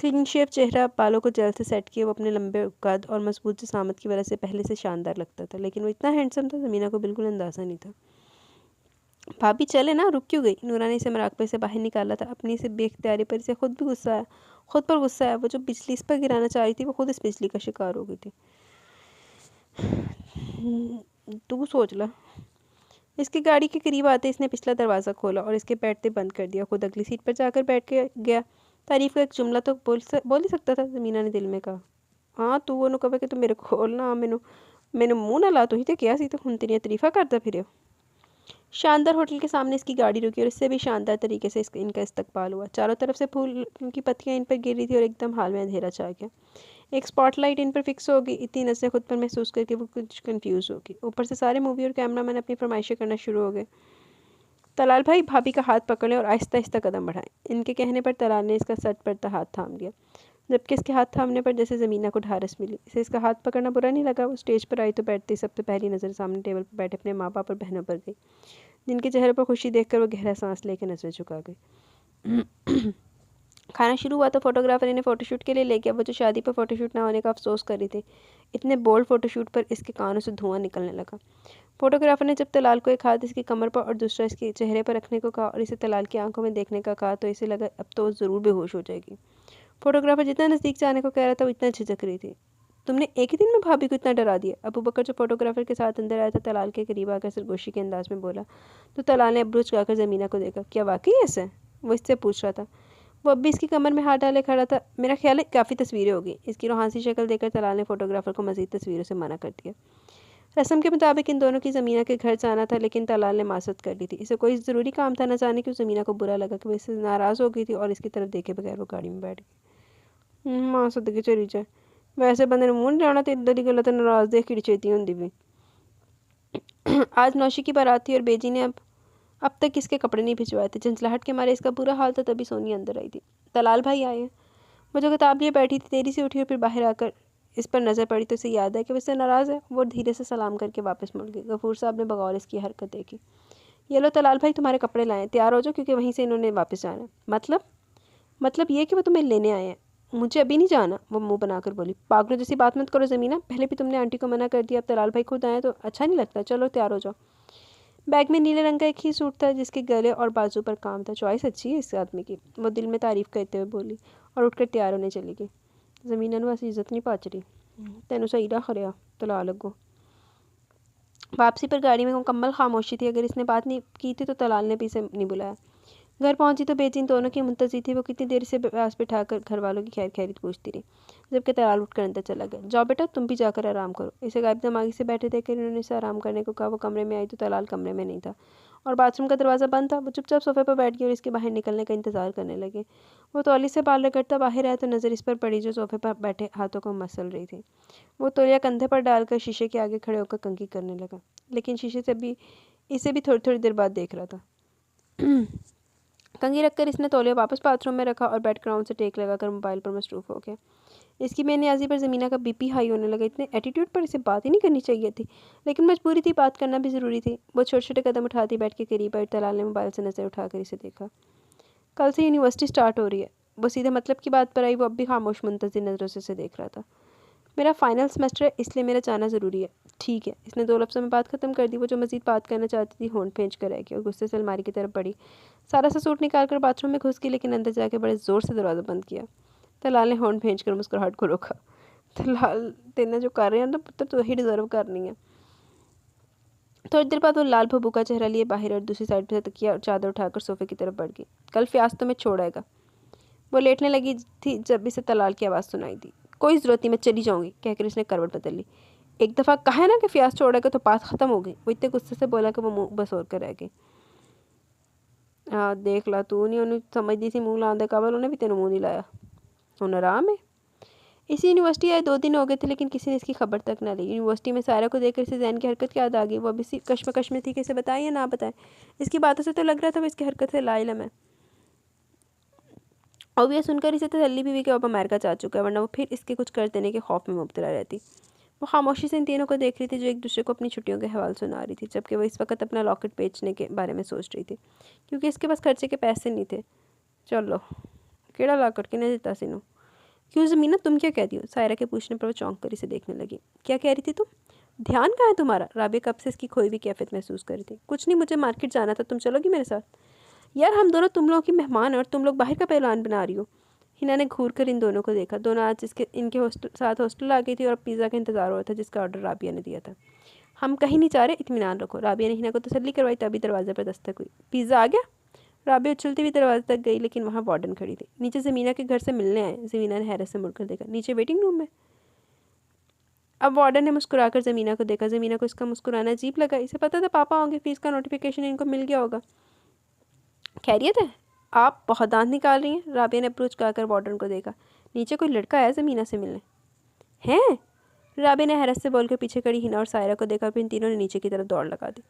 क्लीन शेव चेहरा, बालों को जेल से सेट किए। वो अपने लंबे कद और मजबूत जिसामत की वजह से पहले से शानदार लगता था, लेकिन वो इतना हैंडसम था ज़मीना को बिल्कुल अंदाज़ा नहीं था। भाभी चले ना, रुक क्यों गई? नूरा ने इसे मराकबे से बाहर निकाला था। अपनी से बेख्तियारी पर इसे खुद भी गुस्सा आया। खुद पर गुस्सा आया। वो जो बिजली इस पर गिराना चाह रही थी वो खुद इस बिजली का शिकार हो गई थी। तू सोच ला। इसकी गाड़ी के करीब आते इसने पिछला दरवाज़ा खोला और इसके बैठते बंद कर दिया। खुद अगली सीट पर जाकर बैठ के गया। तारीफ़ का एक जुमला तो बोल ही सकता था, ज़मीना ने दिल में कहा। हाँ, तू ਉਹਨੂੰ ਕਹੇ कि तू मेरे ਕੋਲ ना मैनू मैनू मुँह ना ला, तू ही तो किया सी, तो हुण तेरियां तारीफ़ां करदा फिरे। शानदार होटल के सामने इसकी गाड़ी रुकी और इससे भी शानदार तरीके से इनका इस्तकबाल हुआ। चारों तरफ से फूल की पत्तियां इन पर गिर रही थी और एकदम हाल में अंधेरा छा गया। एक स्पॉटलाइट इन पर फिक्स हो गई। इतनी नज़रें खुद पर महसूस करके वो कुछ कंफ्यूज हो गई। ऊपर से सारे मूवी और कैमरामैन अपनी फरमाइशें करना शुरू हो गए। तलाल भाई, भाभी का हाथ पकड़ लें और आहिस्ता आहिस्ता कदम बढ़ाएं। इनके कहने पर तलाल ने इसका सर पड़ता हाथ थाम लिया, जबकि इसके हाथ थामने पर जैसे ज़मीना को ढारस मिली। इसे इसका हाथ पकड़ना बुरा नहीं लगा। वो स्टेज पर आई तो बैठते ही सबसे पहली नज़र सामने टेबल पर बैठे अपने माँ बाप और बहनों पर गई, जिनके चेहरे पर खुशी देखकर वो गहरा सांस लेकर नजरें झुका गई। खाना शुरू हुआ तो फोटोग्राफर इन्हें फ़ोटोशूट के लिए ले गया। वो जो शादी पर फ़ोटोशूट ना होने का अफसोस कर रही थी। इतने बोल्ड फ़ोटोशूट पर इसके कानों से धुआं निकलने लगा। फोटोग्राफर ने जब तलाल को एक हाथ इसकी कमर पर और दूसरा इसके चेहरे पर रखने को कहा और इसे तलाल की आंखों में देखने का कहा तो इसे लगा अब तो वो ज़रूर बेहोश हो जाएगी। फोटोग्राफर जितना नज़दीक जाने को कह रहा था वो इतना झिझक रही थी। तुमने एक ही दिन में भाभी को इतना डरा दिया? अबू बकर जो फोटोग्राफर के साथ अंदर आया था तलाल के करीब आकर सरगोशी के अंदाज में बोला। तो तलाल ने अब्रूज गाकर ज़मीना को देखा। क्या वाकई ऐसा है? वो इससे पूछ रहा था। वो अब भी इसकी कमर में हाथ डाले खड़ा था। मेरा ख्याल है काफ़ी तस्वीरें होगी। इसकी रूहानी शक्ल देखकर तलाल ने फोटोग्राफर को मज़ीद तस्वीरों से मना कर दिया। रस्म के मुताबिक इन दोनों की ज़मीना के घर जाना था, लेकिन तलाल ने मासत कर ली थी। इसे कोई ज़रूरी काम था, न जाने क्यों ज़मीना को बुरा लगा कि वो इससे नाराज़ हो गई थी और इसकी तरफ देखे बगैर वो गाड़ी में बैठ गई। मासत के चली जाए, वैसे बंदे ने मुंह नहीं जाना तो इधर ही गलत नाराज़ देख के चेती होंगी भी। आज नौशी की बारात थी और बेजी ने अब तक इसके कपड़े नहीं भिजवाए थे। झंझलाहट के मारे इसका बुरा हाल था। तभी सोनी अंदर आई थी। तलाल भाई आए हैं। वो जो किताब लिए बैठी थी देरी से उठी और फिर बाहर आकर इस पर नज़र पड़ी तो इसे याद है कि वो इससे नाराज़ है। वो धीरे से सलाम करके वापस मुड़ गई। गफूर साहब ने बगौर इसकी हरकत देखी। ये लो तलाल भाई, तुम्हारे कपड़े लाए, तैयार हो जाओ क्योंकि वहीं से इन्होंने वापस जाना है। मतलब ये कि वो तुम्हें लेने आए हैं। मुझे अभी नहीं जाना, वो मुंह बनाकर बोली। पागलों जैसी बात मत करो ज़मीना, पहले भी तुमने आंटी को मना कर दिया, अब तलाल भाई खुद आए तो अच्छा नहीं लगता। चलो तैयार हो जाओ। बैग में नीले रंग का एक ही सूट था जिसके गले और बाजू पर काम था। चॉइस अच्छी है इस आदमी की, वो दिल में तारीफ़ करते हुए बोली और उठकर तैयार होने चली गई। ज़मीना ने ऐसी इज्जत नहीं पाच रही। तेनों सही रहा खरिया तला लगो। वापसी पर गाड़ी में मुकम्मल खामोशी थी। अगर इसने बात नहीं की थी तो तलाल ने भी इसे नहीं बुलाया। घर पहुंची तो बेची इन दोनों की मुंतज़िर थी। वो कितनी देर से पास बिठाकर घर वालों की खैर खैरियत पूछती रही, जबकि तलाल उठकर अंदर चला गया। जाओ बेटा, तुम भी जाकर आराम करो। इसे गायब दिमागी से बैठे देखकर इन्होंने इसे आराम करने को कहा। वो कमरे में आई तो तलाल कमरे में नहीं था और बाथरूम का दरवाज़ा बंद था। वो चुपचाप सोफे पर बैठ गई और इसके बाहर निकलने का इंतजार करने लगे। वो तौली से बाल रगड़ता बाहर आया तो नज़र इस पर पड़ी जो सोफे पर बैठे हाथों को मसल रही थी। वो तौलिया कंधे पर डालकर शीशे के आगे खड़े होकर कंघी करने लगा, लेकिन शीशे से भी इसे भी थोड़ी थोड़ी देर बाद देख रहा था। कंघी रखकर इसने तौलिया वापस बाथरूम में रखा और बेड ग्राउंड से टेक लगाकर मोबाइल पर मसरूफ़ हो गया। इसकी बेनियाजी पर ज़मीना का बीपी हाई होने लगा। इतने एटीट्यूड पर इसे बात ही नहीं करनी चाहिए थी, लेकिन मजबूरी थी, बात करना भी ज़रूरी थी। वो छोटे छोटे कदम उठाती बैठ के करीब आई। तलाल ने मोबाइल से नज़र उठाकर इसे देखा। कल से यूनिवर्सिटी स्टार्ट हो रही है। वो सीधे मतलब की बात पर आई। वो अब भी खामोश मुंतज़िर नज़रों से इसे देख रहा था। मेरा फाइनल सेमेस्टर है इसलिए मेरा जाना ज़रूरी है। ठीक है। इसने 2 लफ्ज़ों में बात ख़त्म कर दी। वो जो मज़ीद बात करना चाहती थी होंठ फेंच कर रह गई और गुस्से से अलमारी की तरफ बढ़ी। सारा सा सूट निकाल कर बाथरूम में घुस गई, लेकिन अंदर जाके बड़े ज़ोर से दरवाज़ा बंद किया। तलाल ने होंठ फेंच कर मुस्कुराहट को रोका। तलाल, तेने जो कर रहे हैं ना पुत्र, तो वही डिज़र्व करनी है। थोड़ी देर बाद वो लाल भभू का चेहरा लिए बाहर और दूसरी साइड से तकिया और चादर उठाकर सोफे की तरफ बढ़ गई। कल फ्यास तो मैं छोड़ेगा। वो लेटने लगी थी जब इसे तलाल की आवाज़ सुनाई दी। कोई ज़रूरत नहीं, मैं चली जाऊँगी, कहकर इसने करवट बदल ली। एक दफ़ा कहा है ना कि फ्यास छोड़ेगा तो बात ख़त्म हो गई। वो इतने गुस्से से बोला कि वो मुँह बसोर कर रह गई। हाँ देख ला, तू नहीं उन्हें समझती थी मुँह लाने काबल, उन्हें भी तेने मुँह नहीं लाया। उन्हें आराम है। इसी यूनिवर्सिटी आए 2 दिन हो गए थे, लेकिन किसी ने इसकी खबर तक ना ली। यूनिवर्सिटी में सारा को देखकर इसे जैन की हरकत याद आ गई। वो अभी इसी कश्मकश में थी कि इसे बताए या ना बताए। इसकी बातों से तो लग रहा था वो इसकी हरकत से लाइलम है। और ये सुनकर इसे तसल्ली भी हुई कि अब अमेरिका जा चुका है, वरना वो फिर इसके कुछ कर देने के खौफ में मुब्तला रहती। वो खामोशी से इन तीनों को देख रही थी जो एक दूसरे को अपनी छुट्टियों के हवाले सुना रही थी, जबकि वो इस वक्त अपना लॉकेट बेचने के बारे में सोच रही थी, क्योंकि इसके पास खर्चे के पैसे नहीं थे। चलो केड़ा लॉकेट किने दिता सीनू? क्यों ज़मीना, तुम क्या कहती हो? सायरा के पूछने पर वो चौंक कर इसे देखने लगी। क्या कह रही थी तुम? ध्यान कहाँ है तुम्हारा? राबिया कब से इसकी खोई हुई कैफियत महसूस कर रही थी। कुछ नहीं, मुझे मार्केट जाना था, तुम चलोगी मेरे साथ? यार हम दोनों तुम लोगों की मेहमान हैं और तुम लोग बाहर का प्लान बना रही हो। हिना ने घूर कर इन दोनों को देखा। दोनों आज इसके इनके हॉस्टल आ गई थी और अब पिज़्ज़ा का इंतज़ार हो रहा था जिसका ऑर्डर राबिया ने दिया था। हम कहीं नहीं जा रहे, इत्मीनान रखो। राबिया ने हिना को तसल्ली करवाई। तभी दरवाजे पर दस्तक हुई। पिज़्ज़ा आ गया? राबिया उछलती हुई दरवाजे तक गई, लेकिन वहाँ वार्डन खड़ी थी। नीचे ज़मीना के घर से मिलने आए। ज़मीना ने हैरत से मुड़कर देखा। नीचे वेटिंग रूम में? अब वार्डन ने मुस्कुराकर ज़मीना को देखा। ज़मीना को इसका मुस्कुराना अजीब लगा। इसे पता था पापा होंगे, फीस का नोटिफिकेशन इनको मिल गया होगा। खैरियत है? आप बहुत दांत निकाल रही हैं। राबिया ने अप्रोच कर वार्डन को देखा। नीचे कोई लड़का आया ज़मीना से मिलने? हैं? राबिया ने हैरत से बोलकर पीछे खड़ी हिना और सायरा को देखा, फिर इन तीनों ने नीचे की तरफ दौड़ लगा दी।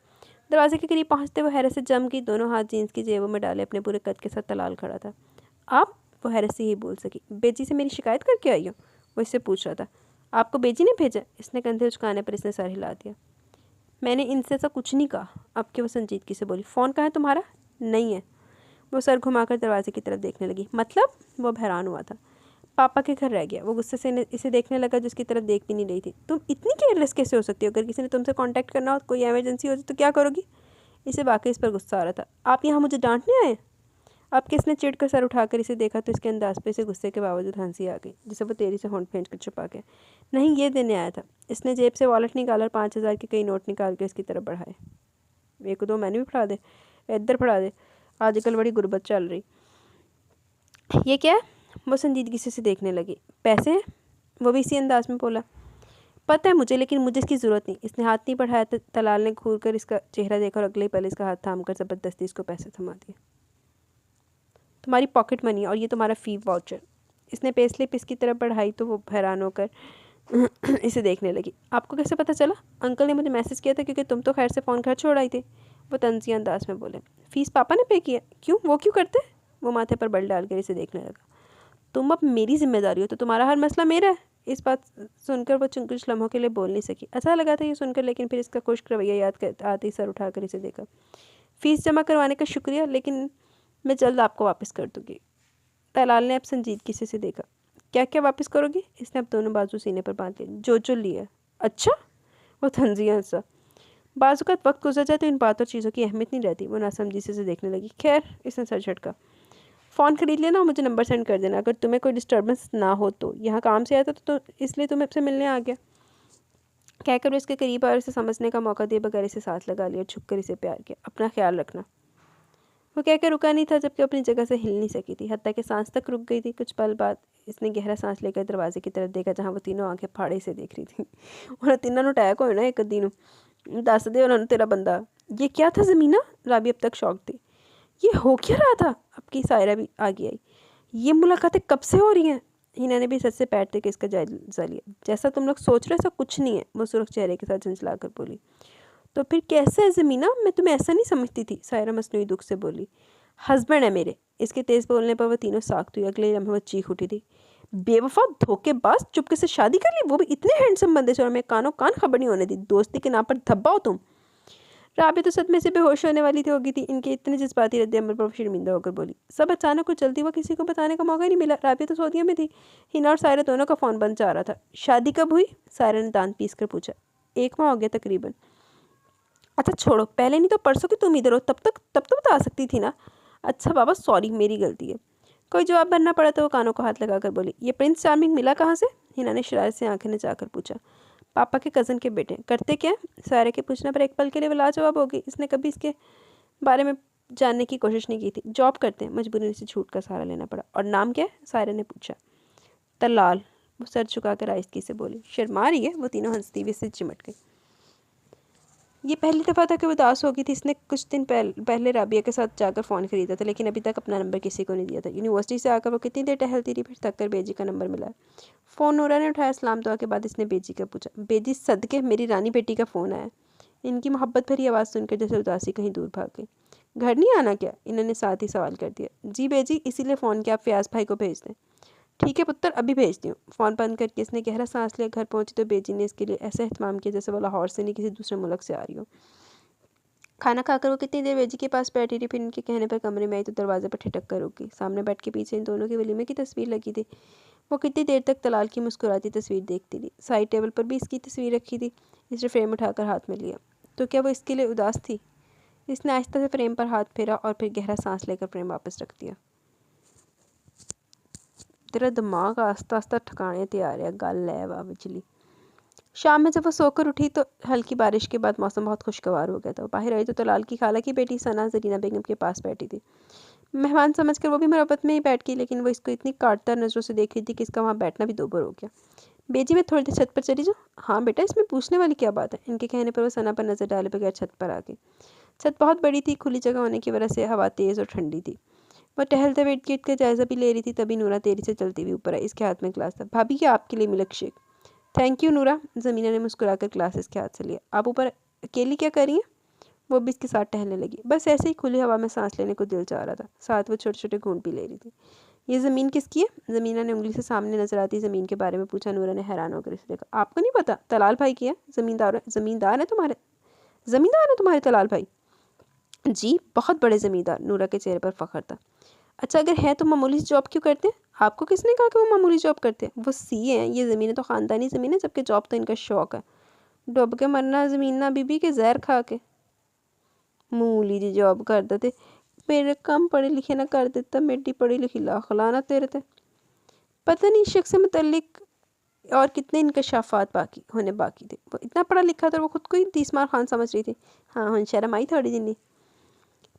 दरवाजे के करीब पहुंचते वो हैरत से जम गई। दोनों हाथ जीन्स की जेबों में डाले अपने पूरे कद के साथ तलाल खड़ा था। आप? वो हैरत से ही बोल सकी। बेजी से मेरी शिकायत करके आई हो? वो इससे पूछ रहा था। आपको बेजी ने भेजा? इसने कंधे उचकाने पर इसने सर हिला दिया। मैंने इनसे ऐसा कुछ नहीं कहा। अब के वो संजीदगी से बोली। फ़ोन कहाँ है तुम्हारा? नहीं है। वो सर घुमाकर दरवाजे की तरफ देखने लगी। मतलब? वो हैरान हुआ था। पापा के घर रह गया। वो गुस्से से इसे देखने लगा जिसकी तरफ देख भी नहीं रही थी। तुम इतनी केयरलेस कैसे हो सकती हो? अगर किसी ने तुमसे कांटेक्ट करना हो, कोई इमरजेंसी हो तो क्या करोगी? इसे वाकई इस पर गुस्सा आ रहा था। आप यहाँ मुझे डांटने आए? अब किसने चिढ़ कर सर उठाकर इसे देखा तो इसके अंदाज पे इसे गुस्से के बावजूद हंसी आ गई, जिसे वो तेजी से होंठ फेंच कर छुपा के, नहीं ये देने आया था। इसने जेब से वॉलेट निकाला और 5,000 के कई नोट निकाल कर इसकी तरफ बढ़ाए। एक दो मैंने भी पढ़ा दे, इधर पढ़ा दे, आजकल बड़ी गुर्बत चल रही। ये क्या है? वो संजीदगी से देखने लगी। पैसे हैं? वो भी इसी अंदाज में बोला। पता है मुझे, लेकिन मुझे इसकी ज़रूरत नहीं। इसने हाथ नहीं बढ़ाया तो तलाल ने घूर कर इसका चेहरा देखा और अगले ही पल इसका हाथ थाम कर ज़बरदस्ती इसको पैसे थमा दिए। तुम्हारी पॉकेट मनी और ये तुम्हारा फ़ी वाउचर। इसने पे स्लिप इसकी तरफ बढ़ाई तो वो हैरान होकर इसे देखने लगी। आपको कैसे पता चला? अंकल ने मुझे मैसेज किया था, क्योंकि तुम तो खैर से फ़ोन घर छोड़ आई थी। वो तंजिया अंदाज में बोले। फ़ीस पापा ने पे किया? क्यों? वो क्यों करते? वो माथे पर बल डालकर इसे देखने लगा। तुम अब मेरी जिम्मेदारी हो तो तुम्हारा हर मसला मेरा है। इस बात सुनकर वो कुछ लम्हों के लिए बोल नहीं सकी। अच्छा लगा था ये सुनकर, लेकिन फिर इसका खुश्क रवैया याद कर आते ही सर उठाकर इसे देखा। फ़ीस जमा करवाने का शुक्रिया, लेकिन मैं जल्द आपको वापस कर दूँगी। तलाल ने अब संजीदगी से देखा। क्या क्या वापस करोगी? इसने अब दोनों बाजू सीने पर बांध लिए। जो लिया। अच्छा? वो तंजिया सा। बाजू का वक्त गुजर जाए तो इन बातों और चीज़ों की अहमियत नहीं रहती। वो नासमझी से देखने लगी। खैर, इसने सर झटका। फ़ोन खरीद लेना और मुझे नंबर सेंड कर देना अगर तुम्हें कोई डिस्टर्बेंस ना हो तो। यहाँ काम से आया था तो इसलिए तुम्हें से मिलने आ गया। कहकर वो इसके करीब और इसे समझने का मौका दिए बगैर इसे साथ लगा लिया और छुपकर इसे प्यार किया। अपना ख्याल रखना। वो कहकर रुका नहीं था, जबकि अपनी जगह से हिल नहीं सकी थी। हत्ता कि सांस तक रुक गई थी। कुछ पल बाद इसने गहरा सांस लेकर दरवाजे की तरफ देखा, जहाँ वो तीनों आंखें फाड़े से देख रही थी। उन्हें तीनों ਨੂੰ अटैक होना एक अद्धी ਨੂੰ। दस दे उन्होंने तेरा बंदा। ये क्या था ज़मीना? राबी अब तक शौक थी। ये हो क्या रहा था? अब की सायरा भी आगे आई। ये मुलाकातें कब से हो रही हैं? हिना ने भी सच से बैठते कि इसका जायजा लिया। जैसा तुम लोग सोच रहे हो ऐसा कुछ नहीं है, वो सुर्ख चेहरे के साथ झंझला कर बोली। तो फिर कैसे है ज़मीना? मैं तुम्हें ऐसा नहीं समझती थी, सायरा मसनूई दुख से बोली। हस्बैंड है मेरे। इसके तेज़ बोलने पर वह तीनों साख्त हुई। अगले लम्हे वो चीख उठी थी। बेवफा, धोखेबाज, चुपके से शादी कर ली, वो भी इतने हैंडसम बंदे से, और मैं कानों कान खबर नहीं होने दी। दोस्ती के नाम पर धब्बा हो तुम। राबी तो सदमे से बेहोश होने वाली थी होगी थी। इनके इतने जज्बाती रद्द-ए-अमल पर शर्मिंदा होकर बोली। सब अचानक कुछ जल्दी हुआ, किसी को बताने का मौका ही नहीं मिला। राबी तो सऊदीया में थी। हिना और सायरा दोनों का फ़ोन बंद जा रहा था। शादी कब हुई? सायरा ने दांत पीस कर पूछा। 1 माह हो गया तकरीबन। अच्छा छोड़ो, पहले नहीं तो परसों की तुम इधर हो, तब तो बता सकती थी ना। अच्छा बाबा, सॉरी, मेरी गलती है। कोई जवाब भरना पड़ा तो वो कानों को हाथ लगाकर बोली। ये प्रिंस चार्मिंग मिला कहाँ से? हिना ने शरारत से आंखें नचाकर पूछा। पापा के कज़न के बेटे। करते क्या? सारे के पूछने पर एक पल के लिए वो लाजवाब हो गई। इसने कभी इसके बारे में जानने की कोशिश नहीं की थी। जॉब करते हैं। मजबूरी से झूठ का सहारा लेना पड़ा। और नाम क्या है? सारे ने पूछा। तलाल। वो सर झुकाकर आहिस्ती से बोली। शर्मा रही है? वो तीनों हंसती हुई से चिमट गई। ये पहली दफ़ा था कि वो उदास हो गई थी। इसने कुछ दिन पहले राबिया के साथ जाकर फ़ोन खरीदा था, लेकिन अभी तक अपना नंबर किसी को नहीं दिया था। यूनिवर्सिटी से आकर वो कितनी देर टहलती रही, फिर थक कर बेजी का नंबर मिला। फ़ोन नूरा ने उठाया। सलाम दुआ के बाद इसने बेजी का पूछा। बेजी, सदके मेरी रानी बेटी का फ़ोन आया। इनकी मोहब्बत भरी आवाज़ सुनकर जैसे उदासी कहीं दूर भाग गई। घर नहीं आना क्या? इन्होंने साथ ही सवाल कर दिया। जी बेजी, इसीलिए फ़ोन किया, आप फयाज़ भाई को भेज दें। ठीक है पुत्र, अभी भेजती हूँ। फ़ोन बंद करके इसने गहरा सांस लिया। घर पहुँची तो बेजी ने इसके लिए ऐसा एहतमाम किया जैसे वो लाहौर से नहीं किसी दूसरे मुल्क से आ रही हो। खाना खाकर वो कितनी देर बेजी के पास बैठी रही। फिर इनके कहने पर कमरे में आई तो दरवाजे पर ठिठक कर रुक गई। सामने बैठ के पीछे इन दोनों के वलीमे की तस्वीर लगी थी। वो कितनी देर तक तलाल की मुस्कुराती तस्वीर देखती रही। साइड टेबल पर भी इसकी तस्वीर रखी थी। इसने फ्रेम उठाकर हाथ में लिया। तो क्या वो इसके लिए उदास थी? इसने आहिस्ता से फ्रेम पर हाथ फेरा और फिर गहरा सांस लेकर फ्रेम वापस रख दिया। तेरा दिमाग आस्ता आस्ता ठिकाने ते आ रहा, गल है वाह बिजली। शाम में जब वो सोकर उठी तो हल्की बारिश के बाद मौसम बहुत खुशगवार हो गया था। बाहर आई तो तलाल की खाला की बेटी सना जरीना बेगम के पास बैठी थी। मेहमान समझकर वो भी मुरब्बत में ही बैठ गई, लेकिन वो इसको इतनी काटतर नज़रों से देख रही थी कि इसका वहाँ बैठना भी दोबर हो गया। बेजी, मैं थोड़ी देर छत पर चली जाऊँ? हाँ बेटा, इसमें पूछने वाली क्या बात है? इनके कहने पर वो सना पर नज़र डाले बगैर छत पर आ गई। छत बहुत बड़ी थी। खुली जगह होने की वजह से हवा तेज़ और ठंडी थी। वह टहलते वेट गेट का जायज़ा भी ले रही थी, तभी नूरा तेजी से चलती हुई ऊपर आई। इसके हाथ में गिलास था। भाभी, ये आपके लिए मिल्क शेक। थैंक यू नूरा। ज़मीना ने मुस्कुराकर ग्लास इसके हाथ से लिया। आप ऊपर अकेली क्या कर रही हैं? वो भी इसके साथ टहलने लगी। बस ऐसे ही खुली हवा में सांस लेने को दिल चाह रहा था। साथ वो छोटे छोटे घूंट भी ले रही थी। ये ज़मीन किसकी है? ज़मीना ने उंगली से सामने नजर आती ज़मीन के बारे में पूछा। नूरा ने हैरान होकर इसे देखा। आपको नहीं पता? तलाल भाई की है। ज़मींदार है तुम्हारे तलाल भाई। जी बहुत बड़े ज़मींदार, नूरा के चेहरे पर फ़ख्र था। अच्छा अगर है तो मामूली सी जॉब क्यों करते हैं? आपको किसने कहा कि वो मामूली जॉब करते हैं? वो सीए हैं, ये ज़मीनें तो ख़ानदानी ज़मीन है, जबकि जॉब तो इनका शौक़ है। डुब के मरना ज़मीन ना बीबी के जहर खा के। मामूली जी जॉब करते थे, मेरे कम पढ़े लिखे ना कर देता, मेरी पढ़ी लिखी लाख लाना तेरे थे। पता नहीं शख्स से मुतल्लिक और कितने इंकशाफात बाकी थे। वो इतना पढ़ा लिखा था, वो खुद को ही 30 मार खान समझ रही थी। हाँ हाँ शर्म आई थोड़ी जिन्नी।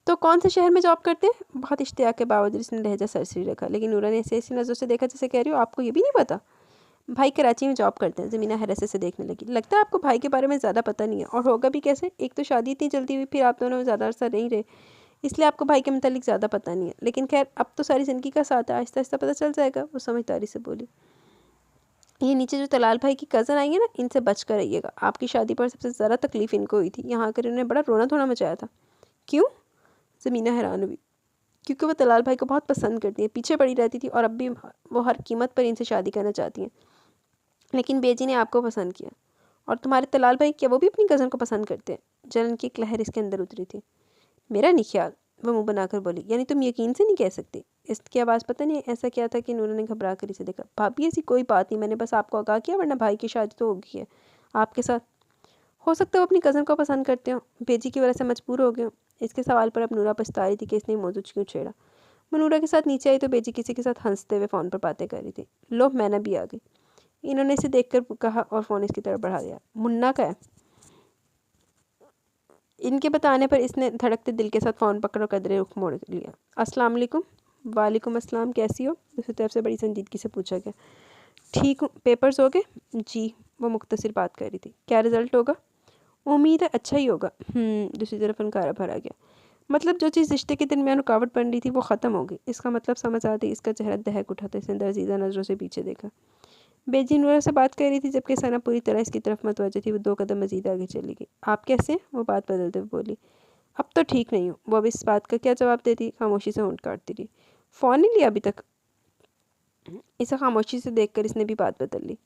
तो कौन से शहर में जॉब करते हैं? बहुत इश्तियाक के बावजूद इसने लहजा सरसरी रखा, लेकिन नूरा ने ऐसी नज़रों से देखा जैसे कह रही हो आपको ये भी नहीं पता। भाई कराची में जॉब करते हैं। ज़मीना हैरत से देखने लगी। लगता है आपको भाई के बारे में ज़्यादा पता नहीं है, और होगा भी कैसे? एक तो शादी इतनी जल्दी हुई, फिर आप दोनों ज़्यादा अरसा नहीं रहे, इसलिए आपको भाई के मतलब ज़्यादा पता नहीं है। लेकिन खैर अब तो सारी ज़िंदगी का साथ है, आहिस्ता आहिस्ता पता चल जाएगा। वो समझदारी से बोली। ये नीचे जो तलाल भाई की कज़न आई है ना, इनसे बच कर रहिएगा। आपकी शादी पर सबसे ज़्यादा तकलीफ़ इनको हुई थी। यहाँ आकर इन्होंने बड़ा रोना धोना मचाया था। क्यों? ज़मीना हैरान हुई। क्योंकि वो तलाल भाई को बहुत पसंद करती है, पीछे पड़ी रहती थी, और अब भी वो हर कीमत पर इनसे शादी करना चाहती हैं। लेकिन बेजी ने आपको पसंद किया। और तुम्हारे तलाल भाई, क्या वो भी अपनी कज़न को पसंद करते हैं? जलन की एक लहर इसके अंदर उतरी थी। मेरा नहीं ख्याल, वो मुंह बनाकर बोली। यानी तुम यकीन से नहीं कह सकती? इसकी आवाज़ पता नहीं ऐसा क्या था कि नूरा ने घबरा कर इसे देखा। भाभी ऐसी कोई बात नहीं, मैंने बस आपको आगाह किया, वरना भाई की शादी तो होगी है आपके साथ। हो सकता है वो अपनी कज़न को पसंद करते हो, बेजी की वजह से मजबूर हो गए हो। इसके सवाल पर अब नूरा पछता रही थी कि इसने मौजूद क्यों छेड़ा। वो नूरा के साथ नीचे आई तो बेजी किसी के साथ हंसते हुए फ़ोन पर बातें कर रही थी। लो मैंने भी आ गई, इन्होंने इसे देखकर कहा और फ़ोन इसकी तरफ बढ़ा दिया। मुन्ना का है। इनके बताने पर इसने धड़कते दिल के साथ फ़ोन पकड़ और कदरे रुख मोड़ लिया। अस्सलाम वालेकुम। वालेकुम अस्सलाम, कैसी हो? दूसरी तरफ से बड़ी संजीदगी से पूछा गया। ठीक हूँ। पेपर्स हो गए? जी, वो मुख्तसर बात कर रही थी। क्या रिज़ल्ट होगा? उम्मीद है अच्छा ही होगा। दूसरी तरफ फनकारा भरा गया। मतलब जो चीज़ रिश्ते के दरमियान रुकावट बन रही थी वो ख़त्म हो गई। इसका मतलब समझ आती, इसका चेहरा दहक उठा था। इसने दर्जीदा नज़रों से पीछे देखा। बेजी नूरा से बात कर रही थी, जबकि सना पूरी तरह इसकी तरफ मतवज्जह थी। वो 2 कदम मज़ीद आगे चली गई। आप कैसे हैं? वो बात बदलते हुए बोली। अब तो ठीक नहीं हूँ। वो अब इस बात का क्या जवाब देती? खामोशी से होंठ काटती रही। फ़ोन नहीं लिया अभी तक? इसे खामोशी से देखकर इसने भी बात बदल ली।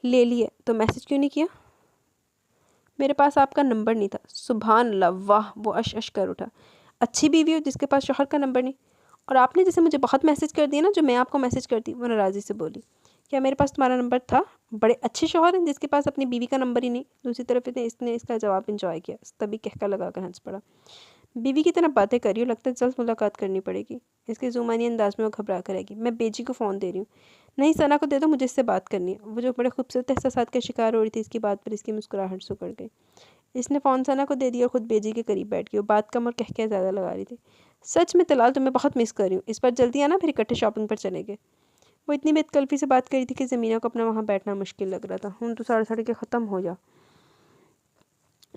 ले लिया तो मैसेज क्यों नहीं किया? मेरे पास आपका नंबर नहीं था। सुभान अल्लाह, वाह! वो अश कर उठा। अच्छी बीवी हो जिसके पास शौहर का नंबर नहीं। और आपने जैसे मुझे बहुत मैसेज कर दिए ना, जो मैं आपको मैसेज करती। वो नाराज़ी से बोली। क्या मेरे पास तुम्हारा नंबर था? बड़े अच्छे शौहर हैं जिसके पास अपनी बीवी का नंबर ही नहीं। दूसरी तरफ इसने इसका जवाब इंजॉय किया, तभी कहका लगाकर हंस पड़ा। बीवी की तरह बातें कर रही हो, लगता है जल्द मुलाकात करनी पड़ेगी। इसके जुमानी अंदाज में वो घबरा कर रहेगी। मैं बेजी को फ़ोन दे रही हूँ। नहीं सना को दे दो, मुझे इससे बात करनी है। वो जो बड़े खूबसूरत एहसासात का शिकार हो रही थी, इसकी बात पर इसकी मुस्कुराहट सुकड़ गई। इसने फ़ोन सना को दे दिया और खुद बेजी के करीब बैठ गई। वो बात कम और कहके ज़्यादा लगा रही थी। सच में तलाल, तुम्हें बहुत मिस कर रही हूँ। इस बार जल्दी आना, फिर इकट्ठे शॉपिंग पर चलेंगे। वो इतनी बेतकल्फ़ी से बात कर रही थी कि ज़मीना को अपना वहाँ बैठना मुश्किल लग रहा था। हूँ तो साढ़े साढ़े के ख़त्म हो जा,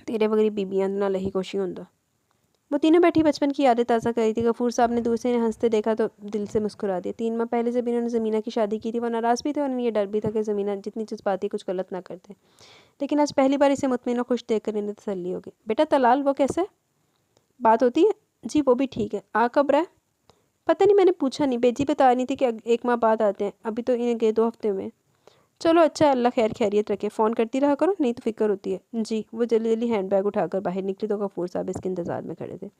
तेरे वगैरह बीबियाँ ना लही कोशी होंदा। वो तीनों बैठी बचपन की यादें ताज़ा कर रही थी। गफूर साहब ने दूर से इन्हें हंसते देखा तो दिल से मुस्कुरा दिया। 3 माह पहले जब इन्होंने ज़मीना की शादी की थी, वो नाराज़ भी थे और इन्हें ये डर भी था कि ज़मीना जितनी जज्बाती कुछ गलत ना करते। लेकिन आज पहली बार इसे मुतमिन और खुश देखकर इन्हें तसल्ली हो गई। बेटा तलाल, वो कैसा है? बात होती है? जी वो भी ठीक है। आ कब रहा है? पता नहीं, मैंने पूछा नहीं। बेजी बता रही थी कि 1 माह बाद आते हैं। अभी तो इन्हें गए 2 हफ्ते हुए। चलो अच्छा, अल्लाह खैर खैरियत रखे। फ़ोन करती रहा करो, नहीं तो फिक्र होती है। जी। वो जल्दी जल्दी हैंड बैग उठाकर बाहर निकली तो गफूर साहब इसके इंतज़ार में खड़े थे।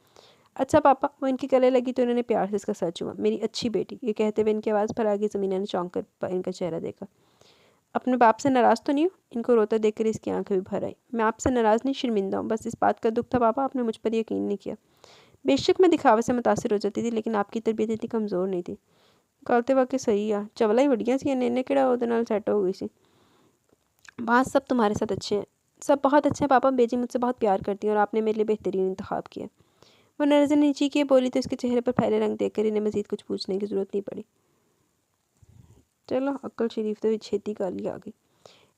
अच्छा पापा। वो इनके गले लगी तो इन्होंने प्यार से इसका सर छुआ। मेरी अच्छी बेटी। ये कहते हुए इनकी आवाज़ पर आगे ज़मीना ने चौंक कर इनका चेहरा देखा। अपने बाप से नाराज़ तो नहीं हो? इनको रोता देखकर इसकी आंखें भी भर आई। मैं आपसे नाराज़ नहीं, शर्मिंदा हूँ। बस इस बात का दुख था पापा, आपने मुझ पर यकीन नहीं किया। बेशक मैं दिखावे से मुतासिर हो जाती थी, लेकिन आपकी तरबियत इतनी कमज़ोर नहीं थी। गल तो वाकई सही आ, चवला ही वड़ियाँ सी, इन्हें किहड़ा ओहदे नाल सैट हो गई सी। वहाँ सब तुम्हारे साथ अच्छे हैं। सब बहुत अच्छे हैं पापा। बेजी मुझसे बहुत प्यार करती है और आपने मेरे लिए बेहतरीन इंतखाब किया। वो नज़र नीची किए बोली तो इसके चेहरे पर फैले रंग देखकर इन्हें मज़ीद कुछ पूछने की ज़रूरत नहीं पड़ी। चलो अक्ल शरीफ तो छेती काली आ गई।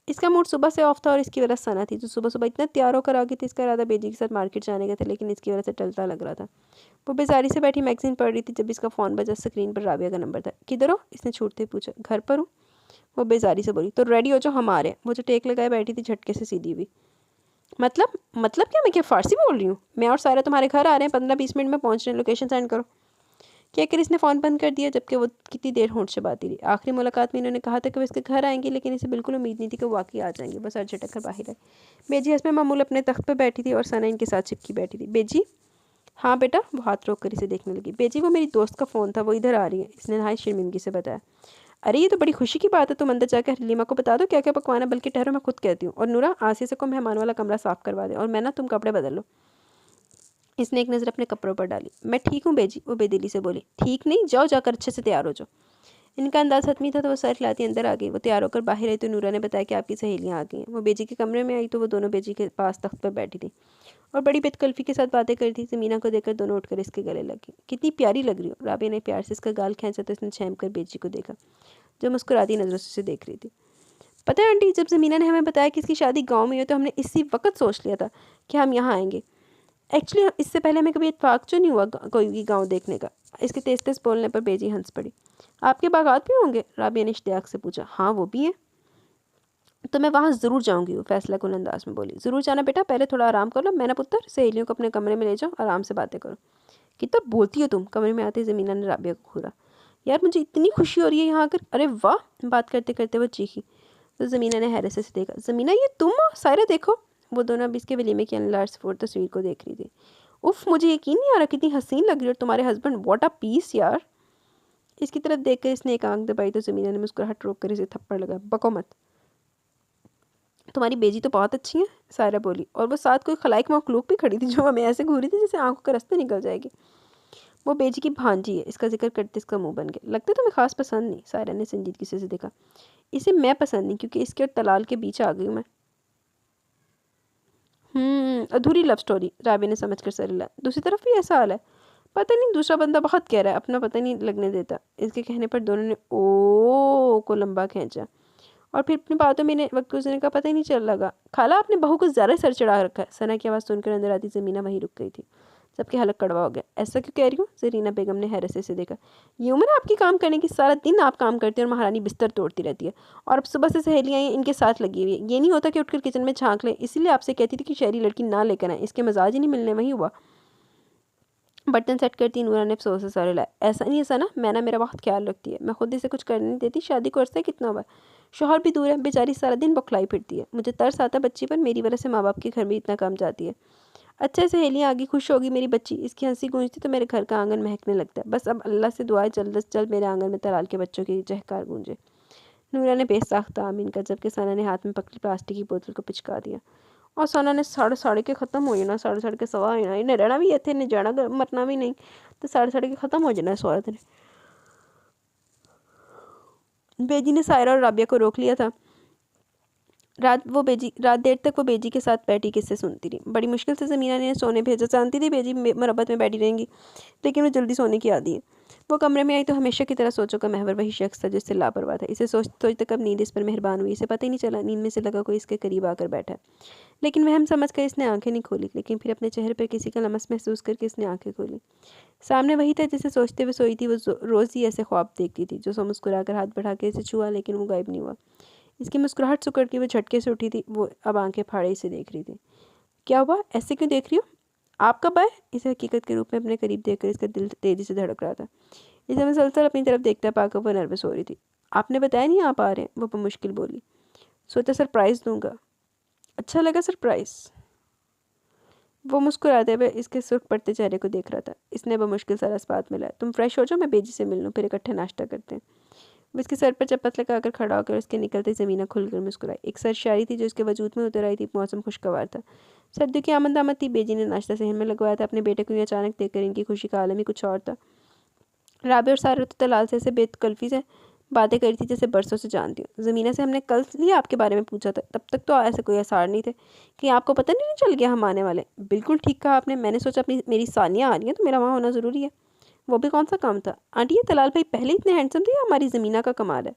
इसका मूड सुबह से ऑफ था और इसकी वजह सना थी, जो सुबह सुबह इतना तैयार होकर आ गई थी। इसका इरादा बेजी के साथ मार्केट जाने का था, लेकिन इसकी वजह से टलता लग रहा था। वो बेजारी से बैठी मैगजीन पढ़ रही थी जब इसका फ़ोन बजा। स्क्रीन पर राबिया का नंबर था। किधर हो? इसने छूटते पूछा। घर पर हूँ। वो बेजारी से बोली। तो रेडी हो जो, हम आ रहे हैं। वो जो टेक लगाए बैठी थी झटके से सीधी हुई। मतलब क्या? मैं क्या फ़ारसी बोल रही हूँ? मैं और सारा तुम्हारे घर आ रहे हैं, 15-20 मिनट में पहुँच रहे हैं, लोकेशन सेंड करो। कहकर इसने फ़ोन बंद कर दिया, जबकि वो कितनी देर होंठ चबाती रही। आखिरी मुलाकात में इन्होंने कहा था कि वो इसके घर आएंगे, लेकिन इसे बिल्कुल उम्मीद नहीं थी कि वो वाकई आ जाएंगे। बस सर झटक कर बाहर आए। बेजी हस्ब मामूल अपने तख्त पर बैठी थी और सना इनके साथ चिपकी बैठी थी। बेजी। हाँ बेटा, वो हाथ रोक कर इसे देखने लगी। बेजी वो मेरी दोस्त का फ़ोन था, वो इधर आ रही है, इसने नहायत शर्मिंदगी से बताया। अरे ये तो बड़ी खुशी की बात है, तुम अंदर जाकर हलीमा को बता दो क्या क्या पकवाना, बल्कि ठहरो मैं खुद कहती हूँ। और नूरा, आसिया से को मेहमान वाला कमरा साफ़ करवा दे, और मैं ना तुम कपड़े बदल लो। इसने एक नज़र अपने कपड़ों पर डाली। मैं ठीक हूँ बेजी, वो बेदिली से बोली। ठीक नहीं, जाओ जाकर अच्छे से तैयार हो जाओ। इनका अंदाज़ हतमी था तो वो सर हिलाती अंदर आ गई। वो तैयार होकर बाहर आई तो नूरा ने बताया कि आपकी सहेलियाँ आ गई हैं। वो बेजी के कमरे में आई तो वो दोनों बेजी के पास तख्त पर बैठी थी और बड़ी बेतकल्फी के साथ बातें कर थी। ज़मीना को देखकर दोनों उठकर इसके गले लगी। कितनी प्यारी लग रही हो। राबिया ने प्यार से इसका गाल खींचा तो इसने छेम कर बेजी को देखा, जो मुस्कुराती नज़रों से उसे देख रही थी। पता है आंटी, जब ज़मीना ने हमें बताया कि इसकी शादी गाँव में हुई तो हमने इसी वक्त सोच लिया था कि हम यहाँ आएंगे। एक्चुअली इससे पहले हमें कभी इत्तेफाक जो नहीं हुआ कोई भी गाँव देखने का। इसके तेज तेज बोलने पर बेजी हंस पड़ी। आपके बागात भी होंगे? राबिया ने इश्तियाक से पूछा। हाँ वो भी हैं। तो मैं वहाँ ज़रूर जाऊँगी, वो फैसला कुन अंदाज में बोली। ज़रूर जाना बेटा, पहले थोड़ा आराम कर लो। मैं ना पुत्र, सहेलियों को अपने कमरे में ले जाओ, आराम से बातें करो। कितना बोलती हो तुम, कमरे में आते ही ज़मीना ने राबिया को घूरा। यार मुझे इतनी खुशी हो रही है यहाँ आकर। अरे वाह, बात करते करते वो चीखी तो ज़मीना ने हैरत से देखा। ज़मीना ये तुम हो? सायरा देखो। वो दोनों अभी इसके वलीमे की अनलार्सफोर तस्वीर को देख रही थी। उफ, मुझे यकीन नहीं आ रहा कितनी हसीन लग रही है। और तुम्हारे हस्बैंड, व्हाट अ पीस यार। इसकी तरफ देखकर इसने एक आंख दबाई तो ज़मीना ने मुस्कुराहट रोक कर इसे थप्पड़ लगा। बको मत, तुम्हारी बेजी तो बहुत अच्छी है, सायरा बोली। और वो साथ कोई खलाइक मखलूक भी खड़ी थी जो हमें ऐसे घूरी थी जैसे आंखों का रास्ते निकल जाएगी। वो बेजी की भांजी है, इसका जिक्र करते इसका मुंह बन गया। लगता तुम्हें खास पसंद नहीं, सायरा ने संजीदगी से देखा। इसे मैं पसंद नहीं क्योंकि इसके और तलाल के बीच आ गई हूँ मैं। अधूरी लव स्टोरी, राबी ने समझ कर सर हिलाया। दूसरी तरफ भी ऐसा हाल है। पता नहीं, दूसरा बंदा बहुत कह रहा है, अपना पता नहीं लगने देता। इसके कहने पर दोनों ने ओ को लंबा खींचा और फिर अपनी बातों में वक्त गुजरने का पता ही नहीं चल लगा। खाला, आपने बहू को ज़्यादा सर चढ़ा रखा है। सना की आवाज़ सुनकर अंदर आती ज़मीना वहीं रुक गई थी। सबके हलक कड़वा हो गया। ऐसा क्यों कह रही हूँ? जरीना बेगम ने हैरत से देखा। ये उम्र है आपकी काम करने की? सारा दिन आप काम करते हैं और महारानी बिस्तर तोड़ती रहती है, और अब सुबह से सहेलियाँ इनके साथ लगी हुई है। ये नहीं होता कि उठकर किचन में झांक ले। इसीलिए आपसे कहती थी कि शहरी लड़की ना लेकर आए, इसके मजाज ही नहीं मिलने। वही हुआ। बर्तन सेट करती नूरा ने अफसोस से सर हिलाया। ऐसा नहीं है सना, मैं ना मेरा बहुत ख्याल रखती है। मैं खुद इसे कुछ करने नहीं देती। शादी को अरसा कितना हुआ, शोहर भी दूर है, बेचारी सारा दिन बौखलाई फिरती है। मुझे तरस आता बच्ची पर, मेरी वजह से माँ बाप के घर में इतना कम जाती है। अच्छे सहेलियाँ आगे, खुश होगी मेरी बच्ची। इसकी हंसी गूंजती तो मेरे घर का आंगन महकने लगता है। बस अब अल्लाह से दुआ है जल्द से जल्द मेरे आंगन में तलाल के बच्चों की चहकार गूंजे। नूरा ने बेसाख्ता आमीन का, जबकि सना ने हाथ में पकड़ी प्लास्टिक की बोतल को पिचका दिया। और सना ने सड़ के ख़त्म हो जाना, सड़ के सवा होना। इन्हें रहना भी इतने, इन्हें जाना मरना भी नहीं, तो सड़ के ख़त्म हो जाना इस औरत ने। बेजी ने सायरा और राबिया को रोक लिया था। रात देर तक वो बेजी के साथ बैठी किस्से सुनती रही। बड़ी मुश्किल से ज़मीना ने सोने भेजा। जानती थी बेजी मुरब्बत में बैठी रहेंगी, लेकिन वो जल्दी सोने की आदी है। वो कमरे में आई तो हमेशा की तरह सोचों का महवर वही शख्स था जिससे लापरवाह था। इसे सोचते कब नींद इस पर मेहरबान हुई, इसे पता ही नहीं चला। नींद में से लगा कोई इसके करीब आकर बैठा है, लेकिन वहम समझ कर इसने आंखें नहीं खोली। लेकिन फिर अपने चेहरे पर किसी का लमस महसूस करके इसने आंखें खोली। सामने वही था जिसे सोचते हुए सोई थी। वो रोज़ ही ऐसे ख्वाब देखती थी। जो सो मुस्कुराकर हाथ बढ़ा के इसे छुआ, लेकिन वो गायब नहीं हुआ। इसकी मुस्कुराहट सुकड़ के वो झटके से उठी थी। वो अब आंखें फाड़े इसे देख रही थी। क्या हुआ, ऐसे क्यों देख रही हो? आप कब आए? इसे हकीकत के रूप में अपने करीब देखकर इसका दिल तेजी से धड़क रहा था। इसे मुसलसल अपनी तरफ देखता पाकर वो नर्वस हो रही थी। आपने बताया नहीं आप आ रहे हैं, वो बमुश्किल बोली। सोचा सरप्राइज़ दूंगा। अच्छा लगा सरप्राइज़? वो मुस्कुराते हुए इसके सुर्ख पड़ते चेहरे को देख रहा था। इसने बमुश्किल सारा इस्पात मिला। तुम फ्रेश हो जाओ, मैं बेजी से मिल लूँ, फिर इकट्ठे नाश्ता करते हैं। वो इसके सर पर चप्पत लगाकर खड़ा होकर उसके निकलते ज़मीना खुलकर मुस्कुराई। एक सरशारी थी जो उसके वजूद में उतर आई थी। मौसम खुशगवार था, सर्दियों की आमद थी। बेजी ने नाश्ता सहन में लगवाया था। अपने बेटे को ये अचानक देखकर इनकी खुशी का आलम ही कुछ और था। राबे और सारा तो तलाल से ऐसे बेतकल्फी से बातें करी थी जैसे बरसों से जानती हूँ। ज़मीना से हमने कल ही आपके बारे में पूछा था, तब तक तो ऐसे कोई आसार नहीं थे कि आपको पता नहीं चल गया हम आने वाले। बिल्कुल ठीक कहा आपने। मैंने सोचा अपनी मेरी सानिया आ रही है तो मेरा वहाँ होना ज़रूरी है। वो भी कौन सा काम था? आंटी, ये तलाल भाई पहले इतने हैंडसम थे या हमारी ज़मीना का कमाल है?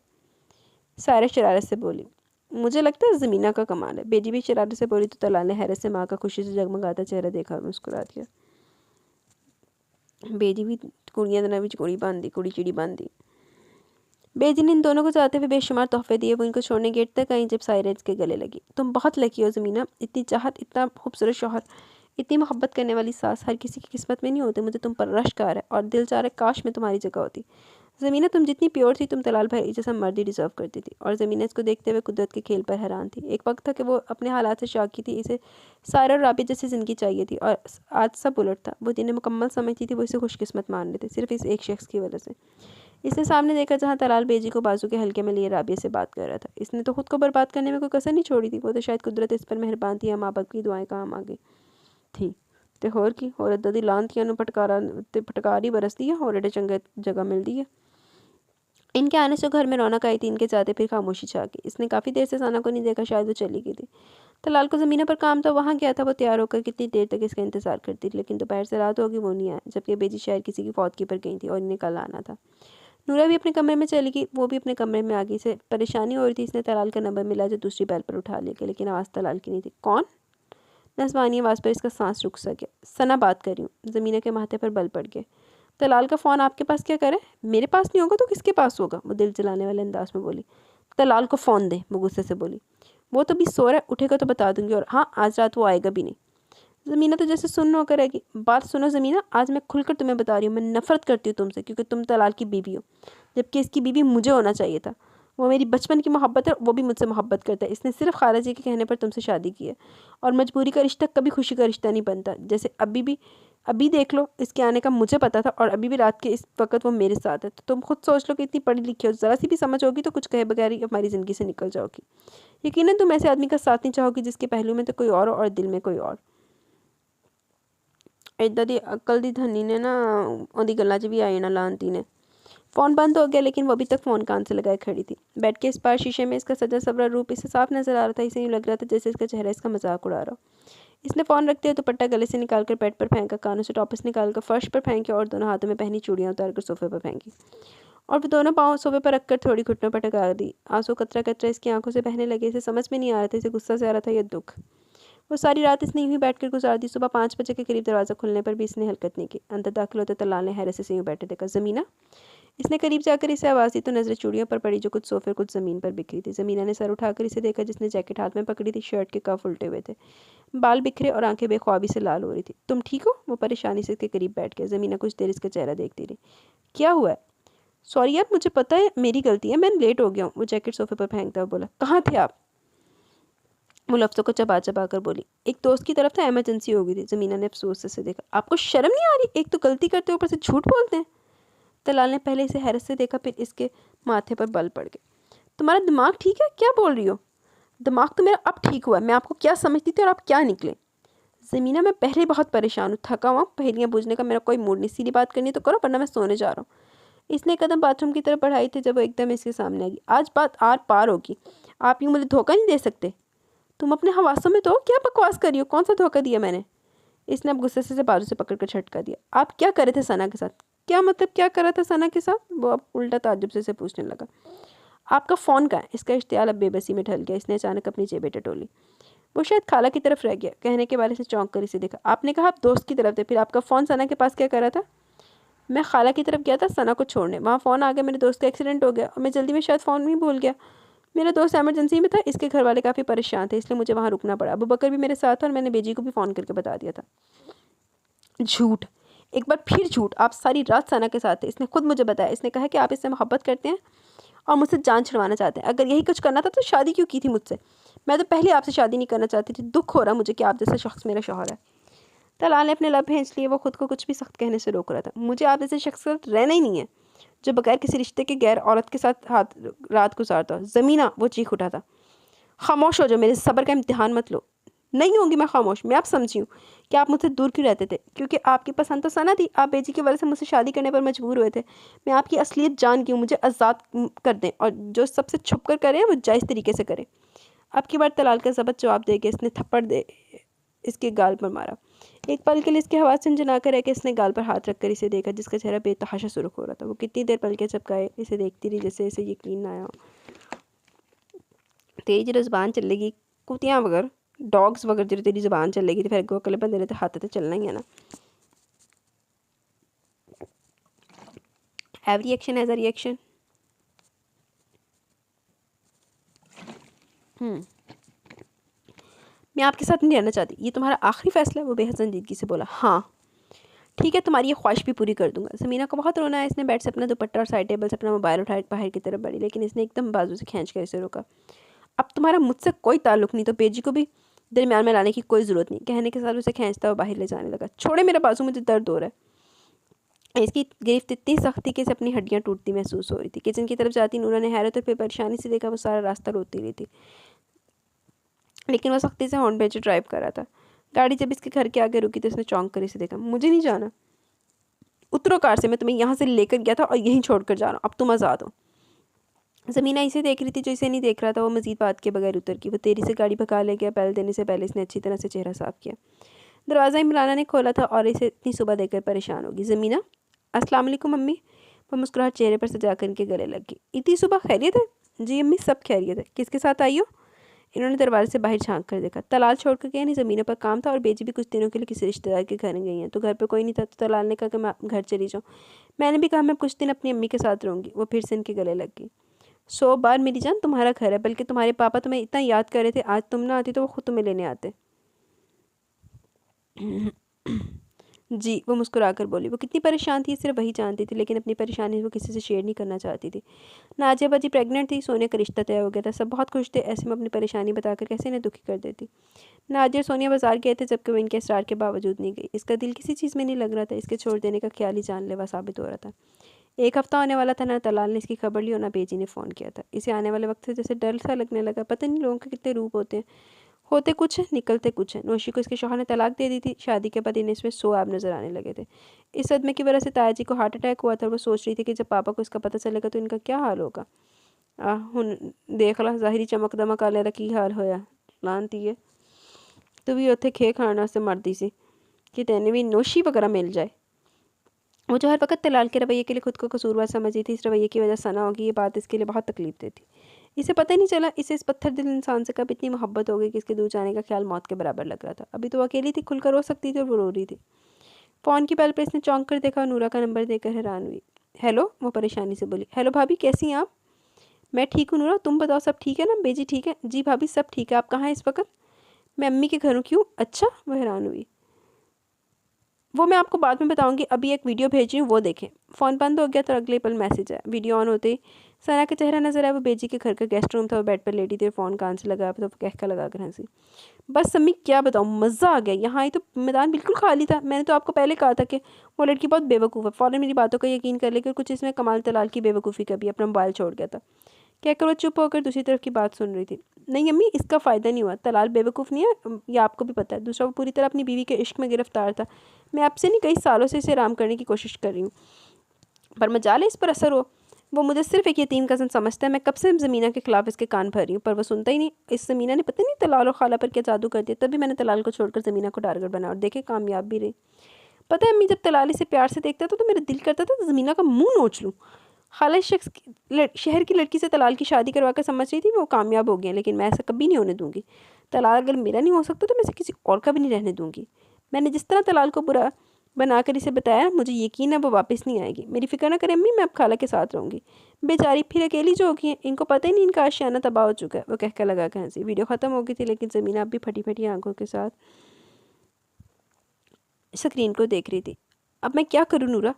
सायरा शरारत से बोली। मुझे लगता है ज़मीना का कमाल है। बेजी भी शरारत से बोली तो तलाल ने हैरत से माँ का खुशी से जगमगाता चेहरा देखा और मुस्कुरा दिया। बेजी भी कुड़ियाँ दना भी कुड़ी बांधी, कुड़ी चिड़ी बांधी। बेजी ने इन दोनों को जाते हुए बेशुमार तोहफे दिए। वो इनको छोड़ने गेट तक आई जब सायरा इसके गले लगी। तुम बहुत लकी हो ज़मीना, इतनी चाहत, इतना खूबसूरत शौहर, इतनी मोहब्बत करने वाली सास हर किसी की किस्मत में नहीं होती। मुझे तुम पर रश्क आ रहा है और दिल चाह रहा है काश मैं तुम्हारी जगह होती। ज़मीना तुम जितनी प्योर थी तुम तलाल भाई जैसा मर्द ही डिज़र्व करती थी। और ज़मीना इसको देखते हुए कुदरत के खेल पर हैरान थी। एक वक्त था कि वो अपने हालात से शौकी थी, इसे सारा और राबी जैसी ज़िंदगी चाहिए थी, और आज सब उलट था। वो जिन्हें मुकम्मल समझती थी वो इसे खुशकिस्मत मान लेते, सिर्फ इस एक शख्स की वजह से। इसने सामने देखा जहाँ तलाल बेजी को बाजू के हल्के में लिए राबिया से बात कर रहा था। इसने तो खुद को बर्बाद करने में कोई कसर नहीं छोड़ी थी। वो तो शायद कुदरत इस पर मेहरबान थी या माँ बाप की दुआएं काम आ गई थी। ते होर की होर इदां दी लानतियां नूं फटकारी बरसती है और एडे चंगे जगह मिलती है। इनके आने से घर में रौनक आई थी, इनके जाते फिर खामोशी छा गई। इसने काफ़ी देर से सना को नहीं देखा, शायद वो चली गई थी। तलाल को ज़मीनों पर काम था, वहाँ गया था। वो तैयार होकर कितनी देर तक इसका इंतज़ार करती थी, लेकिन दोपहर से रात होगी वो नहीं आया। जबकि बेजी शायद किसी की फौतगी पर गई थी और इन्हें कल आना था। नूरा भी अपने कमरे में चली गई, वो भी अपने कमरे में आ गई। इसे परेशानी हो रही थी। इसने तलाल का नंबर मिला जो दूसरी बैल पर उठा लिया, लेकिन आवाज़ तलाल की नहीं थी। कौन? नस्वानी आवाज़ पर इसका सांस रुक सा गया। सना बात कर रही हूँ। ज़मीना के माथे पर बल पड़ गए। तलाल का फ़ोन आपके पास क्या करे? मेरे पास नहीं होगा तो किसके पास होगा? वो दिल जलाने वाले अंदाज में बोली। तलाल को फ़ोन दे, वो गुस्से से बोली। वो तो भी सो रहा है, उठेगा तो बता दूंगी। और हाँ, आज रात वो आएगा भी नहीं। ज़मीना तो जैसे सुन होकर रहेगी। बात सुनो ज़मीना, आज मैं खुलकर तुम्हें बता रही हूँ, मैं नफ़रत करती हूँ तुमसे, क्योंकि तुम तलाल की बीवी हो, जबकि इसकी बीवी मुझे होना चाहिए था। वो मेरी बचपन की मोहब्बत है, वो भी मुझसे मोहब्बत करता है। इसने सिर्फ खाला जी के कहने पर तुमसे शादी की है, और मजबूरी का रिश्ता कभी खुशी का रिश्ता नहीं बनता। जैसे अभी देख लो, इसके आने का मुझे पता था, और अभी भी रात के इस वक्त वो मेरे साथ है। तो तुम खुद सोच लो कि इतनी पढ़ी लिखी हो, ज़रा सी भी समझ होगी तो कुछ कहे बगैर ही हमारी ज़िंदगी से निकल जाओगी। यकीनन तुम ऐसे आदमी का साथ नहीं चाहोगी जिसके पहलू में तो कोई और हो और दिल में कोई और। इदा दी अकल दी धनी ने ना ओदी गल्लां च भी आई ना लानती ने। फ़ोन बंद हो गया, लेकिन वो अभी तक फ़ोन कान से लगाए खड़ी थी। बेड के इस पार शीशे में इसका सजा सबरा रूप इसे साफ नजर आ रहा था। इसे यूँ लग रहा था जैसे इसका चेहरा इसका मजाक उड़ा रहा हो। इसने फ़ोन रखते हुए दुपट्टा गले से निकालकर बेड पर फेंका, कानों से टॉपस निकालकर फर्श पर फेंके और दोनों हाथों में पहनी चूड़ियाँ उतारकर सोफे पर फेंकी, और वो दोनों पाँव सोफे पर रखकर थोड़ी घुटनों पर टका दी। आंसू कतरा कतरा इसकी आंखों से बहने लगे। इसे समझ में नहीं आ रहा था इसे गुस्सा से आ रहा था या दुख। वो सारी रात इसने यूं ही बैठकर गुजार दी। सुबह 5 बजे के करीब दरवाज़ा खुलने पर भी इसने हरकत नहीं की। अंदर दाखिल होते तलाल ने हैरत से यूं बैठे देखा। ज़मीना? इसने करीब जाकर इसे आवाज़ दी तो नज़रें चूड़ियों पर पड़ी जो कुछ सोफे कुछ ज़मीन पर बिखरी थी। ज़मीना ने सर उठाकर इसे देखा, जिसने जैकेट हाथ में पकड़ी थी। शर्ट के कफ उल्टे हुए थे, बाल बिखरे और आंखें बेख्वाबी से लाल हो रही थी। तुम ठीक हो? वो परेशानी से इसके करीब बैठ गया। ज़मीना कुछ देर इसका चेहरा देखती रही। क्या हुआ है? सॉरी यार, मुझे पता है मेरी गलती है, मैं लेट हो गया हूँ। वो जैकेट सोफे पर फेंकता हुआ बोला। कहाँ थे आप? वो लफ्ज़ों को चबा चबा कर बोली। एक दोस्त की तरफ था, इमरजेंसी हो गई थी। ज़मीना ने अफसोस से देखा। आपको शर्म नहीं आ रही? एक तो गलती करते ऊपर से झूठ बोलते हैं। तलाल ने पहले इसे हैरत से देखा, फिर इसके माथे पर बल पड़ गए। तुम्हारा दिमाग ठीक है? क्या बोल रही हो? दिमाग तो मेरा अब ठीक हुआ है। मैं आपको क्या समझती थी और आप क्या निकले? ज़मीना, मैं पहले ही बहुत परेशान हूँ, थका हुआ। पहेलियाँ बूझने का मेरा कोई मूड नहीं। सीधी बात करनी तो करो, वरना मैं सोने जा रहा हूँ। इसने कदम बाथरूम की तरफ बढ़ाई थी जब वो एकदम इसके सामने आ गई। आज बात आर पार होगी। आप यूँ मुझे धोखा नहीं दे सकते। तुम अपने हवासों में तो क्या बकवास कर रही हो? कौन सा धोखा दिया मैंने? इसने अब गुस्से से बाजू से पकड़कर झटका दिया। आप क्या करे थे सना के साथ? क्या मतलब क्या करा था सना के साथ? वो अब उल्टा ताज्जुब से पूछने लगा। आपका फ़ोन कहाँ है? इसका इश्तियाल अब बेबसी में ढल गया। इसने अचानक अपनी जेबें टटोली। वो शायद खाला की तरफ रह गया। कहने के बारे से चौंक कर इसे देखा। आपने कहा आप दोस्त की तरफ थे, फिर आपका फ़ोन सना के पास क्या करा था? मैं खाला की तरफ गया था सना को छोड़ने। वहाँ फ़ोन आ गया, मेरे दोस्त का एक्सीडेंट हो गया और मैं जल्दी में शायद फ़ोन भी भूल गया। मेरा दोस्त इमरजेंसी में था, इसके घर वाले काफ़ी परेशान थे, इसलिए मुझे वहाँ रुकना पड़ा। अबू बकर भी मेरे साथ था और मैंने बेजी को भी फ़ोन करके बता दिया था। झूठ, एक बार फिर झूठ। आप सारी रात सना के साथ थे, इसने खुद मुझे बताया। इसने कहा कि आप इससे मोहब्बत करते हैं और मुझसे जान छुड़वाना चाहते हैं। अगर यही कुछ करना था तो शादी क्यों की थी मुझसे? मैं तो पहले आपसे शादी नहीं करना चाहती थी। दुख हो रहा मुझे कि आप जैसा शख्स मेरा शौहर है। तलाल ने अपने लब भींच लिए। वो खुद को कुछ भी सख्त कहने से रोक रहा था। मुझे आप जैसे शख्स का रहना ही नहीं है जो बगैर किसी रिश्ते के गैर औरत के साथ रात गुजारता हो। ज़मीना, वो चीख उठा था। खामोश हो जाओ, मेरे सब्र का इम्तिहान मत लो। नहीं होंगी मैं खामोश। मैं आप समझी हूँ कि आप मुझसे दूर क्यों रहते थे, क्योंकि आपकी पसंद तो सना थी। आप बेजी की वजह से मुझसे शादी करने पर मजबूर हुए थे। मैं आपकी असलियत जान गई हूँ। मुझे आज़ाद कर दें, और जो सबसे छुप कर करें वो जायज़ तरीके से करें। अब की बार तलाल का ज़बत जवाब दे के इसने थप्पड़ दे इसके गाल पर मारा। एक पल के लिए इसके आवाज़ झंझना कर है कि इसने गाल पर हाथ रखकर इसे देखा, जिसका चेहरा बेतहाशा सुर्ख हो रहा था। वो कितनी देर पल के झपकाए इसे देखती रही, जैसे इसे यकीन ना आया हो। तेरी जो ज़ुबान चलेगी कुतियाँ वगर डॉग्स वगर जो तेरी ज़ुबान चलेगी तो फिर अगो अगले बंदे ने तो हाथ तो चलना ही है ना। Every action has a reaction. मैं आपके साथ नहीं रहना चाहती। ये तुम्हारा आखिरी फैसला है? वो बेहद संजीदगी से बोला। हाँ। ठीक है, तुम्हारी ये ख्वाहिश भी पूरी कर दूंगा। ज़मीना को बहुत रोना है। इसने बेड से अपना दुपट्टा और साइड टेबल से अपना मोबाइल उठाया बाहर की तरफ बढ़ी, लेकिन इसने एकदम बाजू से खींच कर इसे रोका। अब तुम्हारा मुझसे कोई ताल्लुक नहीं, तो बेजी को भी दरमियान में लाने की कोई ज़रूरत नहीं, कहने के साथ उसे खींचता हुआ बाहर ले जाने लगा। छोड़े मेरा बाजू, मुझे दर्द हो रहा है। इसकी गिरफ्त इतनी सख्ती कि अपनी हड्डियाँ टूटती महसूस हो रही थी। किचन की तरफ जाती नूरा ने हैरत और फिर परेशानी से देखा वो सारा रास्ता रोती रही थी, लेकिन वह सख्ती से हॉर्न बेच ड्राइव कर रहा था। गाड़ी जब इसके घर के आगे रुकी तो इसने चौंक कर इसे देखा। मुझे नहीं जाना, उतरो कार से, मैं तुम्हें यहाँ से लेकर गया था और यहीं छोड़ कर जा रहा हूँ, अब तुम आज़ाद हो। ज़मीना इसे देख रही थी जो इसे नहीं देख रहा था। वो मजीद बात के बगैर उतर की। वो तेरी से गाड़ी भगा ले गया। बैल देने से पहले इसने अच्छी तरह से चेहरा साफ किया। दरवाज़ा इमराना ने खोला था और इसे इतनी सुबह देखकर परेशान होगी। ज़मीना, अस्सलाम वालेकुम अम्मी। वो मुस्कुराहट चेहरे पर सजा कर इनके गले लग गई। इतनी सुबह खैरियत है? जी अम्मी, सब खैरियत है। किसके साथ आई हो? इन्होंने दरवाजे से बाहर झांक कर देखा। तलाल छोड़ कर गया नहीं, ज़मीनों पर काम था और बेजी भी कुछ दिनों के लिए किसी रिश्तेदार के घर गई हैं, तो घर पर कोई नहीं था। तो तलाल ने कहा कि मैं घर चली जाऊँ। मैंने भी कहा मैं कुछ दिन अपनी अम्मी के साथ रहूँगी। वो फिर से इनके गले लग गई। 100 बार मेरी जान तुम्हारा घर है, बल्कि तुम्हारे पापा तुम्हें इतना याद कर रहे थे। आज तुम ना आती तो वो खुद तुम्हें लेने आते। जी, वो मुस्कुराकर बोली। वो कितनी परेशान थी सिर्फ वही जानती थी, लेकिन अपनी परेशानी वो किसी से शेयर नहीं करना चाहती थी। नाजिया बाजी प्रेग्नेंट थी, सोनिया का रिश्ता तय हो गया था, सब बहुत खुश थे। ऐसे में अपनी परेशानी बताकर कैसे इन्हें दुखी कर देती। नाजिया और सोनिया बाजार गए थे, जबकि वो इनके इसरार के बावजूद नहीं गई। इसका दिल किसी चीज़ में नहीं लग रहा था। इसके छोड़ देने का ख्याल ही जानलेवा साबित हो रहा था। 1 हफ्ता होने वाला था, ना तलाल ने इसकी खबर ली और ना बेजी ने फ़ोन किया था। इसे आने वाले वक्त से जैसे डर सा लगने लगा। पता नहीं लोगों के कितने रूप होते हैं, होते कुछ है निकलते कुछ है। नौशी को इसके शौहर ने तलाक दे दी थी। शादी के बाद इन्हें इसमें 100 ऐब नज़र आने लगे थे। इस सदमे की वजह से ताया जी को हार्ट अटैक हुआ था। वो सोच रही थी कि जब पापा को इसका पता चलेगा तो इनका क्या हाल होगा। हुन देख ला ज़ाहिरी चमक दमक आले दा की हाल होया। लानती है तू भी उत्थे खे खाना से मरदी सी कि तेने भी नौशी वगैरह मिल जाए। वो जो हर वक्त तलाल के रवैये के लिए खुद को कसूरवार समझी थी, इस रवैये की वजह सना होगी, ये बात इसके लिए बहुत तकलीफ देती। इसे पता ही नहीं चला इसे इस पत्थर दिल इंसान से कब इतनी मोहब्बत हो गई कि इसके दूर जाने का ख्याल मौत के बराबर लग रहा था। अभी तो अकेली थी, खुलकर रो सकती थी और वो रो रही थी। फ़ोन की बेल पर इसने चौंक कर देखा और नूरा का नंबर देकर हैरान हुई। हेलो, वो परेशानी से बोली। हेलो भाभी, कैसी हैं आप? मैं ठीक हूँ नूरा, तुम बताओ सब ठीक है ना? बेजी ठीक है? जी भाभी सब ठीक है। आप कहाँ हैं इस वक्त? मैं अम्मी के घर हूँ। क्यों? अच्छा, वो हैरान हुई। वो मैं आपको बाद में बताऊंगी, अभी एक वीडियो भेज रही हूँ, वो देखें। फ़ोन बंद हो गया तो अगले पल मैसेज आया। वीडियो ऑन होते ही सना का चेहरा नजर आया। वो बेजी के घर का गेस्ट रूम था। वो बेड पर लेटी थी, फ़ोन कान से लगा तो कहका लगा कर हंसी। बस अम्मी क्या बताऊँ, मज़ा आ गया। यहाँ आई तो मैदान बिल्कुल खाली था। मैंने तो आपको पहले कहा था कि वो लड़की बहुत बेवकूफ़ है। फ़ौरन मेरी बातों का यकीन कर लेकर कुछ इसमें कमाल तलाल की बेवकूफ़ी का भी अपना मोबाइल छोड़ गया था। कहकर वो चुप होकर दूसरी तरफ की बात सुन रही थी। नहीं अम्मी, इसका फ़ायदा नहीं हुआ। तलाल बेवकूफ़ नहीं है, ये आपको भी पता है। दूसरा, वो पूरी तरह अपनी बीवी के इश्क में गिरफ्तार था। मैं आपसे नहीं, कई सालों से इसे आराम करने की कोशिश कर रही हूँ, पर मजाल है इस पर असर हो। वो मुझे सिर्फ एक यतीम कज़न समझता है। मैं कब से ज़मीना के खिलाफ इसके कान भर रही हूँ, पर वो सुनता ही नहीं। इस ज़मीना ने पता नहीं तलाल और खाला पर क्या जादू कर दिया। तभी मैंने तलाल को छोड़कर ज़मीना को टारगेट बनाया और देखे कामयाब भी रही। पता है अम्मी, जब तलाल इसे प्यार से देखता था तो मेरा दिल करता था ज़मीना का मुँह नोच लूँ। खाला इस शहर की लड़की से तलाल की शादी करवा कर समझ रही थी वो कामयाब हो गया, लेकिन मैं ऐसा कभी नहीं होने दूंगी। तलाल अगर मेरा नहीं हो सकता तो मैं इसे किसी और का भी नहीं रहने दूंगी। मैंने जिस तरह तलाल को बुरा बनाकर इसे बताया, मुझे यकीन है वो वापस नहीं आएगी। मेरी फिक्र ना करें अम्मी, मैं अब खाला के साथ रहूँगी। बेचारी फिर अकेली जो होगी, इनको पता ही नहीं इनका आशियाना तबाह हो चुका है। वो कहकर लगा कर हंसी। वीडियो ख़त्म हो गई थी, लेकिन ज़मीना अब भी फटी फटी आंखों के साथ स्क्रीन को देख रही थी। अब मैं क्या करूँ नूरा?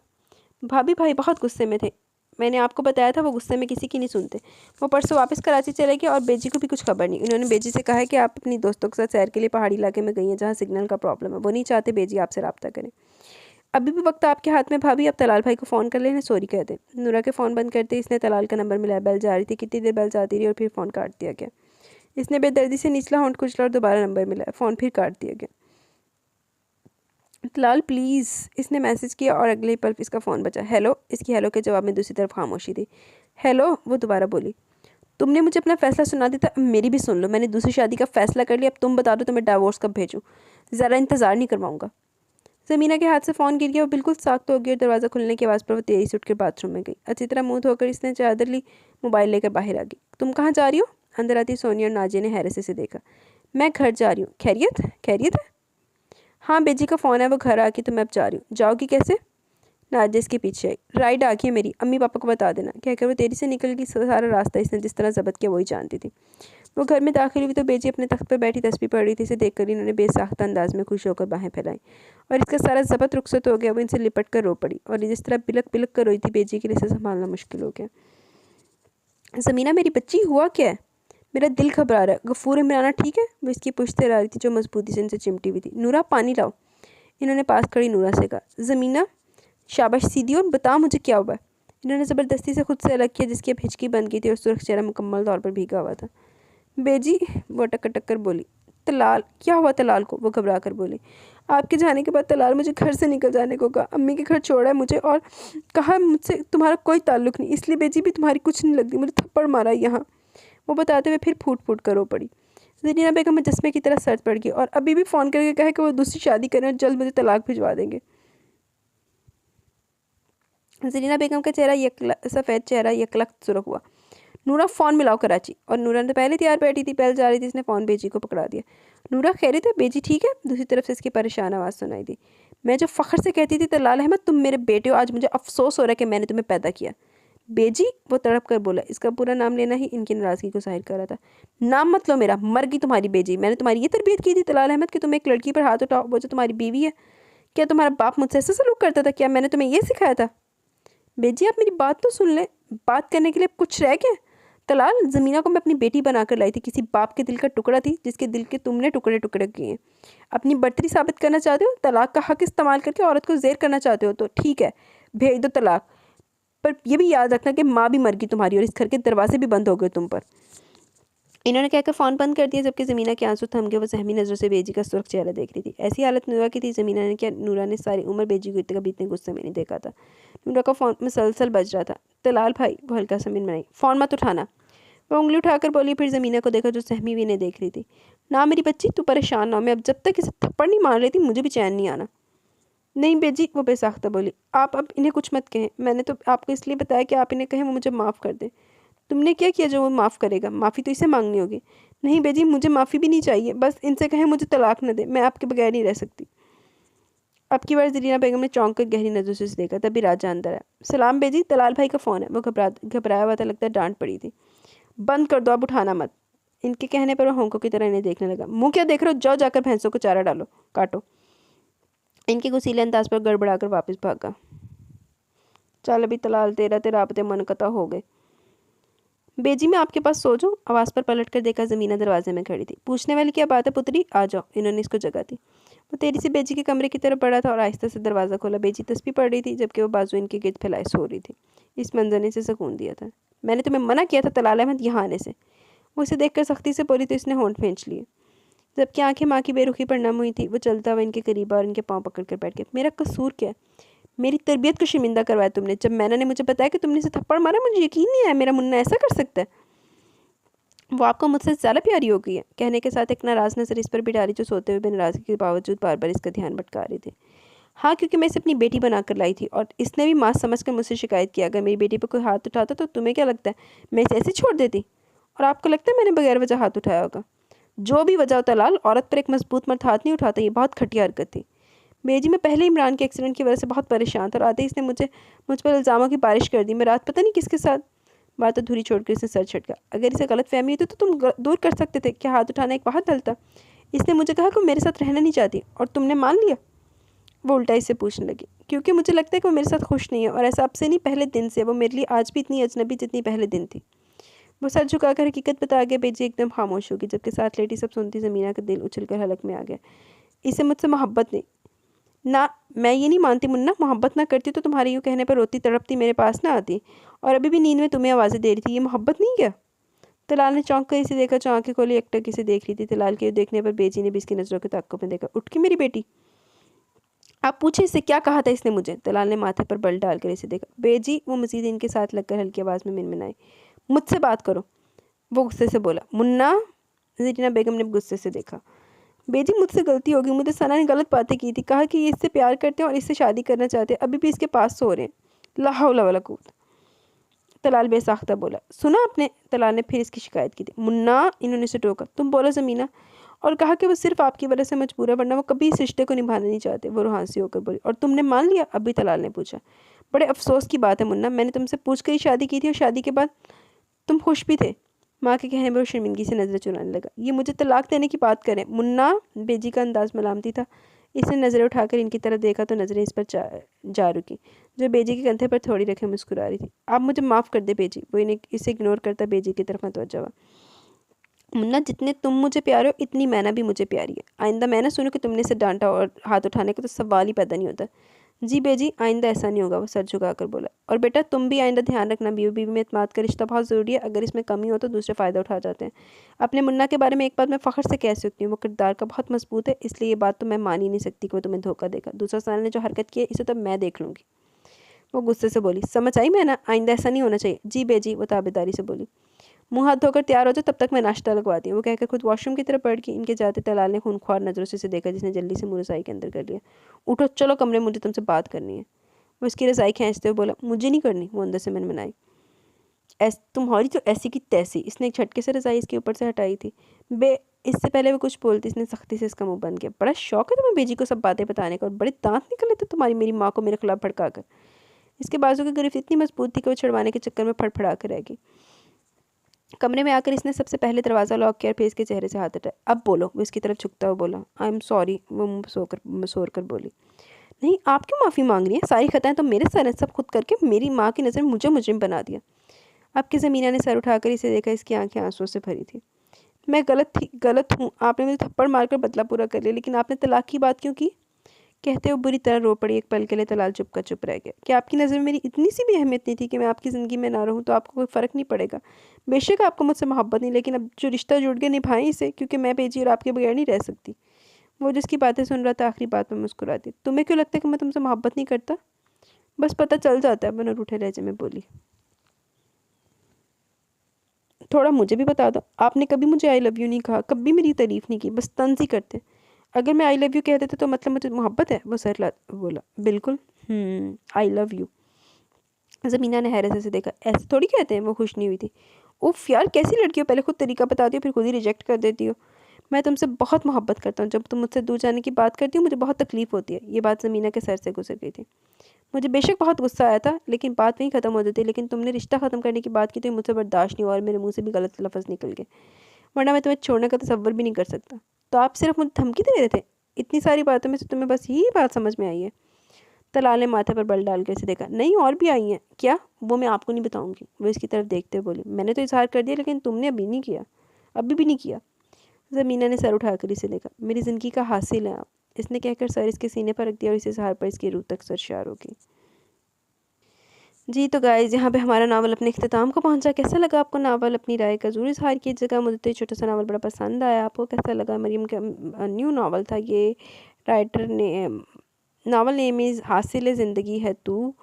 भाभी भाई बहुत गुस्से में थे। मैंने आपको बताया था वो गुस्से में किसी की नहीं सुनते। वो परसों वापस कराची चले गए और बेजी को भी कुछ खबर नहीं। उन्होंने बेजी से कहा है कि आप अपनी दोस्तों के साथ सैर के लिए पहाड़ी इलाके में गई हैं जहाँ सिग्नल का प्रॉब्लम है। वो नहीं चाहते बेजी आपसे रब्ता करें। अभी भी वक्त आपके हाथ में भाभी, अब तलाल भाई को फ़ोन कर लेना, सॉरी कह दें। नूरा के फ़ोन बंद करते इसने तलाल का नंबर मिलाया। बेल जा रही थी, कितनी देर बेल जाती रही और फिर फ़ोन काट दिया गया। इसने बेदर्दी से निचला होंठ कुचला और दोबारा नंबर मिलाया। फ़ोन फिर काट दिया गया। तलाल प्लीज़, इसने मैसेज किया और अगले ही पल इसका फ़ोन बचा। हेलो, इसकी हेलो के जवाब में दूसरी तरफ खामोशी थी। हेलो, वो दोबारा बोली। तुमने मुझे अपना फ़ैसला सुना दिया था, मेरी भी सुन लो। मैंने दूसरी शादी का फ़ैसला कर लिया। अब तुम बता दो तो मैं डाइवोर्स कब भेजूँ? ज़रा इंतज़ार नहीं करवाऊँगा। ज़मीना के हाथ से फ़ोन गिर गया। वो बिल्कुल सख्त हो गई और दरवाज़ा खुलने की आवाज़ पर वो तेज़ी से उठकर बाथरूम में गई। अच्छी तरह मुँह धोकर इसने चादर ली, मोबाइल लेकर बाहर आ गई। तुम कहाँ जा रही हो? अंदर आती सोनिया और नाजिया ने हैरत से देखा। मैं घर जा रही हूँ। खैरियत? खैरियत है? हाँ, बेजी का फ़ोन है, वो घर आ गई तो मैं अब जा रही हूँ। जाओगी कैसे? नाजिया इसके पीछे आई। राइड आ गई है मेरी, अम्मी पापा को बता देना। कहकर वो तेरी से निकल गई। सारा रास्ता इसने जिस तरह ज़ब्त किया वही जानती थी। वो घर में दाखिल हुई तो बेजी अपने तख्त पर बैठी तस्बीह पढ़ रही थी। इसे देखकर इन्होंने बेसाख्ता अंदाज में खुश होकर बाहें फैलाई और इसका सारा ज़बत रुखसत हो गया। वो इनसे लिपट कर रो पड़ी और जिस तरह बिलक बिलक कर रोई थी बेजी के लिए इसे संभालना मुश्किल हो गया। ज़मीना मेरी बच्ची, हुआ क्या है? मेरा दिल घबरा रहा है। गफूर इमराना ठीक है? वो इसकी पुश्त से रही थी जो मजबूती से इनसे चिमटी हुई थी। नूरा पानी लाओ, इन्होंने पास खड़ी नूरा से कहा। ज़मीना शाबाश सीधी और बता मुझे क्या हुआ है। इन्होंने ज़बरदस्ती से खुद से अलग किया जिसकी अब हिचकी बन गई थी और सुर्ख चेहरा मुकम्मल तौर पर भीगा हुआ था। बेजी, वो अटक अटक कर बोली। तलाल, क्या हुआ तलाल को? वो घबरा कर बोली। आपके जाने के बाद तलाल मुझे घर से निकल जाने को कहा। अम्मी के घर छोड़ा है मुझे और कहा मुझसे तुम्हारा कोई ताल्लुक़ नहीं, इसलिए बेजी भी तुम्हारी कुछ नहीं लगती। मुझे थप्पड़ मारा यहाँ। वो बताते हुए फिर फूट फूट कर रो पड़ी। ज़रीना बेगम में चश्मे की तरह सर्द पड़ गई और अभी भी फ़ोन करके कहा कि वो दूसरी शादी करें और जल्द मुझे तलाक भिजवा देंगे। ज़रीना बेगम का चेहरा सफ़ेद चेहरा यकलक सुर्ख हुआ। नूरा फ़ोन मिलाओ कराची। और नूरा ने पहले तैयार बैठी थी, पहले जा रही थी, इसने फ़ोन बेजी को पकड़ा दिया। नूरा खैरियत है? बेजी ठीक है? दूसरी तरफ से इसकी परेशान आवाज़ सुनाई दी। मैं जो फ़ख्र से कहती थी तलाल अहमद तुम मेरे बेटे हो, आज मुझे अफसोस हो रहा है कि मैंने तुम्हें पैदा किया। बेजी, वो तड़प कर बोला। इसका पूरा नाम लेना ही इनकी नाराज़गी को ज़ाहिर कर रहा था। नाम मत लो मेरा, मर गई तुम्हारी बेजी। मैंने तुम्हारी ये तरबियत की थी तलाल अहमद कि तुम एक लड़की पर हाथ उठाओ, वो जो तुम्हारी बीवी है। क्या तुम्हारा बाप मुझसे ऐसा सलूक करता था? क्या मैंने तुम्हें ये सिखाया था? बेजी आप मेरी बात तो सुन ले, बात करने के लिए कुछ रह गया? तलाल, ज़मीना को मैं अपनी बेटी बनाकर लाई थी, किसी बाप के दिल का टुकड़ा थी जिसके दिल के तुमने टुकड़े टुकड़े किए हैं। अपनी बढ़तरी साबित करना चाहते हो? तलाक का हक इस्तेमाल करके औरत को ज़ेर करना चाहते हो तो ठीक है, भेज दो तलाक। पर यह भी याद रखना कि माँ भी मर गई तुम्हारी और इस घर के दरवाजे भी बंद हो गए तुम पर। इन्होंने कहकर फ़ोन बंद कर दिया जबकि ज़मीना के आंसू थम गए। वो सहमी नज़रों से बेजी का सुर्ख चेहरा देख रही थी। ऐसी हालत नूरा की थी ज़मीना ने क्या नूरा ने सारी उम्र बेजी को कभी इतने गुस्से में नहीं देखा था। नूरा का फ़ोन मुसलसल बज रहा था। तलाल भाई, वो हल्का सा मिनमनाई, फ़ोन मत उठाना। वो उंगली उठाकर बोली। फिर ज़मीना को देखा जो सहमी हुई ने देख रही थी। ना मेरी बच्ची, तू परेशान ना हो, मैं अब जब तक इसे थप्पड़ नहीं मार लेती मुझे भी चैन नहीं आना। नहीं बेजी, वो बेसाख्ता बोली। आप अब इन्हें कुछ मत कहें, मैंने तो आपको इसलिए बताया कि आप इन्हें कहें वो मुझे माफ़ कर दें। तुमने क्या किया जो वो माफ़ करेगा? माफ़ी तो इसे मांगनी होगी। नहीं बेजी, मुझे माफ़ी भी नहीं चाहिए, बस इनसे कहें मुझे तलाक न दे, मैं आपके बगैर नहीं रह सकती। अब की बार ज़रीना बेगम ने चौंक कर गहरी नज़रों से देखा। तभी राजा अंदर आया। सलाम बेजी, तलाल भाई का फ़ोन है। वो घबराया हुआ था, लगता है डांट पड़ी थी। बंद कर दो, अब उठाना मत। इनके कहने पर वो होंकों की तरह इन्हें देखने लगा। मुँह क्या देख रहे हो? जाओ जाकर भैंसों को चारा डालो, काटो। इनके गुस्सीले अंदाज पर गड़बड़ाकर वापस भागा। चल अभी तलाल, तेरा राबते मनकता हो गए। बेजी मैं आपके पास सो जाऊं? आवाज़ पर पलट कर देखा ज़मीना दरवाजे में खड़ी थी। पूछने वाली क्या बात है पुत्री, आ जाओ। इन्होंने इसको जगह दी। वो तेरी से बेजी के कमरे की तरफ बढ़ा था और आहिस्ता से दरवाज़ा खोला। बेजी तस्बीह पढ़ रही थी जबकि वो बाजू इनके गिर्द फैलाए सो रही थी। इस मंजर ने इसे सुकून दिया था। मैंने तुम्हें मना किया था तलाल अहमद यहाँ आने से। वो इसे देखकर सख्ती से बोली तो इसने होंठ खींच लिए जबकि आंखें माँ की बेरुखी पर नम हुई थी। वो चलता हुआ इनके करीब और इनके पाँव पकड़ कर बैठ गया। मेरा कसूर क्या है? मेरी तरबियत को शर्मिंदा करवाया तुमने। जब मैंने ने मुझे बताया कि तुमने इसे थप्पड़ मारा, मुझे यकीन नहीं आया मेरा मुन्ना ऐसा कर सकता है। वो आपको मुझसे ज़्यादा प्यारी हो गई है। कहने के साथ एक नाराज़ नज़र इस पर भी डाली जो सोते हुए भी नाराज़गी के बावजूद बार बार इसका ध्यान भटका रही थी। हाँ, क्योंकि मैं इसे अपनी बेटी बनाकर लाई थी और इसने भी माँ समझकर मुझसे शिकायत किया। अगर मेरी बेटी पर कोई हाथ उठाता तो तुम्हें क्या लगता है मैं इसे ऐसे छोड़ देती? और आपको लगता है मैंने बगैर वजह हाथ उठाया होगा? जो भी वजह हो तलाल, औरत पर एक मजबूत मर्द हाथ नहीं उठाता। ये बहुत घटिया हरकत थी। बेजी मैं पहले इमरान के एक्सीडेंट की वजह से बहुत परेशान था और आते ही इसने मुझ पर इल्ज़ामों की बारिश कर दी। मैं रात पता नहीं किसके साथ बात अधूरी छोड़कर इसने सर झटका। अगर इसे गलत फहमी थी तो तुम दूर कर सकते थे। क्या हाथ उठाना एक बात डलता? इसने मुझे कहा कि वो मेरे साथ रहना नहीं चाहती और तुमने मान लिया? वो उल्टा इससे पूछने लगी। क्योंकि मुझे लगता है कि वो मेरे साथ खुश नहीं है और ऐसा अब से नहीं पहले दिन से। वो मेरे लिए आज भी इतनी अजनबी जितनी पहले दिन थी। वो सर झुकाकर हकीकत बता गया। बेजी एकदम खामोश होगी जबकि साथ लेटी सब सुनती। ज़मीना का दिल उछलकर हलक में आ गया। इसे मुझसे मोहब्बत नहीं ना, मैं ये नहीं मानती मुन्ना। मोहब्बत ना करती तो तुम्हारे यूँ कहने पर रोती तड़पती मेरे पास ना आती और अभी भी नींद में तुम्हें आवाज़ें दे रही थी। ये मोहब्बत नहीं क्या? तलाल ने चौंक कर इसे देखा जो आंखें खोली एकटक इसे देख रही थी। तलाल के देखने पर बेजी ने भी इसकी नज़रों के ताक़ुब में देखा। उठ के मेरी बेटी, आप पूछे इससे क्या कहा था इसने मुझे? तलाल ने माथे पर बल डालकर इसे देखा। बेजी, वो मजीद इनके साथ लगकर हल्की आवाज़ में मिनमिनाई। मुझसे बात करो, वो गुस्से से बोला। मुन्ना, ज़रीना बेगम ने गुस्से से देखा। बेजी मुझसे गलती होगी, मुझे सना ने गलत बातें की थी। कहा कि ये इससे प्यार करते हैं और इससे शादी करना चाहते हैं। अभी भी इसके पास सो रहे हैं। ला हौला वला कुव्वत। तलाल बेसाख्ता बोला। सुना आपने? तलाल ने फिर इसकी शिकायत की थी। मुन्ना, इन्होंने इसे टोका। तुम बोलो ज़मीना। और कहा कि वो सिर्फ आपकी वजह से मजबूर है वरना वो कभी इस रिश्ते को निभाना नहीं चाहते। वो रुहानसी होकर बोली। और तुमने मान लिया? अभी तलाल ने पूछा। बड़े अफसोस की बात है मुन्ना, मैंने तुमसे पूछ कर ही शादी की थी और शादी के बाद तुम खुश भी थे। माँ के कहने पर वो शर्मिंदगी से नज़रें चुराने लगा। ये मुझे तलाक देने की बात करें मुन्ना। बेजी का अंदाज मलामती था। इसने नज़रें उठाकर इनकी तरफ देखा तो नज़रें इस पर जा रुकी, जो बेजी के कंधे पर थोड़ी रखे मुस्कुरा रही थी। आप मुझे माफ़ कर दे बेजी। वो इन्हें इसे इग्नोर करता बेजी की तरफ मतवज्जा हुआ। मुन्ना, जितने तुम मुझे प्यारे हो इतनी मैना भी मुझे प्यारी है। आइंदा मैं ना सुनूं कि तुमने इसे डांटा और हाथ उठाने का तो सवाल ही पैदा नहीं होता। जी बेजी, आइंदा ऐसा नहीं होगा, वो सर झुकाकर बोला। और बेटा तुम भी आइंदा ध्यान रखना, बीवी बीवी में इत्मीनान का रिश्ता बहुत ज़रूरी है। अगर इसमें कमी हो तो दूसरे फ़ायदा उठा जाते हैं। अपने मुन्ना के बारे में एक बात मैं फ़ख्र से कह सकती हूँ, वो किरदार का बहुत मजबूत है, इसलिए ये बात तो मैं मान ही नहीं सकती कि वो तुम्हें धोखा देगा। दूसरा साल ने जो हरकत की है इसे तो मैं देख लूँगी। वो गुस्से से बोली। समझ आई मैं ना, आइंदा ऐसा नहीं होना चाहिए। जी बेजी, वो ताबेदारी से बोली। मुंह हाथ धोकर तैयार हो जाओ, तब तक मैं नाश्ता लगवाती हूँ। वो कहकर खुद वॉशरूम की तरफ बढ़ गई। इनके जाते तलाल ने खूनख्वार नज़रों से देखा, जिसने जल्दी से मुँह रज़ाई के अंदर कर लिया। उठो चलो कमरे, मुझे तुमसे बात करनी है। वो इसकी रज़ाई खींचते हुए बोला। मुझे नहीं करनी, वो अंदर से मनमनाई। तुम्हारी तो ऐसी की तैसी। इसने एक झटके से रज़ाई इसके ऊपर से हटाई थी। बे इससे पहले वो कुछ बोलती, इसने सख्ती से इसका मुंह बंद किया। बड़ा शौक है तुम्हें बेजी को सब बातें बताने का, और बड़े दांत निकले थे तुम्हारी मेरी माँ को मेरे खिलाफ भड़का कर। इसके बाजू की गिरफ्त इतनी मजबूत थी कि वो छुड़वाने के चक्कर में फड़फड़ा कर रह गई। कमरे में आकर इसने सबसे पहले दरवाज़ा लॉक किया और फिर इसके चेहरे से हाथ हटाया। अब बोलो, वो इसकी तरफ झुकता हुआ बोला। आई एम सॉरी, वो मुँह सोर कर बोली। नहीं, आप क्यों माफ़ी मांग रही हैं? सारी खताएं तो मेरे सर हैं, सब खुद करके मेरी माँ की नज़र में मुझे मुजरिम बना दिया। आपकी ज़मीना ने सर उठाकर इसे देखा, इसकी आंखें आंसुओं से भरी थी। मैं गलत हूँ। आपने मुझे थप्पड़ मारकर बदला पूरा कर लिया, लेकिन आपने तलाक की बात क्यों की? कहते हुए बुरी तरह रो पड़ी। एक पल के लिए तलाल चुप रह गया। क्या आपकी नज़र में मेरी इतनी सी भी अहमियत नहीं थी कि मैं आपकी ज़िंदगी में ना रहूँ तो आपको कोई फ़र्क नहीं पड़ेगा? बेशक आपको मुझसे मोहब्बत नहीं, लेकिन अब जो रिश्ता जुड़ गया निभाएं इसे, क्योंकि मैं बेजी और आपके बगैर नहीं रह सकती। वो जिसकी बातें सुन रहा था आखिरी बात में मुस्कुरा दी। तुम्हें क्यों लगता है कि मैं तुमसे मोहब्बत नहीं करता? बस पता चल जाता है, वो रूठे लहजे में बोली। थोड़ा मुझे भी बता दो। आपने कभी मुझे आई लव यू नहीं कहा, कभी मेरी तारीफ़ नहीं की, बस तंज़ ही करते। अगर मैं आई लव यू कह देते तो मतलब मुझे मोहब्बत है? वो सर बोला। बिल्कुल। I love you. ज़मीना ने हैरत से देखा। ऐसे थोड़ी कहते हैं। वो खुश नहीं हुई थी। उफ़ यार, कैसी लड़की हो, पहले खुद तरीका बताती हो फिर खुद ही रिजेक्ट कर देती हो। मैं तुमसे बहुत मोहब्बत करता हूँ। जब तुम मुझसे दूर जाने की बात करती हो मुझे बहुत तकलीफ़ होती है। ये बात ज़मीना के सर से गुजर गई थी। मुझे बेशक बहुत गुस्सा आया था, लेकिन बात वहीं ख़त्म हो जाती। लेकिन तुमने रिश्ता ख़त्म करने की बात की तो मुझसे बर्दाश्त नहीं हुआ और मेरे मुँह से भी गलत लफ्ज़ निकल गए, वरना मैं तुम्हें छोड़ने का तसव्वुर भी नहीं कर सकता। तो आप सिर्फ मुझे धमकी दे रहे थे? इतनी सारी बातों में से तुम्हें बस यही बात समझ में आई है? तलाल ने माथे पर बल डाल कर इसे देखा। नहीं, और भी आई हैं। क्या? वो मैं आपको नहीं बताऊंगी। वो इसकी तरफ देखते हुए बोली। मैंने तो इजहार कर दिया, लेकिन तुमने अभी नहीं किया। अभी भी नहीं किया। ज़मीना ने सर उठाकर इसे देखा। मेरी ज़िंदगी का हासिल है आप। इसने कहकर सर इसके सीने पर रख दिया और इस इजहार पर इसकी रूह तक सरशार हो गई। जी तो गाइज़, यहाँ पे हमारा नावल अपने इख्तिताम को पहुँचा। कैसा लगा आपको नावल? अपनी राय का ज़रूर इज़हार कीजिएगा। मुझे तो ये छोटा सा नावल बड़ा पसंद आया। आपको कैसा लगा? मरीम का न्यू नावल था ये। राइटर ने नावल नेम इज़ हासिल ज़िंदगी है तू,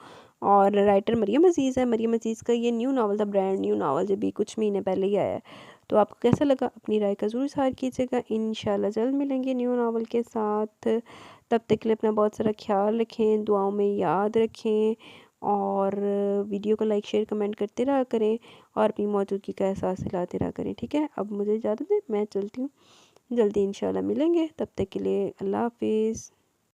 और राइटर मरियम अज़ीज़ है। मरियम अज़ीज़ का ये न्यू नावल था, ब्रांड न्यू नावल, जब भी कुछ महीने पहले ही आया है। तो आपको कैसा लगा? अपनी राय का ज़रूर इज़हार कीजिएगा। इंशाल्लाह जल्द मिलेंगे न्यू नावल के साथ। तब तक के लिए अपना बहुत सारा ख्याल रखें, दुआओं में याद रखें, और वीडियो को लाइक शेयर कमेंट करते रहा करें, और अपनी मौजूदगी का एहसास दिलाते रहा करें। ठीक है, अब मुझे इजाज़त दें, मैं चलती हूँ। जल्दी इंशाल्लाह मिलेंगे। तब तक के लिए अल्लाह हाफिज़।